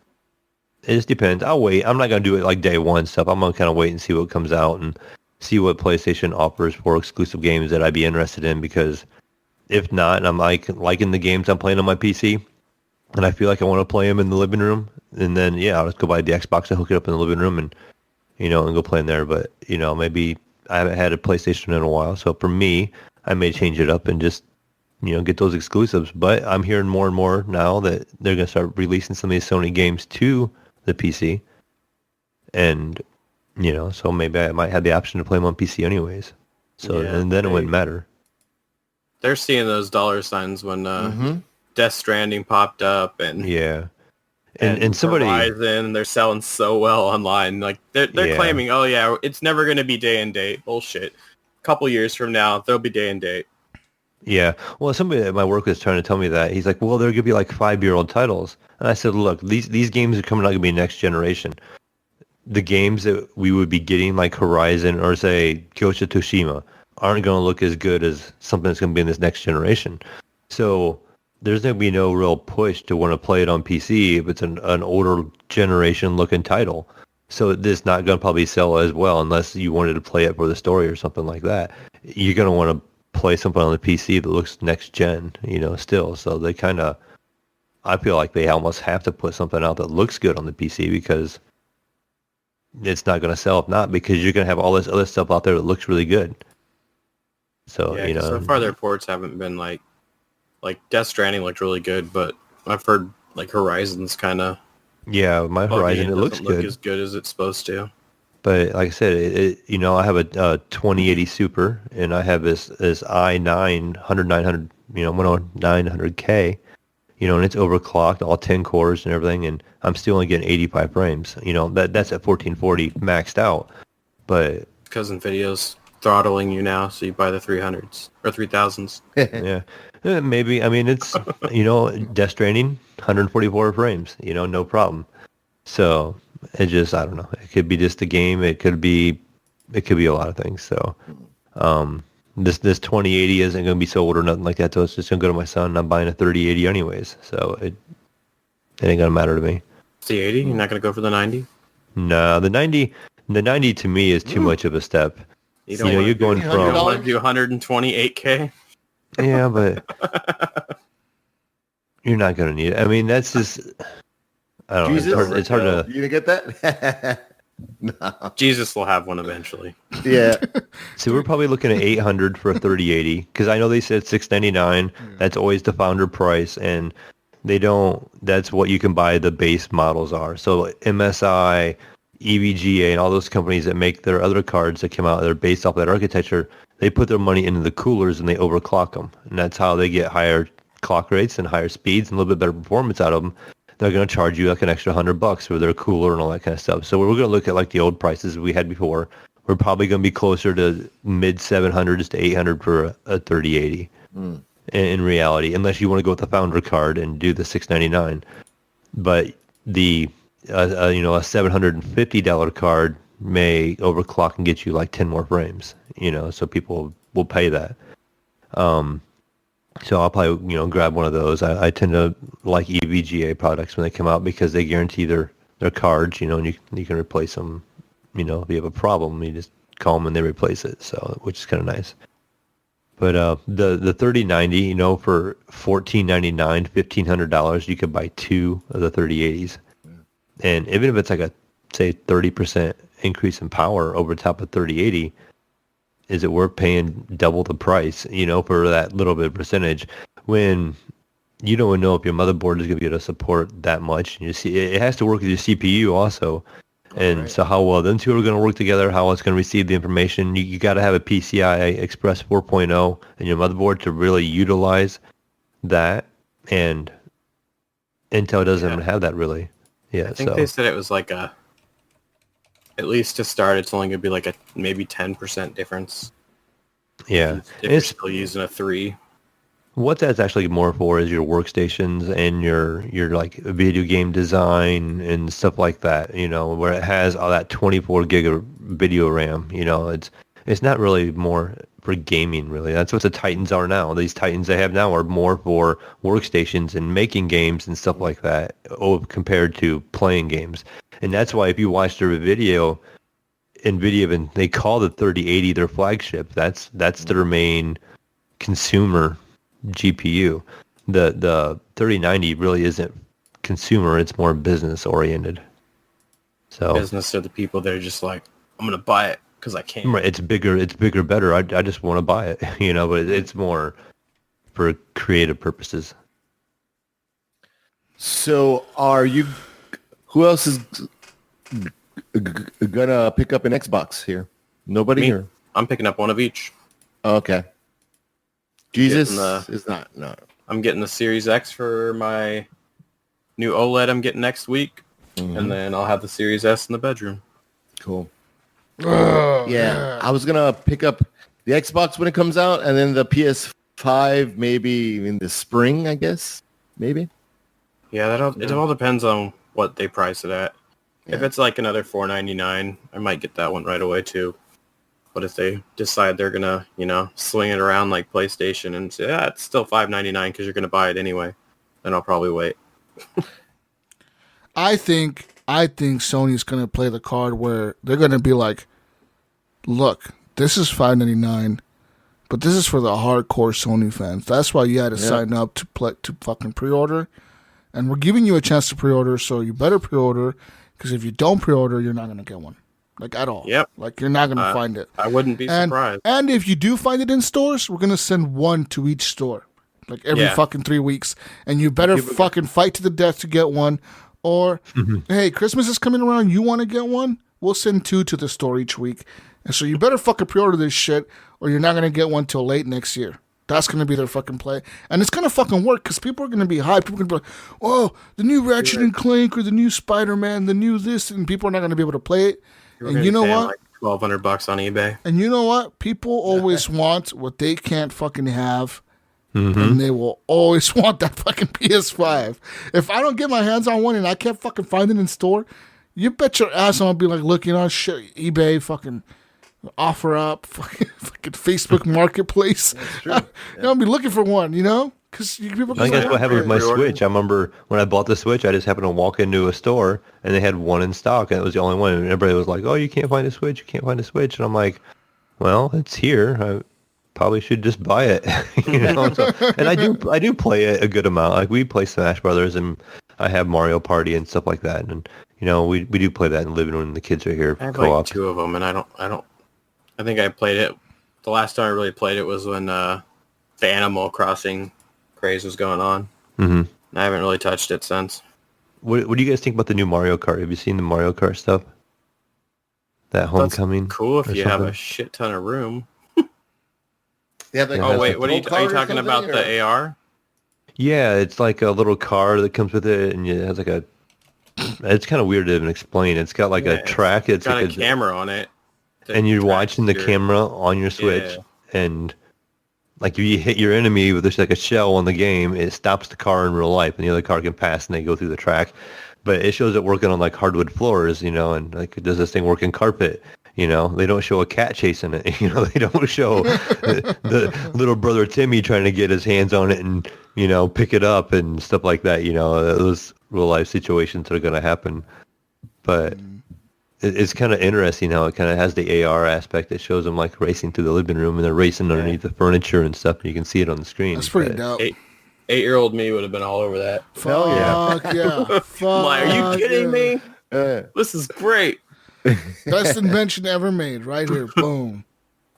It just depends. I'll wait. I'm not gonna do it like day one stuff. I'm gonna kind of wait and see what comes out and see what PlayStation offers for exclusive games that I'd be interested in. Because if not, and I'm liking the games I'm playing on my PC, and I feel like I want to play them in the living room, and then I'll just go buy the Xbox and hook it up in the living room and and go play in there. But maybe I haven't had a PlayStation in a while, so for me, I may change it up and just get those exclusives. But I'm hearing more and more now that they're gonna start releasing some of these Sony games to the PC, and so maybe I might have the option to play them on PC anyways. So and then it wouldn't matter. They're seeing those dollar signs when Death Stranding popped up, and and somebody Horizon, they're selling so well online. Like they're claiming, it's never going to be day and date. Bullshit. A couple years from now, there'll be day and date. Yeah. Well, somebody at my work was trying to tell me that. He's like, well, they're going to be like 5-year-old titles. And I said, look, these games are coming out to be next generation. The games that we would be getting, like Horizon or, say, Ghost of Tsushima, aren't going to look as good as something that's going to be in this next generation. So there's going to be no real push to want to play it on PC if it's an older generation-looking title. So it's not going to probably sell as well unless you wanted to play it for the story or something like that. You're going to want to play something on the PC that looks next gen, still. So they kind of, I feel like they almost have to put something out that looks good on the PC because it's not going to sell if not, because you're going to have all this other stuff out there that looks really good. So, so far the reports haven't been like Death Stranding looked really good, but I've heard like Horizon's kind of my Horizon, it looks good. As good as it's supposed to. But like I said, I have a 2080 Super, and I have this i9 900K, and it's overclocked, all 10 cores and everything, and I'm still only getting 85 frames. That's at 1440 maxed out. But because NVIDIA's throttling you now, so you buy the 300s or 3000s. Maybe. I mean, it's Death Stranding, 144 frames. No problem. So it just, I don't know. It could be just a game. It could be a lot of things. So this 2080 isn't going to be sold or nothing like that. So it's just going to go to my son. And I'm buying a 3080 anyways. So it ain't going to matter to me. It's the 80? You're not going to go for the 90? No, the 90 to me is too much of a step. You're going from... You want to do 128K? Yeah, but you're not going to need it. I mean, that's just... I don't know. It's hard to... You gonna get that? No. Jesus will have one eventually. Yeah. So we're probably looking at $800 for a 3080, because I know they said $699. That's always the founder price, and they don't... That's what you can buy the base models are. So MSI, EVGA and all those companies that make their other cards that come out that are based off that architecture, they put their money into the coolers and they overclock them. And that's how they get higher clock rates and higher speeds and a little bit better performance out of them. They're going to charge you like an extra $100 for their cooler and all that kind of stuff. So we're going to look at like the old prices we had before. We're probably going to be closer to mid 700s to 800 for a 3080 in reality, unless you want to go with the founder card and do the 699. But the a $750 card may overclock and get you like 10 more frames. So people will pay that. So I'll probably grab one of those. I tend to like EVGA products when they come out because they guarantee their cards. And you can replace them. If you have a problem, you just call them and they replace it. So which is kind of nice. But the 3090, for $1,499, $1,500, you could buy 2 of the 3080s. And even if it's like a, say, 30% increase in power over top of 3080, is it worth paying double the price, for that little bit of percentage when you don't know if your motherboard is going to be able to support that much? You see, it has to work with your CPU also. And so how well them two are going to work together, how it's going to receive the information. You got to have a PCI Express 4.0 in your motherboard to really utilize that. And Intel doesn't have that really. Yeah, I think they said it was like at least to start, it's only going to be like a maybe 10% difference. Yeah. If you're still using a 3. What that's actually more for is your workstations and your like video game design and stuff like that, where it has all that 24 gig of video RAM, it's not really more for gaming really. That's what the Titans are now. These Titans they have now are more for workstations and making games and stuff like that compared to playing games. And that's why if you watch their video, NVIDIA, and they call the 3080 their flagship, that's their main consumer GPU. The 3090 really isn't consumer, it's more business oriented. So business are the people that are just like, I'm gonna buy it because I can. Right, it's bigger, better. I just want to buy it, but it's more for creative purposes. So who else is gonna pick up an Xbox here? Nobody here. I'm picking up one of each. Okay. Jesus is not. No. I'm getting the Series X for my new OLED I'm getting next week. And then I'll have the Series S in the bedroom. Cool. Yeah. I was going to pick up the Xbox when it comes out and then the PS5 maybe in the spring, I guess. Maybe. Yeah, it all depends on what they price it at. Yeah. If it's like another $499, I might get that one right away too. But if they decide they're going to, swing it around like PlayStation and say, it's still $599 because you're going to buy it anyway, then I'll probably wait. I think Sony's going to play the card where they're going to be like, look, this is $599, but this is for the hardcore Sony fans. That's why you had to sign up to fucking pre-order. And we're giving you a chance to pre-order, so you better pre-order, because if you don't pre-order, you're not going to get one. Like, at all. Yep. Like, you're not going to find it. I wouldn't be surprised. And if you do find it in stores, we're going to send one to each store. Like, every fucking 3 weeks. And you better fucking fight to the death to get one. Or, hey, Christmas is coming around. You want to get one? We'll send 2 to the store each week. And so you better fucking pre-order this shit, or you're not going to get one till late next year. That's going to be their fucking play. And it's going to fucking work, because people are going to be hyped. People are going to be like, oh, the new Ratchet and Clank, or the new Spider-Man, the new this, and people are not going to be able to play it. And you know what? Like $1,200 on eBay. And you know what? People always want what they can't fucking have. And they will always want that fucking PS5. If I don't get my hands on one and I can't fucking find it in store, you bet your ass I'm going to be like looking on shit, eBay, fucking offer up, fucking Facebook Marketplace. That's true. I'm going to be looking for one, Because people I think that's what happened with my Switch. I remember when I bought the Switch, I just happened to walk into a store and they had one in stock, and it was the only one. And everybody was like, "Oh, you can't find a Switch. You can't find a Switch." And I'm like, "Well, it's here. I probably should just buy it." So, and I do play it a good amount. Like, we play Smash Brothers, and I have Mario Party and stuff like that. And we do play that in the living room when the kids are here. I have co-op. like 2 of them, and I think I played it. The last time I really played it was when the Animal Crossing craze was going on. And I haven't really touched it since. What do you guys think about the new Mario Kart? Have you seen the Mario Kart stuff? that Homecoming. That's cool if or you have a something. shit ton of room. They have like Oh wait, a what are you gold card or talking about? something, or- The AR? Yeah, it's like a little car that comes with it, and it has like a. It's kind of weird to even explain. It's got like a track. It's got like a camera on it. and you're watching the camera on your Switch, and like if you hit your enemy with just like a shell on the game, it stops the car in real life, and the other car can pass, and they go through the track. But it shows it working on like hardwood floors, and like does this thing work in carpet? They don't show a cat chasing it. They don't show the little brother Timmy trying to get his hands on it and pick it up and stuff like that. Those real life situations that are going to happen. But it's kind of interesting how it kind of has the AR aspect that shows them like racing through the living room and they're racing underneath the furniture and stuff, and you can see it on the screen. That's pretty dope. 8-year-old me would have been all over that. Fuck yeah. Fuck Are you kidding me? This is great. Best invention ever made, right here. Boom.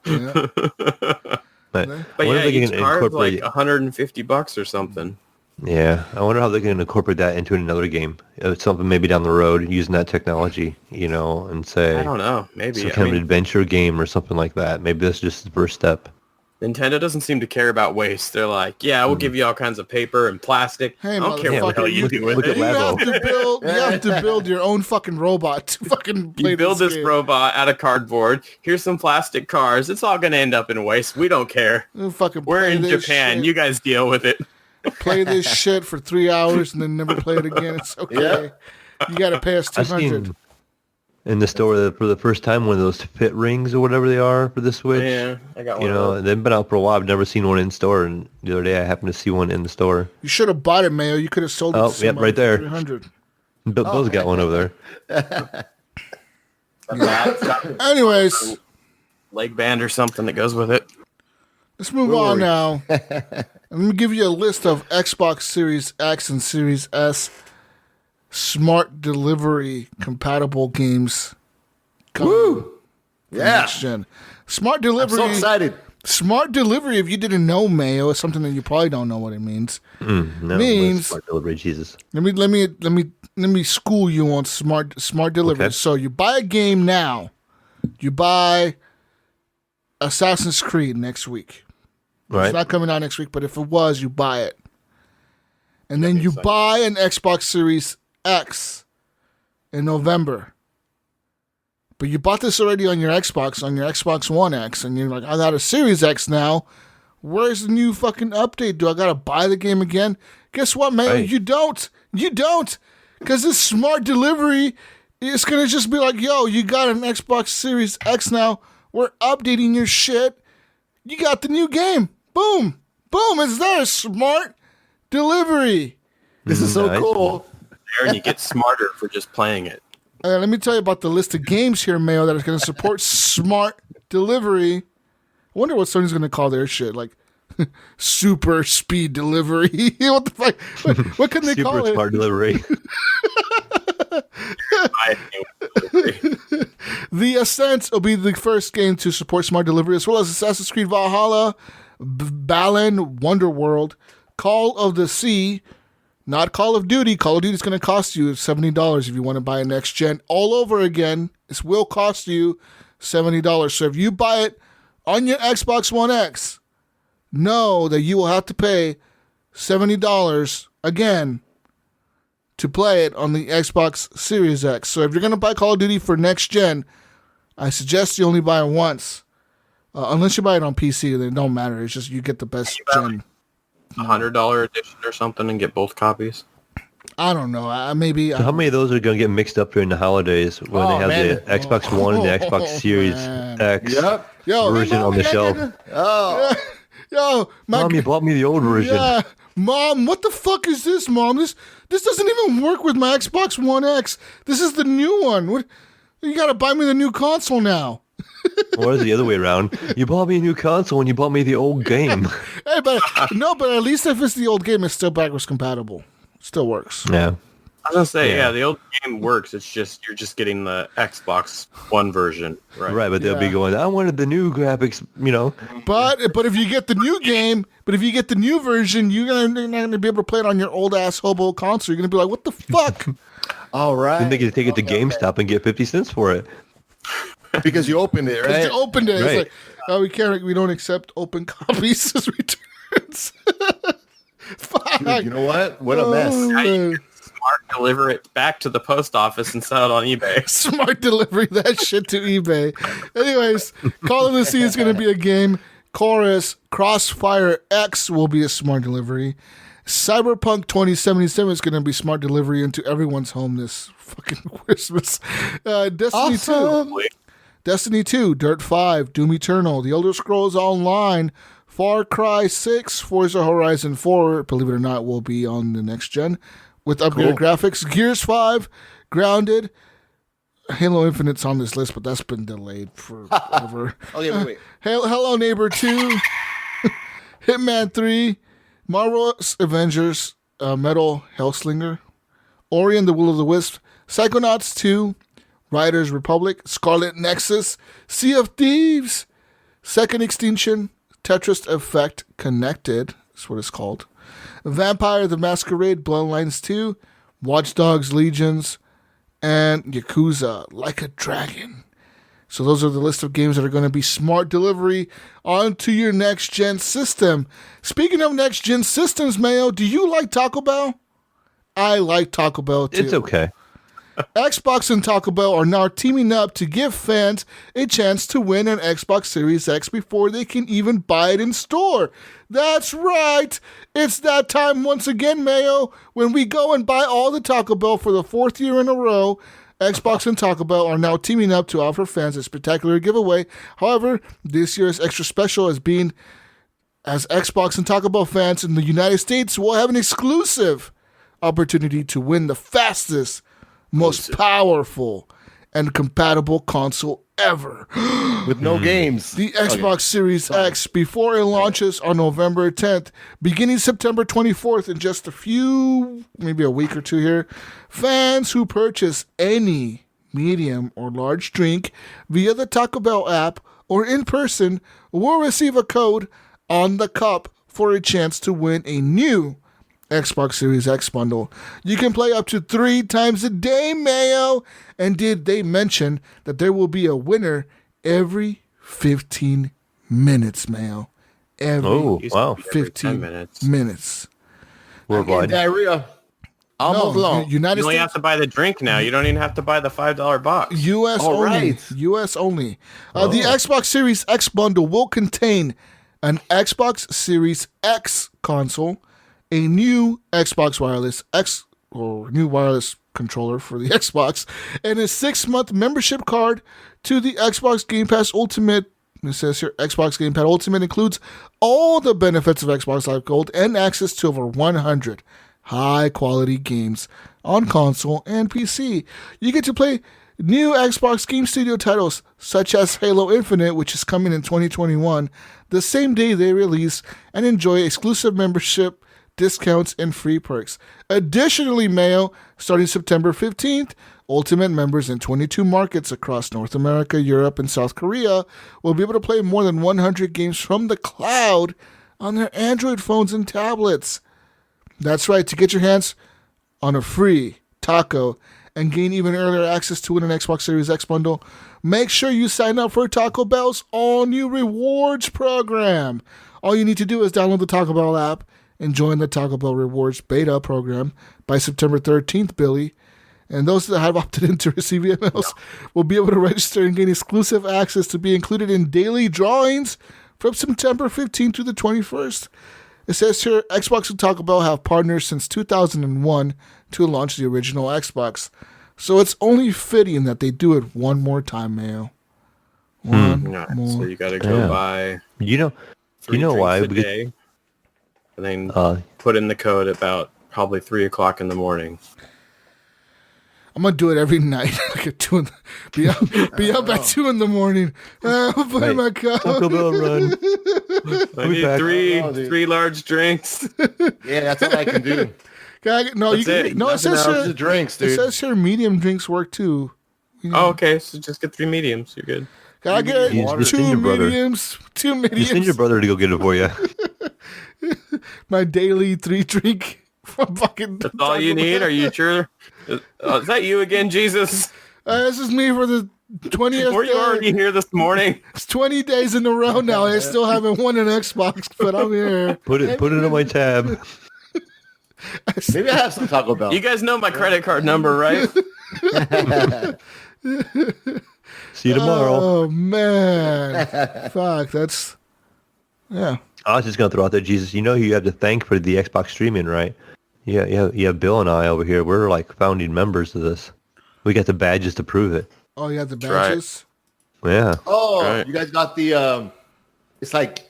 Yeah. But yeah, each card's like $150 or something. Yeah, I wonder how they're going to incorporate that into another game. Something maybe down the road using that technology, and say I don't know, maybe some kind of adventure game or something like that. Maybe that's just the first step. Nintendo doesn't seem to care about waste. They're like, yeah, we'll give you all kinds of paper and plastic. Hey, I don't care what the hell you do with it. You have to build your own fucking robot to fucking play You build this game. robot out of cardboard. Here's some plastic cars. It's all going to end up in waste. We don't care. We're in Japan. Shit. You guys deal with it. Play this shit for 3 hours and then never play it again. It's okay. You got to pay us $200. I've seen in the store that for the first time one of those fit rings or whatever they are for the Switch. Yeah, I got one. Of those. They've been out for a while. I've never seen one in store, and the other day I happened to see one in the store. You should have bought it, Mayo. You could have sold it to somebody right there. for $300. Bill's got one over there. Anyways, leg band or something that goes with it. let's move on now. Let me give you a list of Xbox Series X and Series S smart delivery compatible games. Woo! Yeah. Next gen. Smart delivery. I'm so excited. Smart delivery, if you didn't know, Mayo, is something that you probably don't know what it means. Means smart delivery, Jesus. Let me school you on smart delivery. Okay. So you buy a game now. You buy Assassin's Creed next week. Right. It's not coming out next week, but if it was, you buy it. And then you buy an Xbox Series X in November. But you bought this already on your Xbox One X, and you're like, I got a Series X now. Where's the new fucking update? Do I gotta buy the game again? Guess what, man? Right. You don't. Because this smart delivery is gonna just be like, yo, you got an Xbox Series X now. We're updating your shit. You got the new game. Boom. Boom. It's there. Smart delivery. This is so Nice. cool. There, and you get smarter for just playing it. Let me tell you about the list of games here, Mayo, that is going to support smart delivery. I wonder what Sony's going to call their shit, like super speed delivery. What the fuck? What can they call Super it? smart delivery. The Ascent will be the first game to support smart delivery, as well as Assassin's Creed Valhalla, Balan Wonderworld, Call of the Sea, not Call of Duty. Call of Duty is going to cost you $70 if you want to buy a next gen all over again. This will cost you $70. So if you buy it on your Xbox One X, know that you will have to pay $70 again to play it on the Xbox Series X. So if you're going to buy Call of Duty for next gen, I suggest you only buy it once. Unless you buy it on PC, then it don't matter. It's just you get the best gen. $100 edition or something and get both copies. I don't know. So how many of those are going to get mixed up during the holidays when they have the Xbox One and the Xbox Series X version on the shelf? Yo, Mom, you bought me the old version. Yeah. Mom, what the fuck is this, Mom? This doesn't even work with my Xbox One X. This is the new one. What? You got to buy me the new console now. Or is it the other way around? You bought me a new console and you bought me the old game. Hey, but at least if it's the old game, it's still backwards compatible. Still works. Yeah. I was gonna say, the old game works. It's just you're just getting the Xbox One version, right? Right, but they'll be going, I wanted the new graphics, But if you get the new game, if you get the new version, you're not gonna be able to play it on your old ass hobo console. You're gonna be like, what the fuck? All right. Then they can take it to GameStop and get 50 cents for it. Because you opened it, right? You opened it. Right. It's like, oh, we don't accept open copies as returns. Fuck. Dude, you know what? What a mess. Oh, Now you man. can smart deliver it back to the post office and sell it on eBay. Smart delivery that shit to eBay. Anyways, Call of the Sea is going to be a game. Chorus Crossfire X will be a smart delivery. Cyberpunk 2077 is going to be smart delivery into everyone's home this fucking Christmas. Destiny 2. Destiny 2, Dirt 5, Doom Eternal, The Elder Scrolls Online, Far Cry 6, Forza Horizon 4, believe it or not, will be on the next gen with upgraded graphics. Gears 5, Grounded, Halo Infinite's on this list, but that's been delayed forever. Okay, wait. Hello Neighbor 2, Hitman 3, Marvel's Avengers, Metal Hellslinger, Ori and the Will of the Wisp, Psychonauts 2, Riders Republic, Scarlet Nexus, Sea of Thieves, Second Extinction, Tetris Effect Connected, that's what it's called, Vampire the Masquerade Bloodlines 2, Watch Dogs Legions, and Yakuza Like a Dragon. So those are the list of games that are going to be smart delivery onto your next-gen system. Speaking of next-gen systems, Mayo, do you like Taco Bell? I like Taco Bell, too. It's okay. Xbox and Taco Bell are now teaming up to give fans a chance to win an Xbox Series X before they can even buy it in store. That's right. It's that time once again, Mayo, when we go and buy all the Taco Bell for the 4th year in a row. Xbox and Taco Bell are now teaming up to offer fans a spectacular giveaway. However, this year is extra special as Xbox and Taco Bell fans in the United States will have an exclusive opportunity to win the fastest, most powerful, and compatible console ever. With no games. The Xbox Series X before it launches on November 10th, beginning September 24th in just maybe a week or two here. Fans who purchase any medium or large drink via the Taco Bell app or in person will receive a code on the cup for a chance to win a new Xbox Series X bundle. You can play up to 3 times a day, Mayo. And did they mention that there will be a winner every 15 minutes, Mayo? Every 15 minutes. Worldwide. Diarrhea. Almost long. United You only States. have to buy the drink now. You don't even have to buy the $5 box. U.S. All only. right. U.S. only. The Xbox Series X bundle will contain an Xbox Series X console, a new Xbox Wireless new wireless controller for the Xbox, and a 6-month membership card to the Xbox Game Pass Ultimate. It says here, Xbox Game Pass Ultimate includes all the benefits of Xbox Live Gold and access to over 100 high-quality games on console and PC. You get to play new Xbox Game Studio titles such as Halo Infinite, which is coming in 2021, the same day they release, and enjoy exclusive membership discounts and free perks. Additionally, Mayo, starting September 15th, Ultimate members in 22 markets across North America, Europe, and South Korea will be able to play more than 100 games from the cloud on their Android phones and tablets. That's right, to get your hands on a free taco and gain even earlier access to win an Xbox Series X bundle, make sure you sign up for Taco Bell's all-new rewards program. All you need to do is download the Taco Bell app and join the Taco Bell Rewards beta program by September 13th, Billy. And those that have opted in to receive emails will be able to register and gain exclusive access to be included in daily drawings from September 15th to the 21st. It says here, Xbox and Taco Bell have partnered since 2001 to launch the original Xbox. So it's only fitting that they do it one more time, Mayo. One more. So you got to go buy You know 3 why? drinks a day, and then put in the code about probably 3 o'clock in the morning. I'm gonna do it every night, like at 2. Be up at 2 in the morning. I'm putting my cup. Taco Bell run. I need three large drinks. Yeah, that's all I can do. It says here, The drinks, dude. it says here medium drinks work too. Oh, okay. So just get 3 mediums. You're good. Gotta get Just 2 send your brother. mediums. 2 Just send your mediums. brother to go get it for you. My daily 3 drink from fucking. That's all you need? Are you sure? Is that you again, Jesus? This is me for the 20th Were you day. already here this morning? It's 20 days in a row now. I still haven't won an Xbox, but I'm here. Put it on my tab. Maybe I have some Taco Bell. You guys know my credit card number, right? See you tomorrow. Oh, man. Fuck, that's... Yeah. I was just gonna throw out there, Jesus. You know who you have to thank for the Xbox streaming, right? Yeah. Bill and I over here. We're like founding members of this. We got the badges to prove it. Oh, you have the right. badges? Yeah. Oh, Right. you guys got the it's like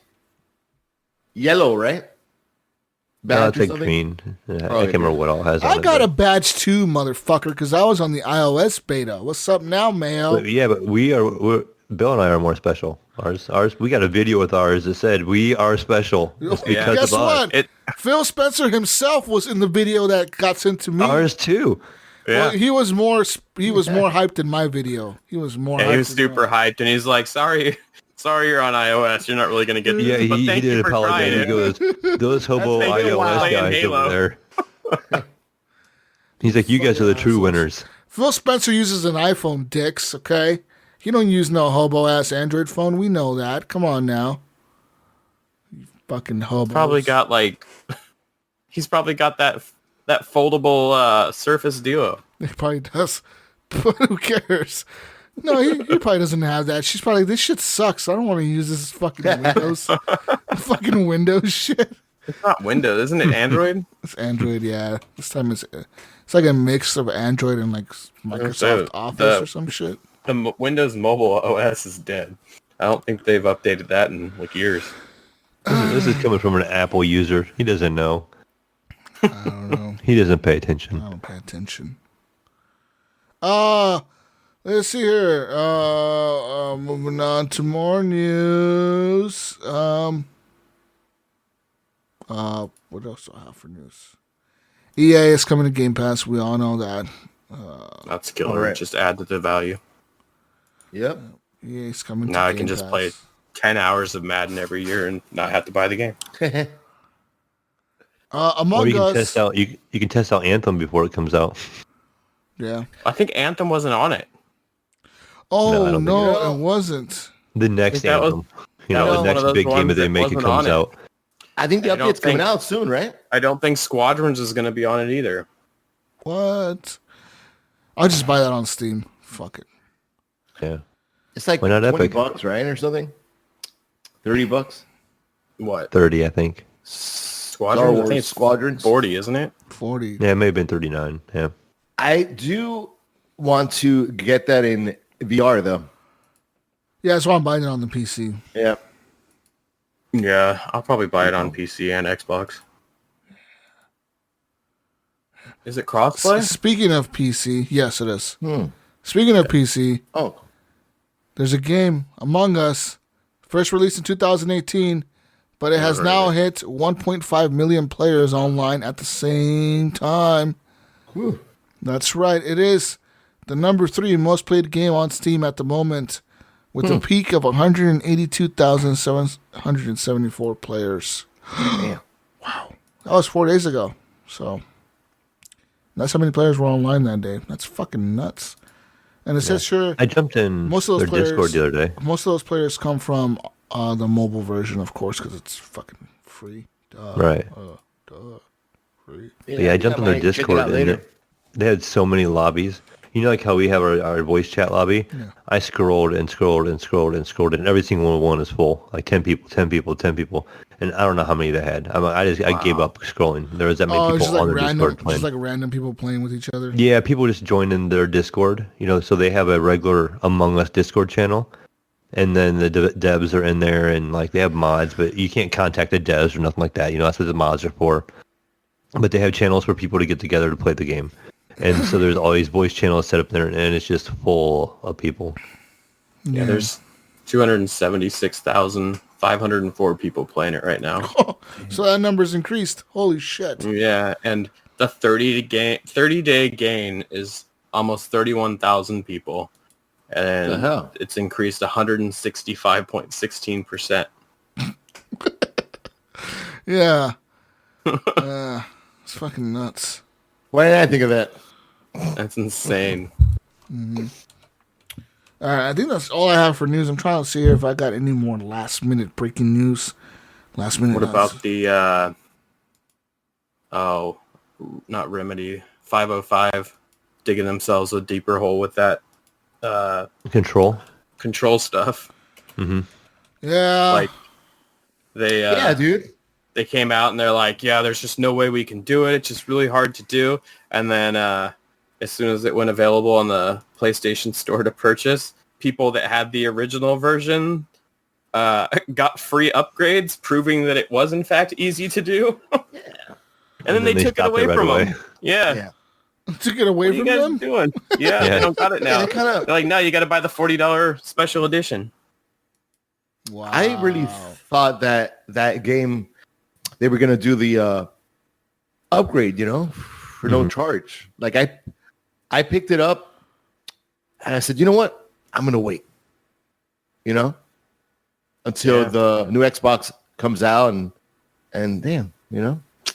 yellow, right? I'll Badge or take something? green. I can't okay. remember what all has on I it. got a but- badge too, motherfucker, because I was on the iOS beta. What's up now, Mayo? but Bill and I are more special. Ours. We got a video with ours that said we are special. It's because Guess of us. what? It- Phil Spencer himself was in the video that got sent to me. Ours too. Yeah. Well, he was more hyped than my video. He was more. Yeah, hyped he was than super mine. hyped, and he's like, "Sorry, you're on iOS. You're not really gonna get Yeah, this, but he thank you did for apologize. trying He it." goes, those hobo That's making iOS playing guys Halo. over there. He's like, you guys are the true winners. Phil Spencer uses an iPhone, dicks. Okay, he don't use no hobo ass Android phone. We know that. Come on now, you fucking hobo. He's probably got that foldable Surface Duo. He probably does, but who cares? No, he probably doesn't have that. She's probably like, this shit sucks. I don't want to use this fucking Windows, fucking Windows shit. It's not Windows, isn't it? Android. It's Android, yeah. This time it's like a mix of Android and like Microsoft Office or some shit. The Windows Mobile OS is dead. I don't think they've updated that in like years. This is coming from an Apple user. He doesn't know. I don't know. He doesn't pay attention. I don't pay attention. Let's see here. Moving on to more news. What else do I have for news? EA is coming to Game Pass. We all know that. That's killer. Alright. Just add to the value. Yep. EA is coming. Now to I Game can just Pass. play 10 hours of Madden every year and not have to buy the game. Or Among you can Us. test out you can test out Anthem before it comes out. Yeah. I think Anthem wasn't on it. Oh No, I don't no, think so. it wasn't. The next that was- Anthem. that The was one next of those big game ones that they that make it wasn't comes on it. out. I think the I don't update's coming think- out soon, right? I don't think Squadrons is going to be on it either. What? I'll just buy that on Steam. Fuck it. Yeah. It's like Why not $20, Epic? right, or something? $30. What? 30, I think. Squadrons? I think it's Squadrons. 40, isn't it? 40. Yeah, it may have been 39. Yeah. I do want to get that in VR though. Yeah, that's why I'm buying it on the PC. Yeah. Yeah, I'll probably buy it on PC and Xbox. Is it crossplay? Speaking of PC, yes, it is. Speaking of PC, Oh. there's a game, Among Us, first released in 2018, but it has heard now of hit 1.5 million players online at the same time. That's right. It is the number 3 most played game on Steam at the moment, with a peak of 182,774 players. Damn. That was 4 days ago. So that's how many players were online that day. That's fucking nuts. And it says sure I jumped in most of their those Discord players, the other day. most of those players come from the mobile version, of course, because it's fucking free. Right. Free. Yeah, I jumped in their Discord and later. they had so many lobbies. You know, like how we have our voice chat lobby? Yeah. I scrolled and scrolled and scrolled and scrolled, and every single one is full. Like 10 people, 10 people, 10 people. And I don't know how many they had. I gave up scrolling. There was that many Oh, it's people just on like their random, Discord playing. just like random people playing with each other. Yeah, people just join in their Discord, so they have a regular Among Us Discord channel, and then the devs are in there, and like they have mods, but you can't contact the devs or nothing like that. That's what the mods are for. But they have channels for people to get together to play the game, and so there's all these voice channels set up there, and it's just full of people. Yeah, there's 276,504 people playing it right now. So that number's increased. Holy shit. Yeah, and the 30-day gain is almost 31,000 people. And The hell? it's increased 165.16%. Yeah. It's fucking nuts. Why didn't I think of that? That's insane. All right, I think that's all I have for news. I'm trying to see if I got any more last minute breaking news. Last minute. What about the not Remedy, 505 digging themselves a deeper hole with that Control stuff? Mm-hmm. Yeah. Like they dude. they came out and they're like, yeah, there's just no way we can do it. It's just really hard to do. And then as soon as it went available on the PlayStation Store to purchase, people that had the original version got free upgrades, proving that it was in fact easy to do. Yeah. And then they took it away from them. Yeah. Took it away from what are you them? guys doing? Yeah, they don't got it now. Yeah, They're like, no, you got to buy the $40 special edition. Wow. I really thought that game, they were going to do the upgrade, for no charge. Like I picked it up and I said, you know what? I'm going to wait, until the new Xbox comes out and damn,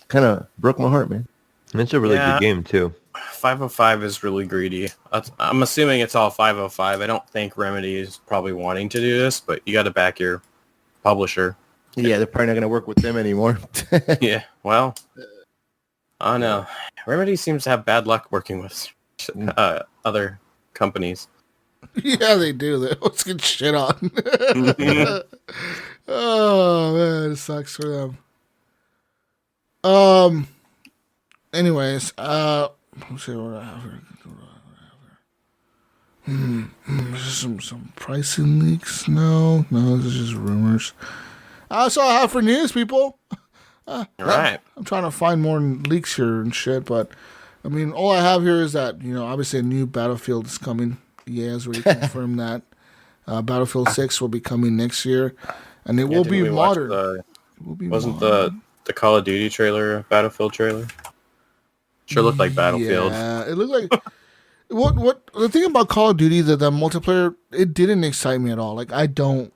kind of broke my heart, man. It's a really good game too. 505 is really greedy. I'm assuming it's all 505. I don't think Remedy is probably wanting to do this, but you got to back your publisher. Yeah, they're probably not going to work with them anymore. Yeah, well, I don't know. Remedy seems to have bad luck working with other companies. Yeah, they do. They always get shit on. Oh, man, it sucks for them. Anyways, let's see what I have here. Some pricing leaks? No, this is just rumors. That's all I have for news, people. All right. I'm trying to find more leaks here and shit, but I mean, all I have here is that, obviously a new Battlefield is coming. EA has already confirmed that. Battlefield 6 will be coming next year, and it will be modern. Wasn't the Call of Duty trailer a Battlefield trailer? Sure looked like Battlefield. Yeah, it looked like... What the thing about Call of Duty, that the multiplayer, it didn't excite me at all. Like, I don't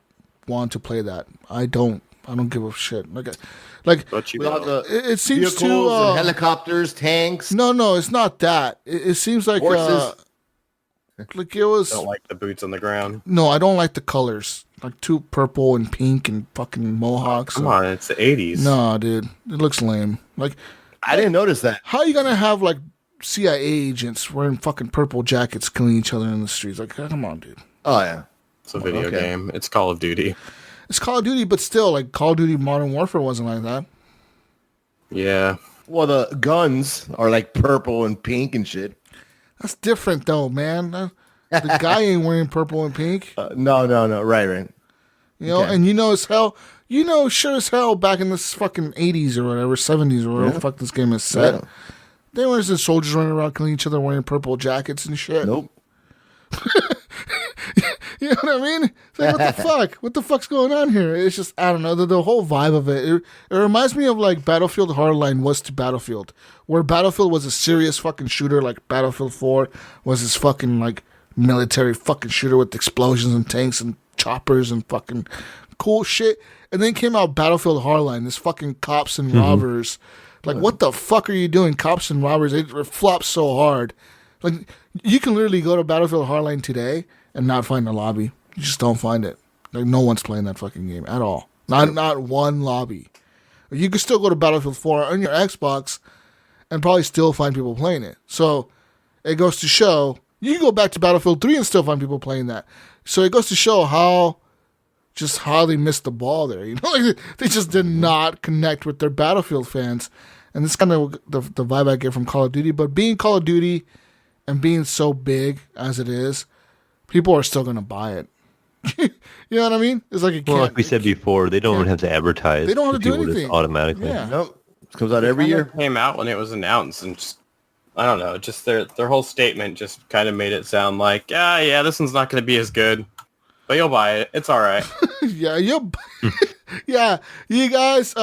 want to play that. I don't give a shit. It seems vehicles to and helicopters, tanks. No, it's not that. It seems like horses. Like it was. I don't like the boots on the ground. No, I don't like the colors. Like too purple and pink and fucking mohawks. Come on, it's the 80s. No, dude, it looks lame. Like I didn't notice that. How are you gonna have like CIA agents wearing fucking purple jackets killing each other in the streets? Like, come on, dude. Oh yeah, it's a video game. It's Call of Duty. It's Call of Duty, but still, like Call of Duty Modern Warfare wasn't like that. Yeah. Well, the guns are like purple and pink and shit. That's different, though, man. The guy ain't wearing purple and pink. No. Right. And as hell, sure as hell, back in this fucking 80s or whatever, 70s or whatever the fuck this game is set, they weren't just soldiers running around killing each other wearing purple jackets and shit. Nope. You know what I mean? It's like, what the fuck? What the fuck's going on here? It's just, I don't know, the whole vibe of it. It reminds me of like Battlefield Hardline was to Battlefield, where Battlefield was a serious fucking shooter, like Battlefield 4 was this fucking like military fucking shooter with explosions and tanks and choppers and fucking cool shit. And then came out Battlefield Hardline, this fucking cops and robbers. Like, what the fuck are you doing, cops and robbers? It flops so hard. Like, you can literally go to Battlefield Hardline today and not find a lobby. You just don't find it. Like, no one's playing that fucking game at all. Not one lobby. You can still go to Battlefield 4 on your Xbox and probably still find people playing it. So it goes to show, you can go back to Battlefield 3 and still find people playing that. So it goes to show how they missed the ball there. Like they just did not connect with their Battlefield fans. And this is kind of the vibe I get from Call of Duty. But being Call of Duty and being so big as it is, people are still going to buy it. You know what I mean? It's like like we said before, they don't have to advertise. They don't have to do anything automatically. Yeah. Nope. It comes out every year. It came out when it was announced, and just, I don't know, just their whole statement just kind of made it sound like, yeah, this one's not going to be as good, but you'll buy it. It's all right. Yeah, yeah, you guys.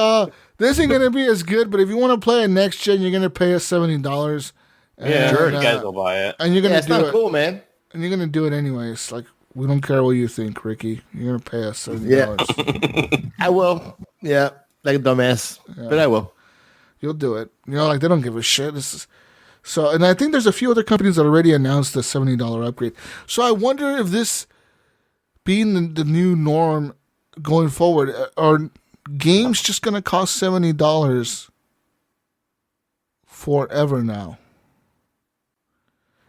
This ain't going to be as good, but if you want to play it next gen, you're going to pay us $70. Yeah, sure. You guys will buy it, and you're going to do it. It's not cool, man. And you're going to do it anyways. Like, we don't care what you think, Ricky. You're going to pay us $70. Yeah. I will. Yeah, like a dumbass, but I will. You'll do it. Like they don't give a shit. And I think there's a few other companies that already announced the $70 upgrade. So I wonder if this being the new norm going forward? Are games just going to cost $70 forever now?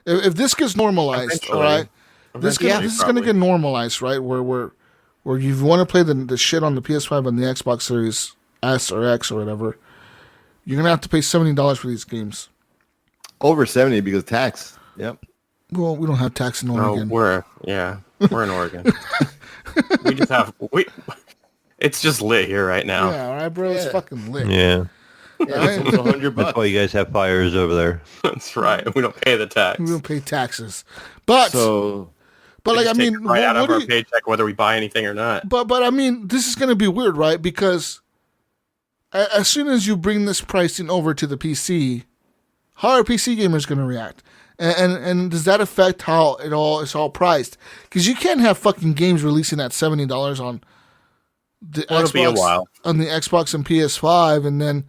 If this gets normalized, all right? This is going to get normalized, right? Where you want to play the shit on the PS5 and the Xbox Series S or X or whatever, you're going to have to pay $70 for these games. Over 70 because tax. Yep. Well, we don't have tax in Oregon. We're in Oregon. It's just lit here right now. Yeah, all right, bro. It's fucking lit. Yeah. It's $100. That's why you guys have fires over there. That's right. We don't pay the tax. We don't pay taxes. But like, I mean, right out of our paycheck, whether we buy anything or not. But I mean, this is going to be weird, right? Because as soon as you bring this pricing over to the PC, how are PC gamers going to react? And does that affect how it's all priced? Because you can't have fucking games releasing at $70 on the Xbox, it'll be a while. On the Xbox and PS5, and then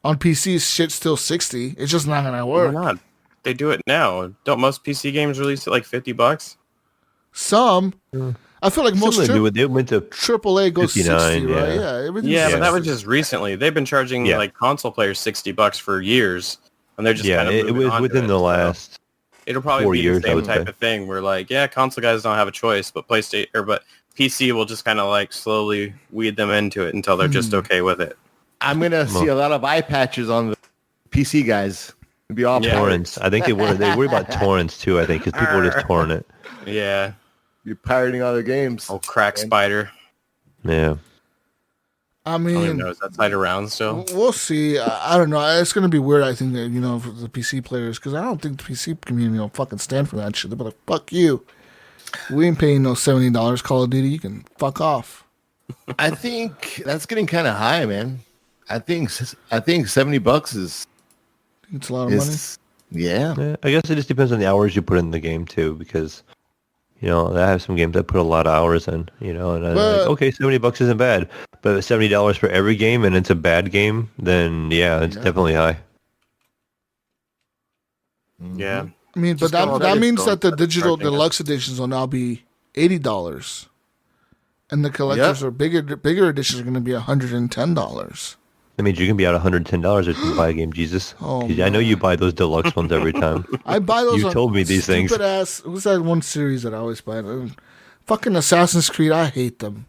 on PC, shit's still $60. It's just not going to work. Why not? They do it now. Don't most PC games release at like $50? Some. I feel like most they went to AAA goes 60, right? Yeah, but that was just recently. They've been charging like console players $60 for years, and they're just kind of it was within the last. It'll probably 4 be years, the same type of thing. Where like, console guys don't have a choice, but but PC will just kind of like slowly weed them into it until they're just okay with it. I'm gonna see a lot of eye patches on the PC guys. It'd be all torrents. I think they worry about torrents too. I think because people are just torrent it. Yeah, you're pirating other games. Oh, crack spider. Yeah. I mean, is that site around still? We'll see. I don't know. It's going to be weird, I think, that, for the PC players, because I don't think the PC community will fucking stand for that shit. They'll be like, fuck you. We ain't paying no $70 Call of Duty. You can fuck off. I think that's getting kind of high, man. I think $70 is... It's a lot of money. Yeah. I guess it just depends on the hours you put in the game, too, because... I have some games that put a lot of hours in, and I'm like, okay, $70 isn't bad. But if $70 for every game and it's a bad game, then it's definitely high. Yeah. I mean, but that means that the digital deluxe editions will now be $80. And the collectors or bigger editions are going to be $110. That means you can be out $110 if you buy a game, Jesus. Oh, I know you buy those deluxe ones every time. I buy those. You told me these things. Stupid ass. What's that one series that I always buy? Fucking Assassin's Creed. I hate them.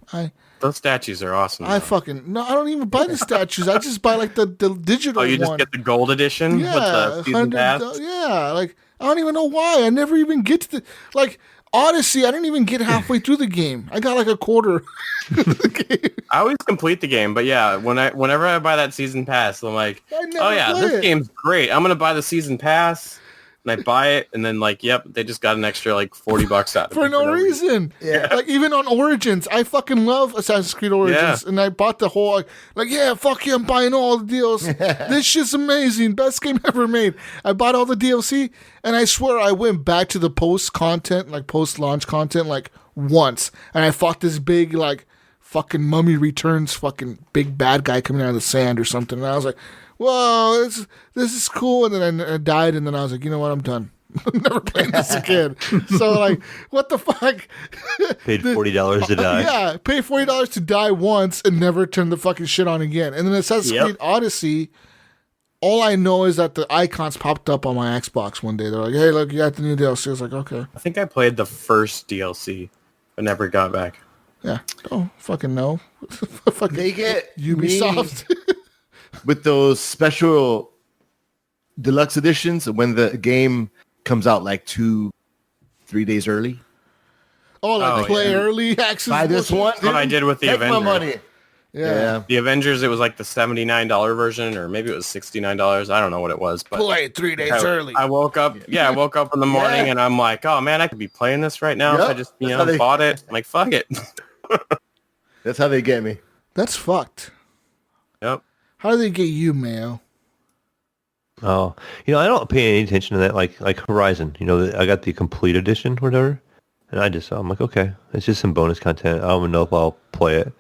Those statues are awesome. I don't even buy the statues. I just buy like the digital. Oh, you just one. get the gold edition with the season pass? Yeah, like I don't even know why. I never even get to Odyssey. I didn't even get halfway through the game. I got like a quarter. I always complete the game, but whenever I buy that season pass, I'm like, this game's great. I'm gonna buy the season pass, and I buy it, and then they just got an extra like $40 out of it for no reason. Yeah, like even on Origins, I fucking love Assassin's Creed Origins, and I bought the whole fuck you, I'm buying all the deals. This shit's amazing, best game ever made. I bought all the DLC, and I swear I went back to the post launch content once, and I fought this big fucking Mummy Returns fucking big bad guy coming out of the sand or something, and I was like, whoa, this is cool, and then I died, and then I was like, you know what, I'm done. I'm never playing this again. So what the fuck? Paid $40 to die. Yeah, pay $40 to die once and never turn the fucking shit on again. And then Assassin's Creed Odyssey, all I know is that the icons popped up on my Xbox one day. They're like, hey, look, you got the new DLC. I was like, okay. I think I played the first DLC, but never got back. Yeah. Oh, fucking no. They get Ubisoft. With those special deluxe editions when the game comes out 2-3 days early. Play early access. Buy this one. That's what I did with the Take Avengers. My money. Yeah. The Avengers, it was like the $79 version, or maybe it was $69. I don't know what it was. But play it 3 days early. I woke up. I woke up in the morning and I'm like, oh man, I could be playing this right now. If I just bought it. I'm like, fuck it. That's how they get me. That's fucked. Yep. How do they get you, Mayo? Oh, I don't pay any attention to that. Like Horizon, I got the complete edition, or whatever, and I'm like, okay, it's just some bonus content. I don't even know if I'll play it.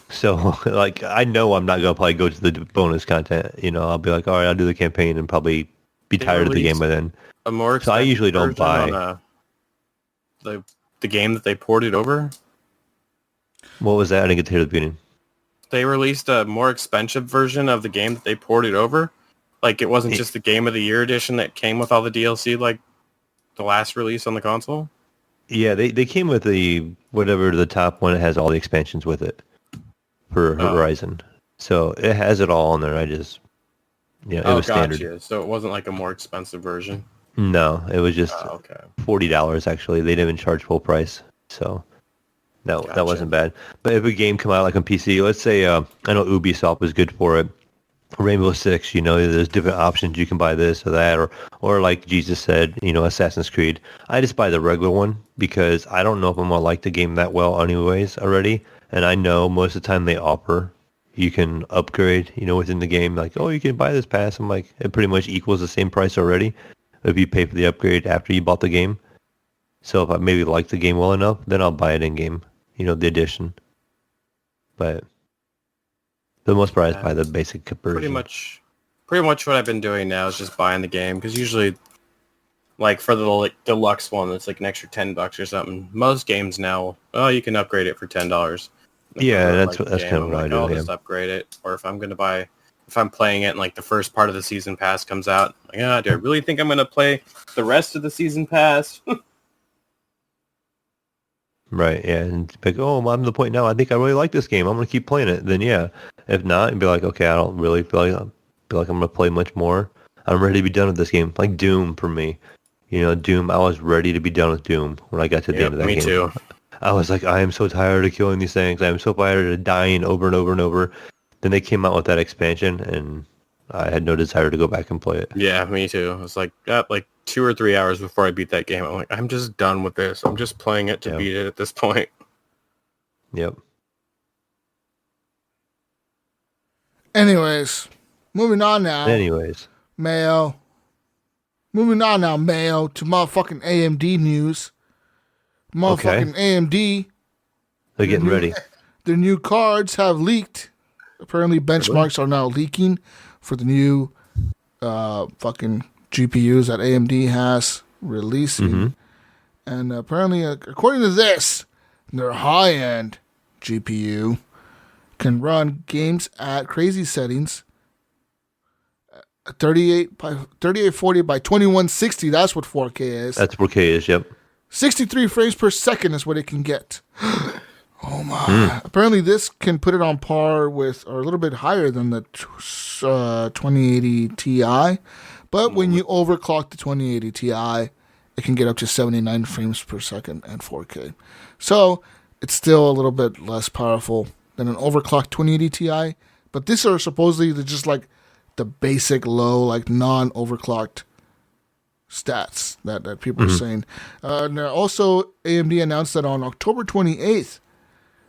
So, I know I'm not gonna probably go to the bonus content. I'll be like, all right, I'll do the campaign and probably be tired of the game by then. So I usually don't buy the game that they ported over. What was that? I didn't get to hear the beginning. They released a more expensive version of the game that they ported over. Like, it wasn't just the Game of the Year edition that came with all the DLC, like the last release on the console. Yeah, they came with the top one that has all the expansions with it for Horizon. So it has it all on there. It was standard. Gotcha. So it wasn't like a more expensive version. No, it was just $40 actually. They didn't even charge full price. So that wasn't bad. But if a game come out like on PC, let's say I know Ubisoft was good for it. Rainbow Six, there's different options. You can buy this or that, or like Jesus said, Assassin's Creed. I just buy the regular one because I don't know if I'm gonna like the game that well anyways already. And I know most of the time they offer you can upgrade, within the game. Like, oh, you can buy this pass. I'm like, it pretty much equals the same price already if you pay for the upgrade after you bought the game. So if I maybe like the game well enough, then I'll buy it in game, the edition. But for the most part, I buy the basic version. Pretty much what I've been doing now is just buying the game, because usually, like for the deluxe one, it's like an extra $10 or something. Most games now, you can upgrade it for $10. Yeah, that's kind of what I do. I'll just upgrade it, or if I'm playing it and like the first part of the season pass comes out, do I really think I'm gonna play the rest of the season pass? Right, yeah, and like, I'm to the point now, I think I really like this game. I'm going to keep playing it. Then, yeah, if not, and be like, okay, I don't really feel like I'm going to play much more. I'm ready to be done with this game. Like Doom for me. Doom, I was ready to be done with Doom when I got to the end of that game. Me too. I was like, I am so tired of killing these things. I am so tired of dying over and over and over. Then they came out with that expansion, and I had no desire to go back and play it. Yeah, me too. It was like 2 or 3 hours before I beat that game. I'm like, I'm just done with this. I'm just playing it to beat it at this point. Yep. Anyways, moving on now. Mayo. Moving on now, Mayo, to motherfucking AMD news. Motherfucking AMD. They're getting ready. Their new cards have leaked. Apparently, benchmarks are now leaking for the new fucking GPUs that AMD has releasing. Mm-hmm. And apparently, according to this, their high-end GPU can run games at crazy settings. 3840 by 2160, that's what 4K is. That's 4K is, yep. 63 frames per second is what it can get. Oh my. Apparently this can put it on par with, or a little bit higher than the 2080 Ti. But when you overclock the 2080 Ti, it can get up to 79 frames per second and 4K. So it's still a little bit less powerful than an overclocked 2080 Ti. But these are supposedly just like the basic low, like non-overclocked stats that people are saying. And also, AMD announced that on October 28th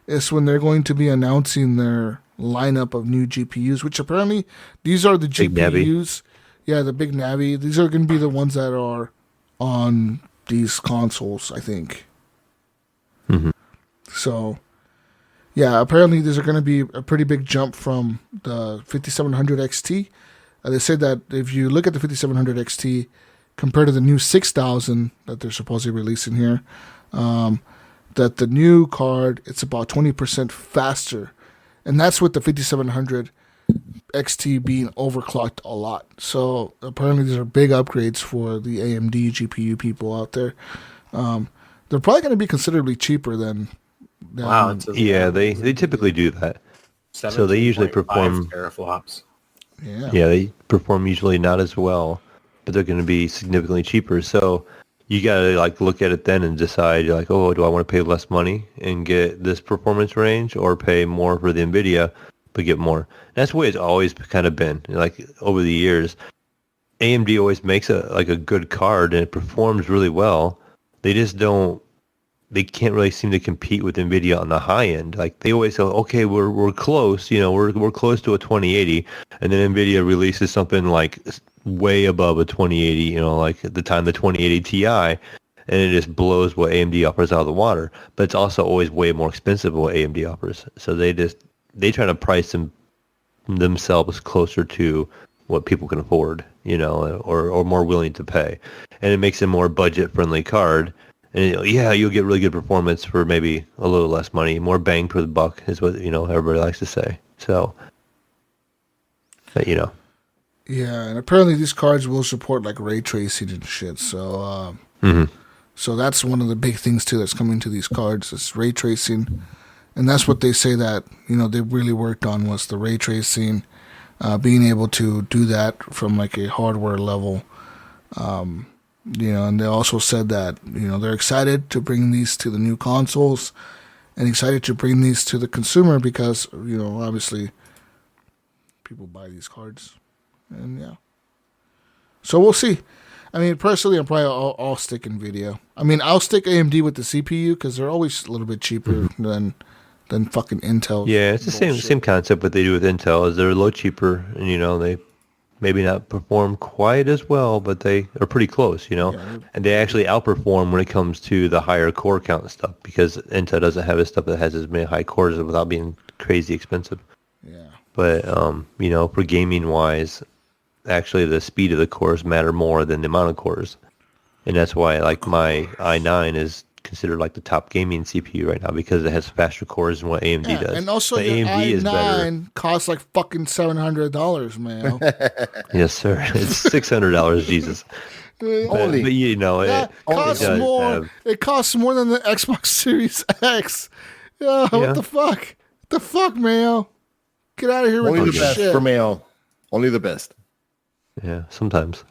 is when they're going to be announcing their lineup of new GPUs, which apparently these are the big GPUs. Yeah, the big Navi. These are going to be the ones that are on these consoles, I think. Mm-hmm. So, yeah, apparently these are going to be a pretty big jump from the 5700 XT. They said that if you look at the 5700 XT compared to the new 6000 that they're supposedly releasing here, that the new card, it's about 20% faster. And that's with the 5700 XT being overclocked a lot. So apparently these are big upgrades for the AMD GPU people out there. They're probably going to be considerably cheaper than wow. Yeah, they typically do that. So they usually perform teraflops. Yeah, they perform usually not as well, but they're going to be significantly cheaper. So you got to look at it then and decide, do I want to pay less money and get this performance range, or pay more for the NVIDIA but get more? And that's the way it's always kind of been. Over the years, AMD always makes a good card and it performs really well. They just don't. They can't really seem to compete with NVIDIA on the high end. They always say, okay, we're close, we're close to a 2080, and then NVIDIA releases something way above a 2080, at the time the 2080 Ti, and it just blows what AMD offers out of the water. But it's also always way more expensive than what AMD offers. So they try to price themselves closer to what people can afford, or more willing to pay, and it makes a more budget friendly card. And you'll get really good performance for maybe a little less money. More bang for the buck is what everybody likes to say. So, but Yeah, and apparently these cards will support like ray tracing and shit. So, so that's one of the big things too that's coming to these cards is ray tracing, and that's what they say that they really worked on was the ray tracing, being able to do that from like a hardware level. And they also said that they're excited to bring these to the new consoles, and excited to bring these to the consumer because obviously people buy these cards. And yeah. So we'll see. I mean, personally, I'm probably I'll stick NVIDIA. I mean, I'll stick AMD with the CPU because they're always a little bit cheaper than fucking Intel. Yeah, it's the same concept what they do with Intel is they're a little cheaper and they maybe not perform quite as well, but they are pretty close, Yeah. And they actually outperform when it comes to the higher core count stuff because Intel doesn't have stuff that has as many high cores without being crazy expensive. Yeah. But for gaming wise, actually the speed of the cores matter more than the amount of cores. And that's why like my i9 is considered like the top gaming CPU right now because it has faster cores than what AMD does. And also but your AMD i9 costs like fucking $700, man. Yes, sir. It's $600, Jesus. Only. But That costs does more. have- It costs more than the Xbox Series X. Yeah, what the fuck? What the fuck, Mayo? Get out of here with Only the this best shit. for Mayo. Only the best. Yeah, sometimes.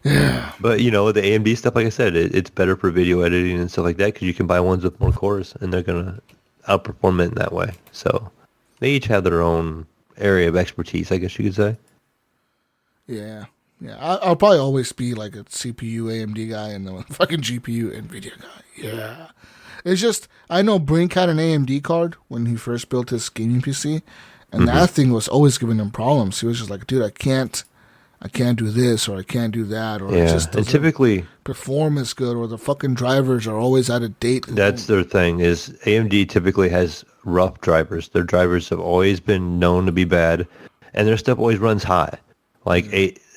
Yeah. But, with the AMD stuff, like I said, it's better for video editing and stuff like that because you can buy ones with more cores and they're going to outperform it in that way. So they each have their own area of expertise, I guess you could say. Yeah. Yeah. I'll probably always be like a CPU AMD guy and the fucking GPU NVIDIA guy. Yeah. It's just, I know Brink had an AMD card when he first built his gaming PC, and that thing was always giving him problems. He was just like, dude, I can't do this or I can't do that or it just doesn't typically perform as good or the fucking drivers are always out of date. that's their thing is AMD typically has rough drivers. Their drivers have always been known to be bad and their stuff always runs hot. Like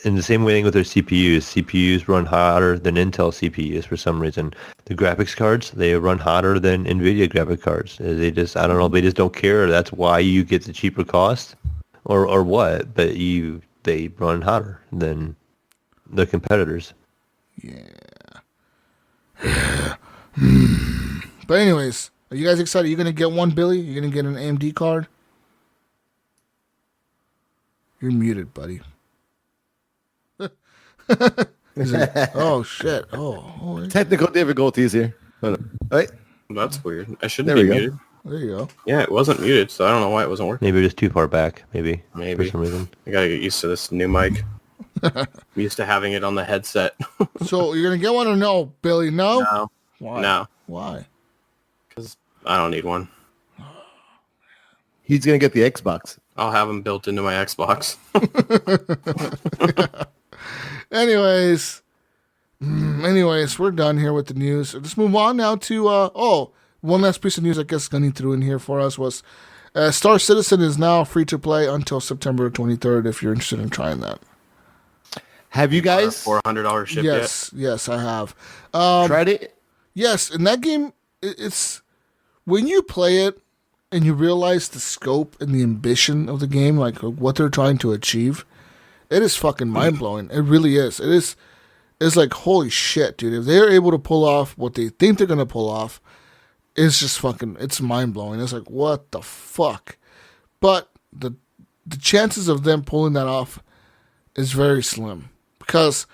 in the same way with their CPUs run hotter than Intel CPUs for some reason. The graphics cards, they run hotter than NVIDIA graphic cards. They just, I don't know, they just don't care. That's why you get the cheaper cost or what, but they run hotter than the competitors. Yeah. But anyways, are you guys excited? You're going to get one, Billy? You're going to get an AMD card? You're muted, buddy. He's like, oh, shit. Oh. Technical difficulties here. Hold on. Wait. That's weird. I shouldn't There be we go. muted. There you go. Yeah, it wasn't muted, so I don't know why it wasn't working. Maybe just too far back, maybe. Maybe. For some reason. I gotta get used to this new mic. I'm used to having it on the headset. So you're going to get one or no, Billy? No? No, Why? no, Why? because I don't need one. He's going to get the Xbox. I'll have them built into my Xbox. Anyways, we're done here with the news. Let's move on now to one last piece of news I guess Gunny threw in here for us was Star Citizen is now free to play until September 23rd if you're interested in trying that. Have you guys $400 ship yet? Yes, I have. tried it? Yes, in that game, it's when you play it and you realize the scope and the ambition of the game, like what they're trying to achieve, it is fucking mind-blowing. It really is. It's like, holy shit, dude. If they're able to pull off what they think they're going to pull off, it's just fucking, it's mind-blowing. It's like, what the fuck? But the chances of them pulling that off is very slim. Because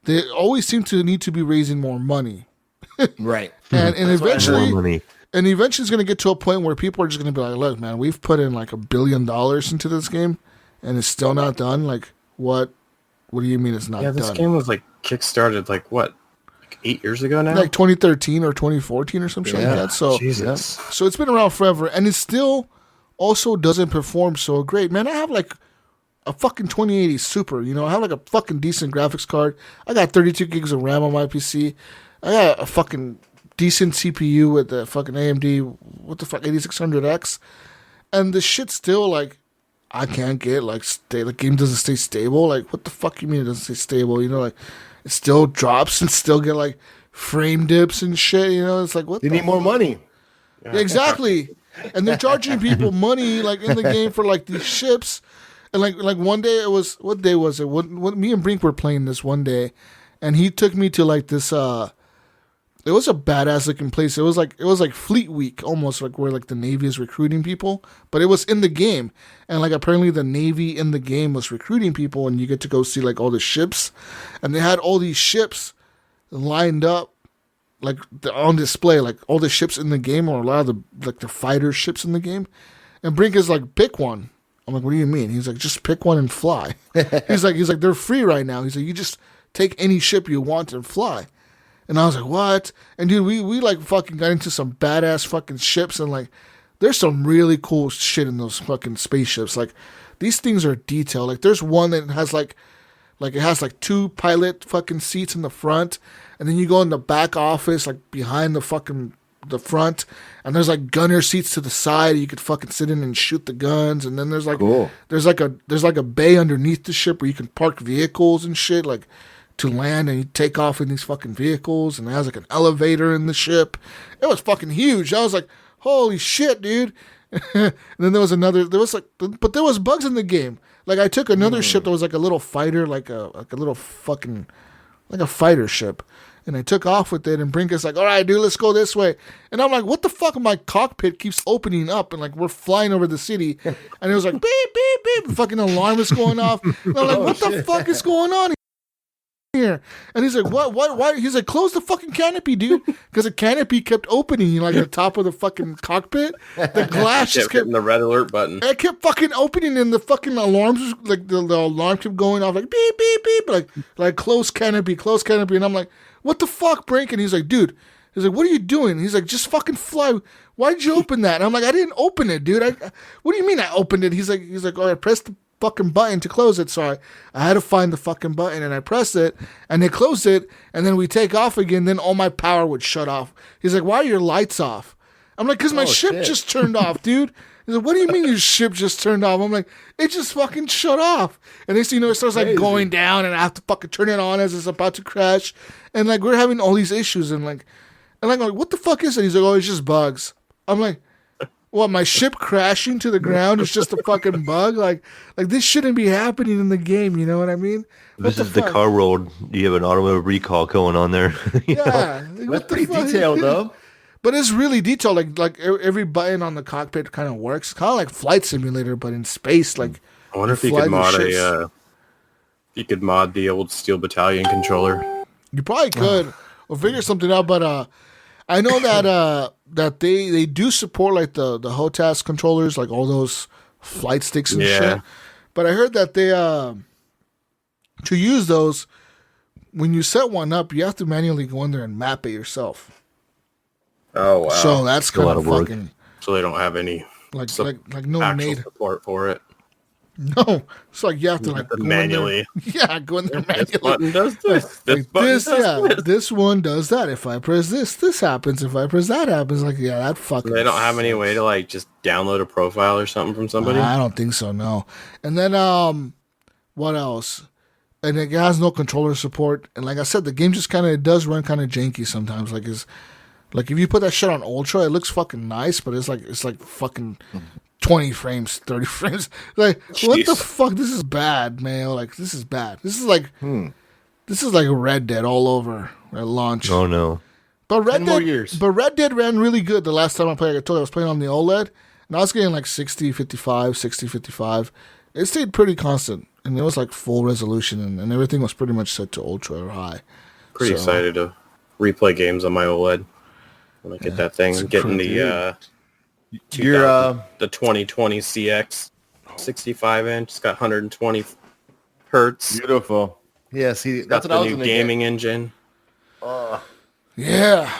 they always seem to need to be raising more money. Right. And eventually... More money. And eventually it's going to get to a point where people are just going to be like, look, man, we've put in like $1 billion into this game and it's still not done. Like, what do you mean it's not done? Yeah, this game was like kickstarted like 8 years ago now? Like 2013 or 2014 or some shit like that. So, Jesus. so it's been around forever and it still also doesn't perform so great. Man, I have like a fucking 2080 Super, I have like a fucking decent graphics card. I got 32 gigs of RAM on my PC. I got a fucking decent CPU with the fucking AMD, 8600X, and the shit still like I can't get the game doesn't stay stable. Like what the fuck you mean it doesn't stay stable? Like it still drops and still get like frame dips and shit. You know, it's like what? They need more money. Yeah, exactly. And they're charging people money like in the game for like these ships. And like one day it was, what day was it? What me and Brink were playing this one day, and he took me to like this. It was a badass looking place. It was like Fleet Week, almost like where like the Navy is recruiting people, but it was in the game, and like apparently the Navy in the game was recruiting people, and you get to go see like all the ships, and they had all these ships lined up, like on display, like all the ships in the game, or a lot of the fighter ships in the game, and Brink is like, pick one. I'm like, what do you mean? He's like, just pick one and fly. He's like, they're free right now. He's like, you just take any ship you want and fly. And I was like, what? And dude, we like fucking got into some badass fucking ships, and like there's some really cool shit in those fucking spaceships. Like these things are detailed. Like there's one that has like it has like 2 pilot fucking seats in the front, and then you go in the back office like behind the front, and there's like gunner seats to the side. You could fucking sit in and shoot the guns, and then there's like cool. there's like a bay underneath the ship where you can park vehicles and shit, like to land, and you take off in these fucking vehicles, and it has like an elevator in the ship. It was fucking huge. I was like, holy shit, dude. And then there was bugs in the game. Like I took another ship that was like a little fighter, like a little fucking, like a fighter ship. And I took off with it, and Brink is like, all right, dude, let's go this way. And I'm like, what the fuck? My cockpit keeps opening up, and like we're flying over the city. And it was like, beep, beep, beep. The fucking alarm is going off. And I'm like, what the fuck is going on here? And he's like, what? Why? He's like, close the fucking canopy, dude. Because the canopy kept opening, like the top of the fucking cockpit. The glass just kept hitting the red alert button. It kept fucking opening, and the fucking alarms, like the alarm kept going off, like beep, beep, beep, like close canopy. And I'm like, what the fuck, Brink? And he's like, dude. He's like, what are you doing? He's like, just fucking fly. Why'd you open that? And I'm like, I didn't open it, dude. What do you mean I opened it? He's like, oh, I pressed the fucking button to close it. So I had to find the fucking button, and I pressed it, and they closed it, and then we take off again. Then all my power would shut off. He's like, why are your lights off? I'm like, because my ship just turned off, dude. He's like, what do you mean your ship just turned off? I'm like, it just fucking shut off. And next thing you know, it starts like going down, and I have to fucking turn it on as it's about to crash. And like we're having all these issues, and like what the fuck is it? He's like, oh, it's just bugs. I'm like, what? My ship crashing to the ground is just a fucking bug? Like this shouldn't be happening in the game. You know what I mean? This is the car world. You have an automotive recall going on there. Yeah, that's pretty detailed though. But it's really detailed. Like every button on the cockpit kind of works. Kind of like Flight Simulator, but in space. Like I wonder if you could mod the old Steel Battalion controller. You probably could. Or figure something out. But I know that they do support like the HOTAS controllers, like all those flight sticks and shit. But I heard that they to use those, when you set one up, you have to manually go in there and map it yourself. Oh wow! So that's kind of fucking. So they don't have any like no actual support for it. No, it's like you have to like go manually. Go in there manually. This button does this. This one does that. If I press this happens. If I press that happens. Like that fucking. They don't have any way to like just download a profile or something from somebody. I don't think so. No. And then what else? And it has no controller support. And like I said, the game just does run kind of janky sometimes. Like if you put that shit on ultra, it looks fucking nice, but it's like fucking 20 frames, 30 frames. Like what the fuck? This is bad, Mayo. Like this is bad. This is like Red Dead all over at launch. Oh no. But Red Dead ran really good the last time I played. I told you I was playing on the OLED, and I was getting like 60, 55, 60, 55. It stayed pretty constant, and it was like full resolution, and everything was pretty much set to ultra or high. Pretty excited to replay games on my OLED. When I get that thing, getting the 2020 CX 65-inch. It's got 120 hertz. Beautiful. Yeah, see, that's got the new gaming engine. Yeah.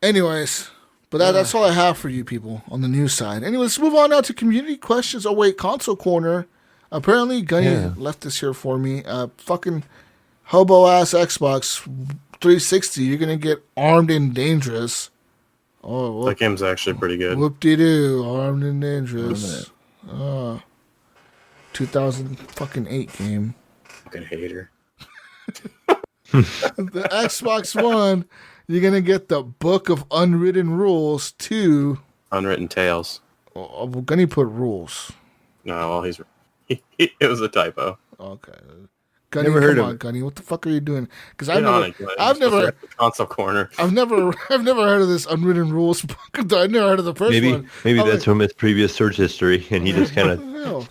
Anyways, but that's all I have for you people on the news side. Anyways, let's move on now to community questions. Oh wait, console corner. Apparently, Gunny left this here for me. Fucking hobo ass Xbox 360. You're gonna get Armed and Dangerous. Oh, that game's actually pretty good. Whoop-de-doo, Armed and Dangerous. 2008 game. Fucking hater. The Xbox One, you're going to get the Book of Unwritten Rules 2. Unwritten Tales. Oh, we're going to put rules. No, well, it was a typo. Okay. Gunny, Never heard come of on, it. Gunny. What the fuck are you doing? Because Get on it, I've never, console corner. I've never heard of this Unwritten Rules book. I've never heard of the first one. Maybe I'm that's like, from his previous search history, and he just kind what of. the hell?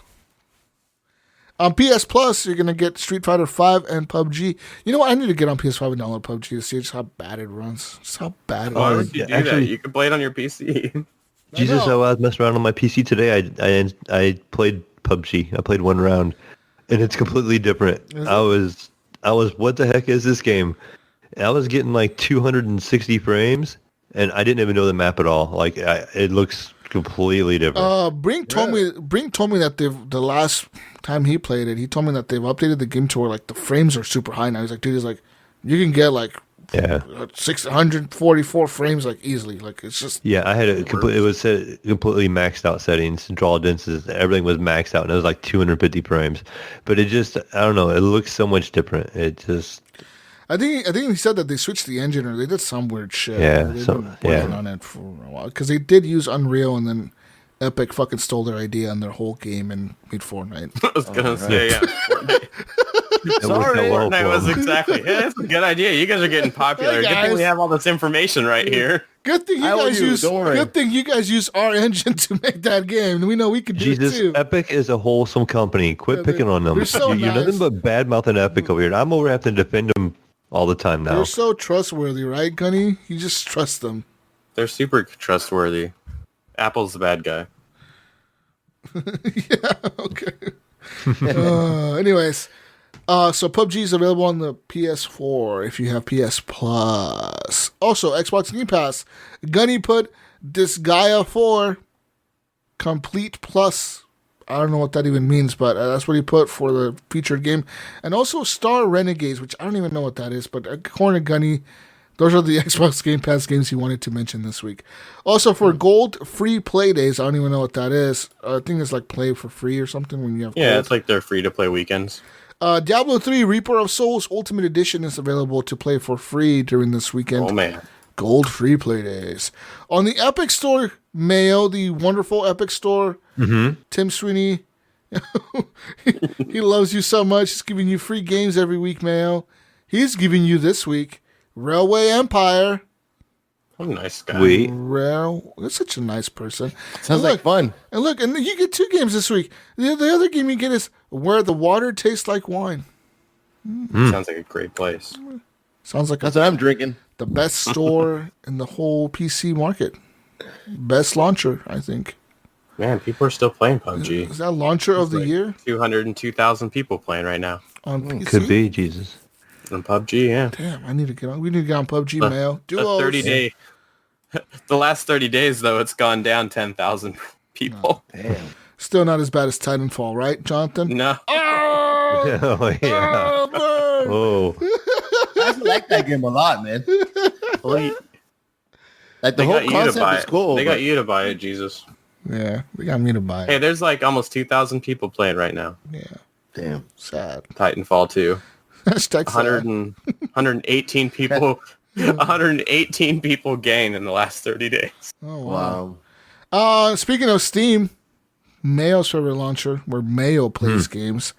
On PS Plus, you're gonna get Street Fighter V and PUBG. You know what? I need to get on PS5 and download PUBG to see just how bad it runs. Just how bad it Why runs. would you do actually- that? You can play it on your PC. Jesus, know. I was messing around on my PC today. I played PUBG. I played one round, and it's completely different. Is I was what the heck is this game? And I was getting like 260 frames, and I didn't even know the map at all. Like it looks completely different. Brink told me that the last time he played it, he told me that they've updated the game to where like the frames are super high now. He's like, dude, he's like, you can get like Yeah. 644 frames like easily. Like it's just Yeah, I had it was set completely maxed out settings, draw distances, everything was maxed out, and it was like 250 frames. But it just, I don't know, it looks so much different. It just, I think he said that they switched the engine or they did some weird shit. Yeah, They've so- been working yeah. on it for a while because they did use Unreal and then Epic fucking stole their idea and their whole game and made Fortnite. I was gonna say, yeah. Fortnite. it Sorry, worked out well Fortnite for was them. exactly. Yeah, that's a good idea. You guys are getting popular. Hey, Good thing guys. we have all this information right here. Good thing I owe you, don't worry. Good thing you guys use our engine to make that game. We know we can do Jesus, it too. Epic is a wholesome company. Quit Yeah, picking on them. they're so You're nice. nothing but bad mouthing Epic over here. I'm over having to defend them all the time now. They're so trustworthy, right, Gunny? You just trust them. They're super trustworthy. Apple's the bad guy. Okay. Anyways, so PUBG is available on the PS4 if you have PS Plus. Also, Xbox Game Pass. Gunny put Disgaea 4 Complete Plus. I don't know what that even means, but that's what he put for the featured game. And also Star Renegades, which I don't even know what that is, but according to Gunny, those are the Xbox Game Pass games he wanted to mention this week. Also, for Gold Free Play Days, I don't even know what that is. I think it's like play for free or something when you have Yeah, gold. it's like their free-to-play weekends. Diablo 3 Reaper of Souls Ultimate Edition is available to play for free during this weekend. Oh, man. Gold Free Play Days. On the Epic Store, Mayo, the wonderful Epic Store, Tim Sweeney, he loves you so much. He's giving you free games every week, Mayo. He's giving you this week Railway Empire. What a nice guy. That's such a nice person. Sounds like fun. And look, and you get 2 games this week. The other game you get is Where the Water Tastes Like Wine. Sounds like a great place. Sounds like That's what I'm drinking. the best store in the whole PC market. Best launcher, I think. Man, people are still playing PUBG. Is that launcher of the Like year 202,000 people playing right now on PC? Could be, Jesus. on PUBG, yeah. Damn, I need to get on. We need to get on PUBG, Mayo. The Duos. 30-day. The last 30 days, though, it's gone down 10,000 people. Damn. Still not as bad as Titanfall, right, Jonathan? No. Oh, Oh, yeah. burn. Oh, I actually like that game a lot, man. Well, you- Like the they whole got you to concept buy is it. cool. They but- got you to buy it, Jesus. Yeah, they got me to buy Hey, it. there's like almost 2,000 people playing right now. Yeah, Damn. sad. Titanfall 2. Hashtag 100 sad. and, 118 people. 118 people gained in the last 30 days. Oh, wow. Wow. Speaking of Steam, Mayo's favorite launcher, where Mayo plays games.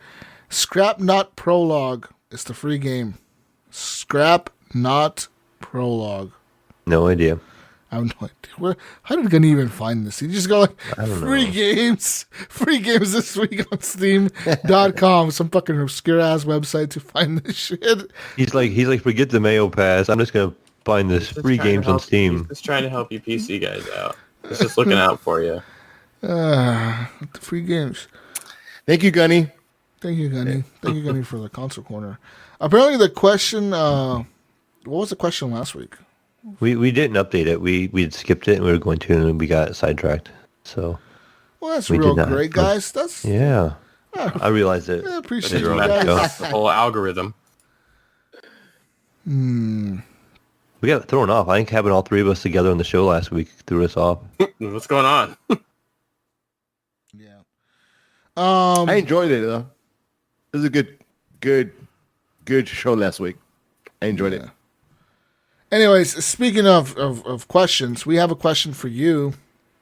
Scrap Not Prologue is the free game. Scrap Not Prologue. no idea. I have no idea. How did Gunny even find this? He just go like, free games this week on Steam.com. Some fucking obscure ass website to find this shit. He's like, forget the Mayo Pass. I'm just gonna find this free games on Steam. He's just trying to help you PC guys out. He's just looking out for you. The free games. Thank you, Gunny. Thank you, Gunny. Thank you, Gunny, for the console corner. Apparently, the question. What was the question last week? We didn't update it. We'd skipped it and we were going to, and we got sidetracked. So Well, that's We real did not. great, guys. That's yeah, I realized it. I appreciate You're you on that guys. show. The whole algorithm. We got thrown off. I think having all 3 of us together on the show last week threw us off. What's going on? Yeah. I enjoyed it though. It was a good show last week. I enjoyed it. Anyways, speaking of questions, we have a question for you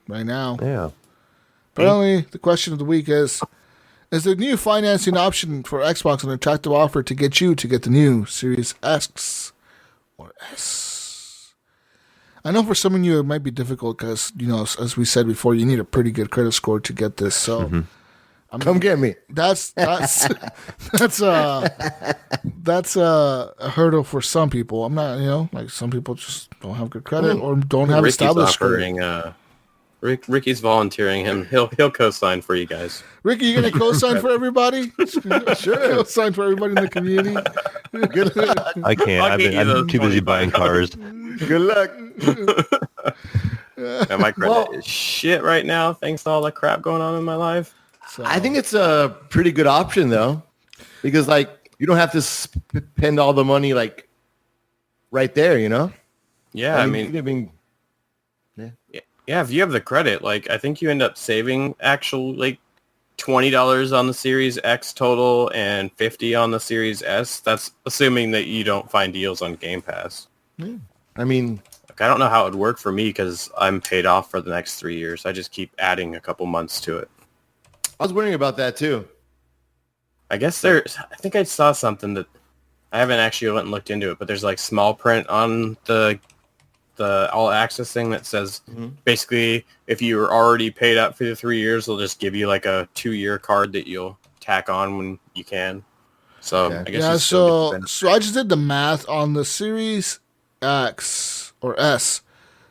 right now. Yeah. Apparently, the question of the week is the new financing option for Xbox an attractive offer to get the new Series X or S? I know for some of you it might be difficult because, as we said before, you need a pretty good credit score to get this. So, Come get me. That's a hhurdle for some people. I'm not, like some people just don't have good credit or don't have established credit. Ricky's volunteering him. He'll co-sign for you guys. Ricky, you gonna co-sign for everybody? Sure. Co-sign for everybody in the community. Good luck. I can't. I'm too busy buying cars. Good luck. And my credit is shit right now, thanks to all the crap going on in my life. So, I think it's a pretty good option though, because like you don't have to spend all the money like right there, Yeah, I mean, yeah, if you have the credit, like I think you end up saving actual like $20 on the Series X total and $50 on the Series S. That's assuming that you don't find deals on Game Pass. I mean, I don't know how it would work for me because I'm paid off for the next 3 years. I just keep adding a couple months to it. I was wondering about that too. I think I saw something that I haven't actually went and looked into it, but there's like small print on the all access thing that says basically if you were already paid up for the 3 years, they'll just give you like a 2-year card that you'll tack on when you can. So I guess so I just did the math on the Series X or S.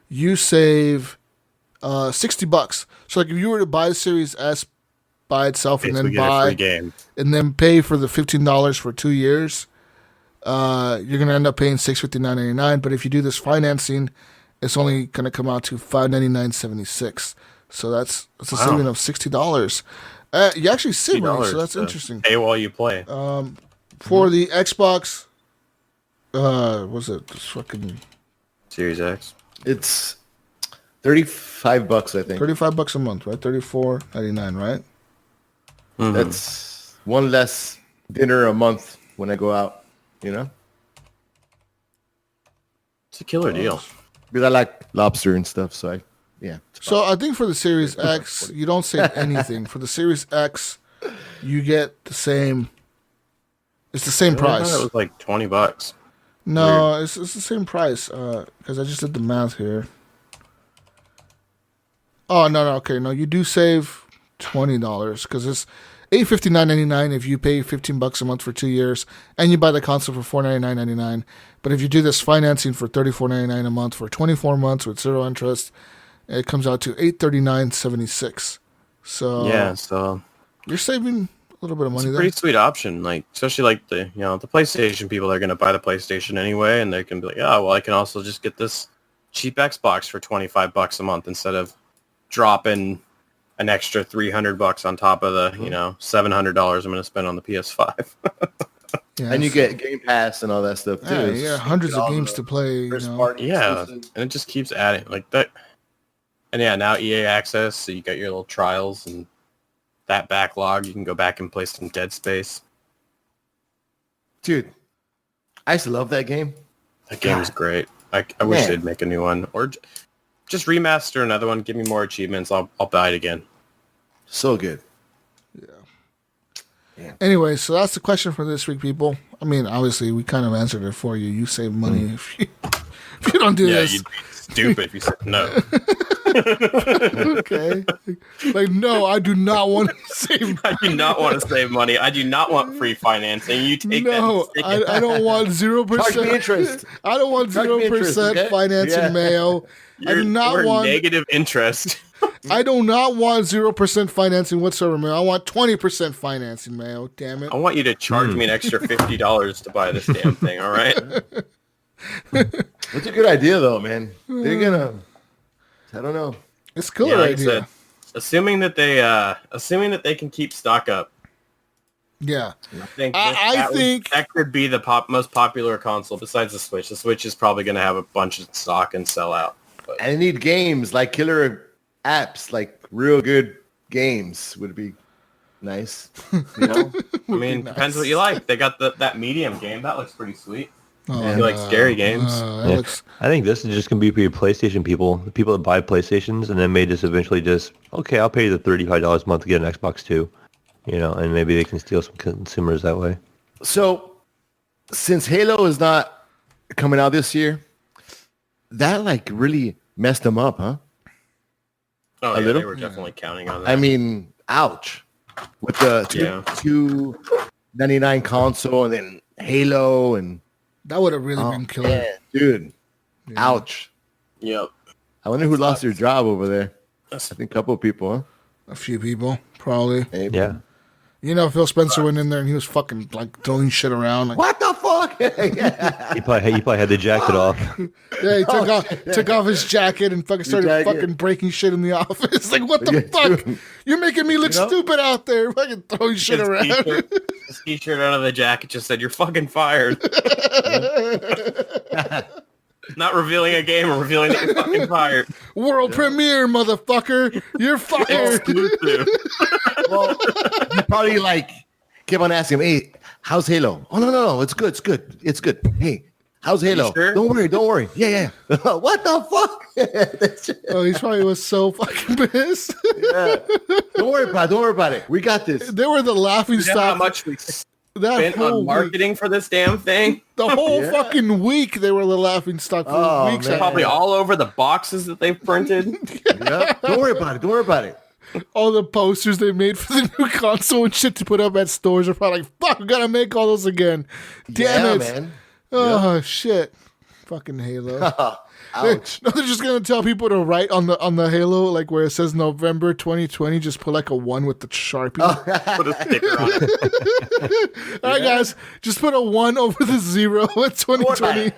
You save $60. So like if you were to buy the Series S by itself and then buy a free game and then pay for the $15 for 2 years, you're gonna end up paying $659.99. But if you do this financing, it's only gonna come out to $599.76. So that's a saving of $60. You actually save money, so that's interesting. Pay while you play. For the Xbox, was it this fucking Series X? It's $35, I think. $35 a month, right? $34.99, right? Mm-hmm. That's one less dinner a month when I go out, It's a killer deal. Because I like lobster and stuff, so So I think for the Series X, you don't save anything. For the Series X, you get the same. It's the same price. I thought it was like $20. No, it's the same price. Because I just did the math here. Oh no, okay, no, you do save $20 because it's $859.99 if you pay $15 a month for 2 years and you buy the console for $499.99. But if you do this financing for $34.99 a month for 24 months with zero interest, it comes out to $839.76. So so you're saving a little bit of money it's a there. pretty sweet option. Like especially like the the PlayStation people are going to buy the PlayStation anyway, and they can be like, oh well, I can also just get this cheap Xbox for $25 a month instead of dropping an extra $300 on top of the $700 I'm going to spend on the PS5. And you get Game Pass and all that stuff too. Yeah, you got hundreds of games to play. Yeah, and it just keeps adding like that. And now EA Access, so you got your little trials and that backlog. You can go back and play some Dead Space. Dude, I used to love that game. That game is great. I wish they'd make a new one or just remaster another one. Give me more achievements. I'll buy it again. So good. Yeah. Anyway, so that's the question for this week, people. I mean, obviously, we kind of answered it for you. You save money if you don't do this. You'd be stupid if you said no. Okay. Like, no, I do not want to save money. I do not want to save money. I do not want free financing. You take that. No, I don't want 0% interest. I don't want 0% financing, Mayo. I do not want negative interest. I do not want 0% financing whatsoever, Mayo. I want 20% financing, Mayo. Damn it. I want you to charge me an extra $50 to buy this damn thing, all right? That's a good idea, though, man. They're gonna. I don't know. It's a killer idea. Said, assuming that they can keep stock up. Yeah, I think that could be the most popular console besides the Switch. The Switch is probably going to have a bunch of stock and sell out. But. And they need games like killer apps, like real good games would be nice. I mean, depends what you like. They got that Medium game that looks pretty sweet. If you like scary games. That looks... I think this is just going to be for your PlayStation people, the people that buy PlayStations, and then may just eventually just, okay, I'll pay you the $35 a month to get an Xbox too, and maybe they can steal some consumers that way. So, since Halo is not coming out this year, that like really messed them up, huh? Oh, A little? they were definitely counting on that. I mean, ouch. With the $299 console and then Halo and... That would have really been killer. Yeah, dude. Yeah. Ouch. Yep. I wonder who lost their job over there. I think a couple of people, huh? A few people, probably. Maybe. Yeah. Phil Spencer went in there and he was fucking like throwing shit around. Like, what the fuck? He probably had the jacket off. Yeah, he took off his jacket and fucking started fucking breaking shit in the office. Like, what the fuck? Dude. You're making me look stupid out there. Fucking throwing shit around. His t-shirt under the jacket just said, "You're fucking fired." Not revealing a game or revealing that you're fucking fired. World premiere, motherfucker. You're fired. Well, you probably like keep on asking him, "Hey, how's Halo?" "Oh, no. It's good. Hey, how's Halo?" Sure? Don't worry. Yeah. What the fuck? Oh, he probably was so fucking pissed. Yeah. Don't worry about it. We got this. They were the laughing stock. How much we spent on marketing for this damn thing? The whole fucking week they were the laughing stock for weeks. Probably all over the boxes that they've printed. Yeah. Don't worry about it. All the posters they made for the new console and shit to put up at stores are probably like, fuck, we gotta make all those again. Damn it. Man. Oh, shit. Fucking Halo. Ouch. No, they're just gonna tell people to write on the Halo, like where it says November 2020, just put like a 1 with the Sharpie. Put a sticker on it. All right, guys, just put a 1 over the 0 at 2020.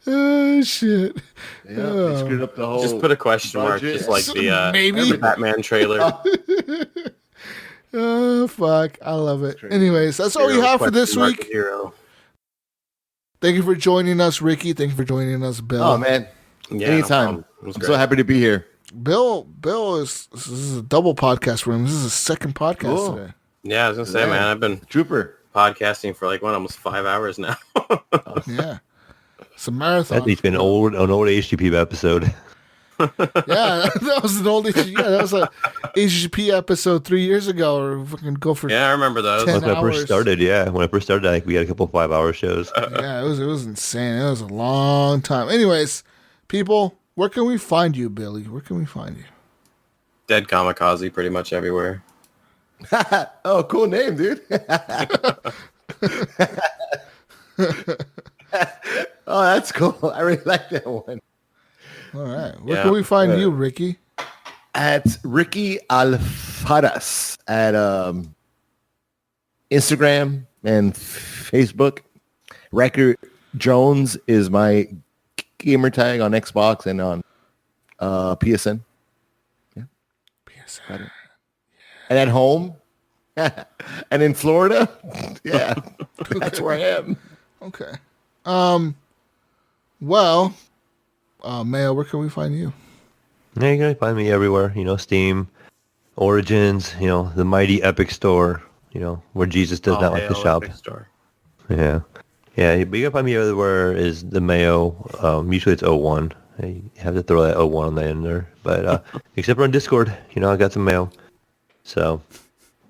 Oh shit. Yeah, they screwed up the whole. Just put a question mark, just like the Batman trailer. Oh fuck, I love it. Anyways, that's all we have for this week. Thank you for joining us, Ricky. Thank you for joining us, Bill. Oh man, anytime. I'm so happy to be here. Bill this is a double podcast for him. This is his second podcast today. Yeah, I was gonna say, man, I've been podcasting for like almost 5 hours now. Yeah, it's a marathon. That's been an old HGP episode. Yeah, that was an old HGP. Yeah, that was a HGP episode 3 years ago, or fucking go for. Yeah, I remember those. When I first started, like we had a couple 5-hour shows. Yeah, it was insane. It was a long time. Anyways, people, where can we find you, Billy? Where can we find you? Dead Kamikaze, pretty much everywhere. Oh, cool name, dude. Oh, that's cool. I really like that one. All right. Where can we find you, Ricky? At Ricky Alfaras at Instagram and Facebook. Record Jones is my gamer tag on Xbox and on PSN. Yeah. PSN. And at home. And in Florida. Yeah. That's where I am. Okay. Well, Mayo, where can we find you? Yeah, you can find me everywhere. Steam, Origins, the mighty Epic Store, where Jesus does not like to shop. Epic Store. Yeah. Yeah, but you can find me everywhere is the Mayo. Usually it's 01. You have to throw that 01 on the end there. But except for on Discord, I got some Mayo. So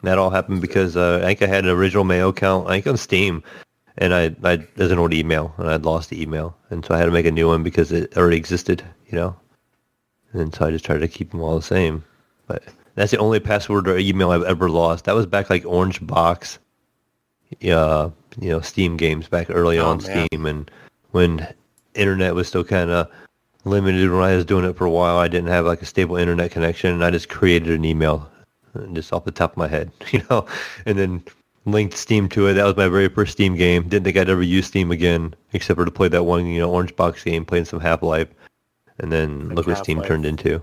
that all happened because I think I had an original Mayo account, I think on Steam. And I there's an old email, and I'd lost the email. And so I had to make a new one because it already existed, And so I just tried to keep them all the same. But that's the only password or email I've ever lost. That was back like Orange Box, Steam games back early on Steam. And when internet was still kind of limited when I was doing it for a while, I didn't have like a stable internet connection. And I just created an email just off the top of my head, and then linked Steam to it. That was my very first Steam game. Didn't think I'd ever use Steam again, except for to play that one, Orange Box game, playing some Half-Life. And then look what Steam turned into.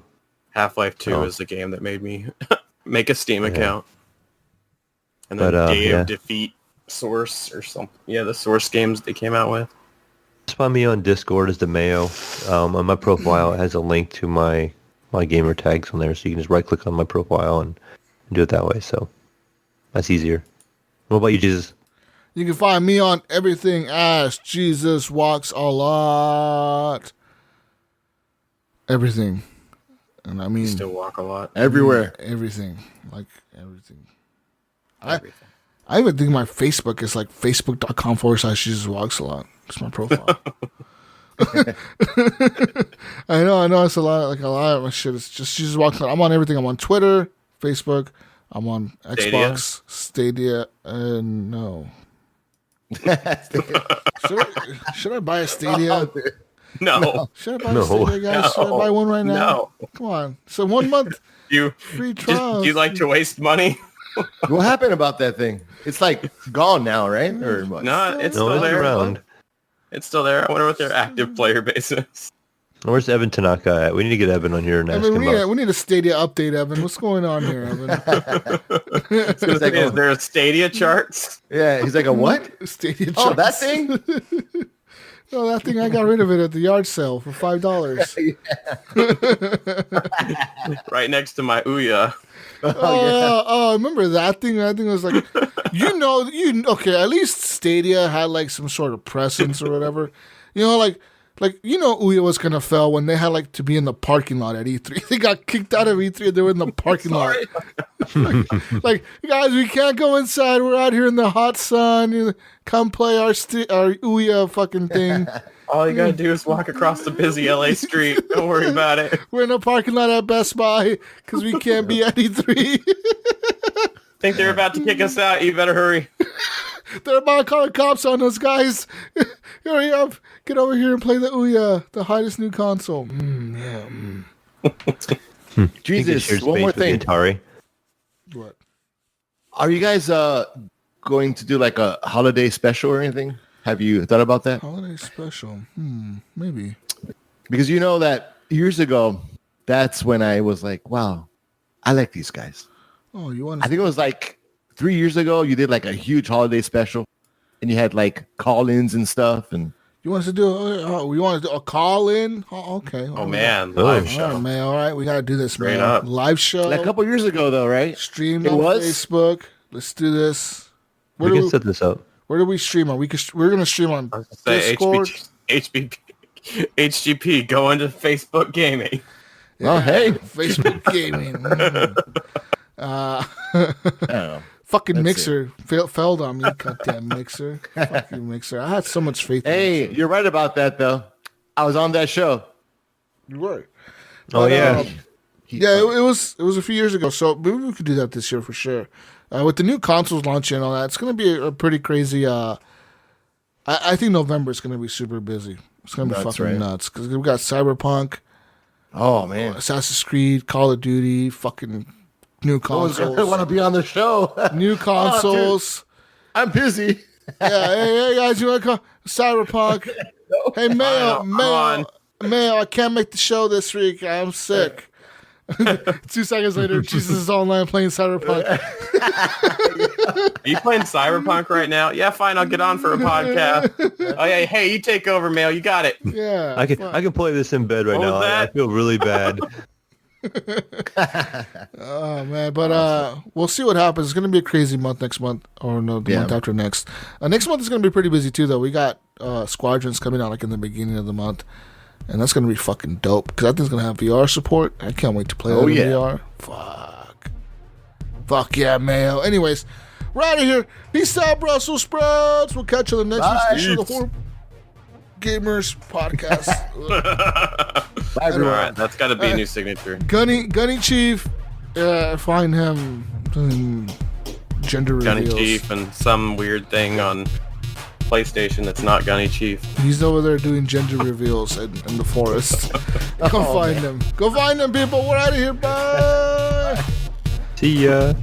Half-Life 2 is the game that made me make a Steam account. And then Day of Defeat Source or something. Yeah, the Source games they came out with. Just find me on Discord as the Mayo. On my profile, it has a link to my gamer tags on there, so you can just right-click on my profile and do it that way. So that's easier. What about you, Jesus? You can find me on everything as Jesus Walks a Lot. Everything. And I mean... You still walk a lot. Everywhere. Everything. Like, everything. I even think my Facebook is like facebook.com/Jesus Walks a Lot. It's my profile. I know. It's a lot of my shit. It's just Jesus Walks a Lot. I'm on everything. I'm on Twitter, Facebook. I'm on Xbox, Stadia, and no. Should I buy a Stadia? No. Should I buy a Stadia, guys? Should I buy one right now? No. Come on. So 1 month free trial. Do you like to waste money? What happened about that thing? It's like gone now, right? Or what? No, it's still there. Around. It's still there. I wonder what their active player base is. Where's Evan Tanaka at? We need to get Evan on here and ask Evan, him we need a Stadia update, Evan. What's going on here, Evan? Is there a Stadia charts? Yeah, he's like, a what? Stadia Oh, that charts. thing? Oh, that thing, I got rid of it at the yard sale for $5. Right next to my Ouya. Oh, remember that thing? That thing was like, okay, at least Stadia had like some sort of presence or whatever. Like Ouya was gonna fail when they had like to be in the parking lot at E3. They got kicked out of E3 and they were in the parking lot. like, guys, we can't go inside. We're out here in the hot sun. Come play our Ouya fucking thing. All you gotta do is walk across the busy LA street. Don't worry about it. We're in a parking lot at Best Buy because we can't be at E3. Think they're about to kick us out? You better hurry. They're about to call the cops on us, guys. Hurry up. Get over here and play the Ouya, the hottest new console. Jesus, one more thing. Atari. What? Are you guys going to do like a holiday special or anything? Have you thought about that? Holiday special? Maybe. Because you know that years ago, that's when I was like, wow, I like these guys. Oh, you want? I think it was like 3 years ago. You did like a huge holiday special, and you had like call-ins and stuff. And you want us to do? We want to do a call-in? Oh, okay. Oh man, live show. All right, man. All right, we got to do this, Straight man. up. Live show. like a couple years ago, though, right? Streamed It on was? Facebook. Let's do this. We can set this up. Where do we stream on? We're gonna stream on Discord. HGP going to Facebook Gaming. Yeah, Oh, hey. Facebook gaming. I don't know. Fucking Let's Mixer failed on me. Goddamn Mixer. Fucking Mixer. I had so much faith in Hey, Mixer. you're right about that, though. I was on that show. You were. Oh, But, yeah. Yeah, it was a few years ago, so maybe we could do that this year for sure. With the new consoles launching and all that, it's going to be a pretty crazy. I think November is going to be super busy. It's going to be Nuts, fucking right? nuts because we got Cyberpunk, Oh, man. Assassin's Creed, Call of Duty, fucking new I consoles, want to be on the show. new consoles. I'm busy. Yeah, hey guys, you want to call Cyberpunk? Hey Mayo, I can't make the show this week. I'm sick. 2 seconds later, Jesus is online playing Cyberpunk. Are you playing Cyberpunk right now? Yeah, fine. I'll get on for a podcast. Oh yeah, hey, you take over, Mail. You got it. Yeah, I can play this in bed right What now. was I that? feel really bad. Oh man, but we'll see what happens. It's gonna be a crazy month next month, or no, the month after next. Next month is gonna be pretty busy too, though. We got Squadrons coming out like in the beginning of the month, and that's gonna be fucking dope because I think it's gonna have VR support. I can't wait to play that in VR. Fuck yeah, Mayo. Anyways, we're out of here. Peace out, Brussels sprouts. We'll catch you on the next edition of the Horrible Gamers podcast. Bye, All everyone. right, that's got to be a new signature. Gunny Chief. Find him. Gender Gunny Reveals. Chief and some weird thing on PlayStation that's not Gunny Chief. He's over there doing gender reveals in the forest. Go find him. Go find him, people. We're out of here. Bye. See ya.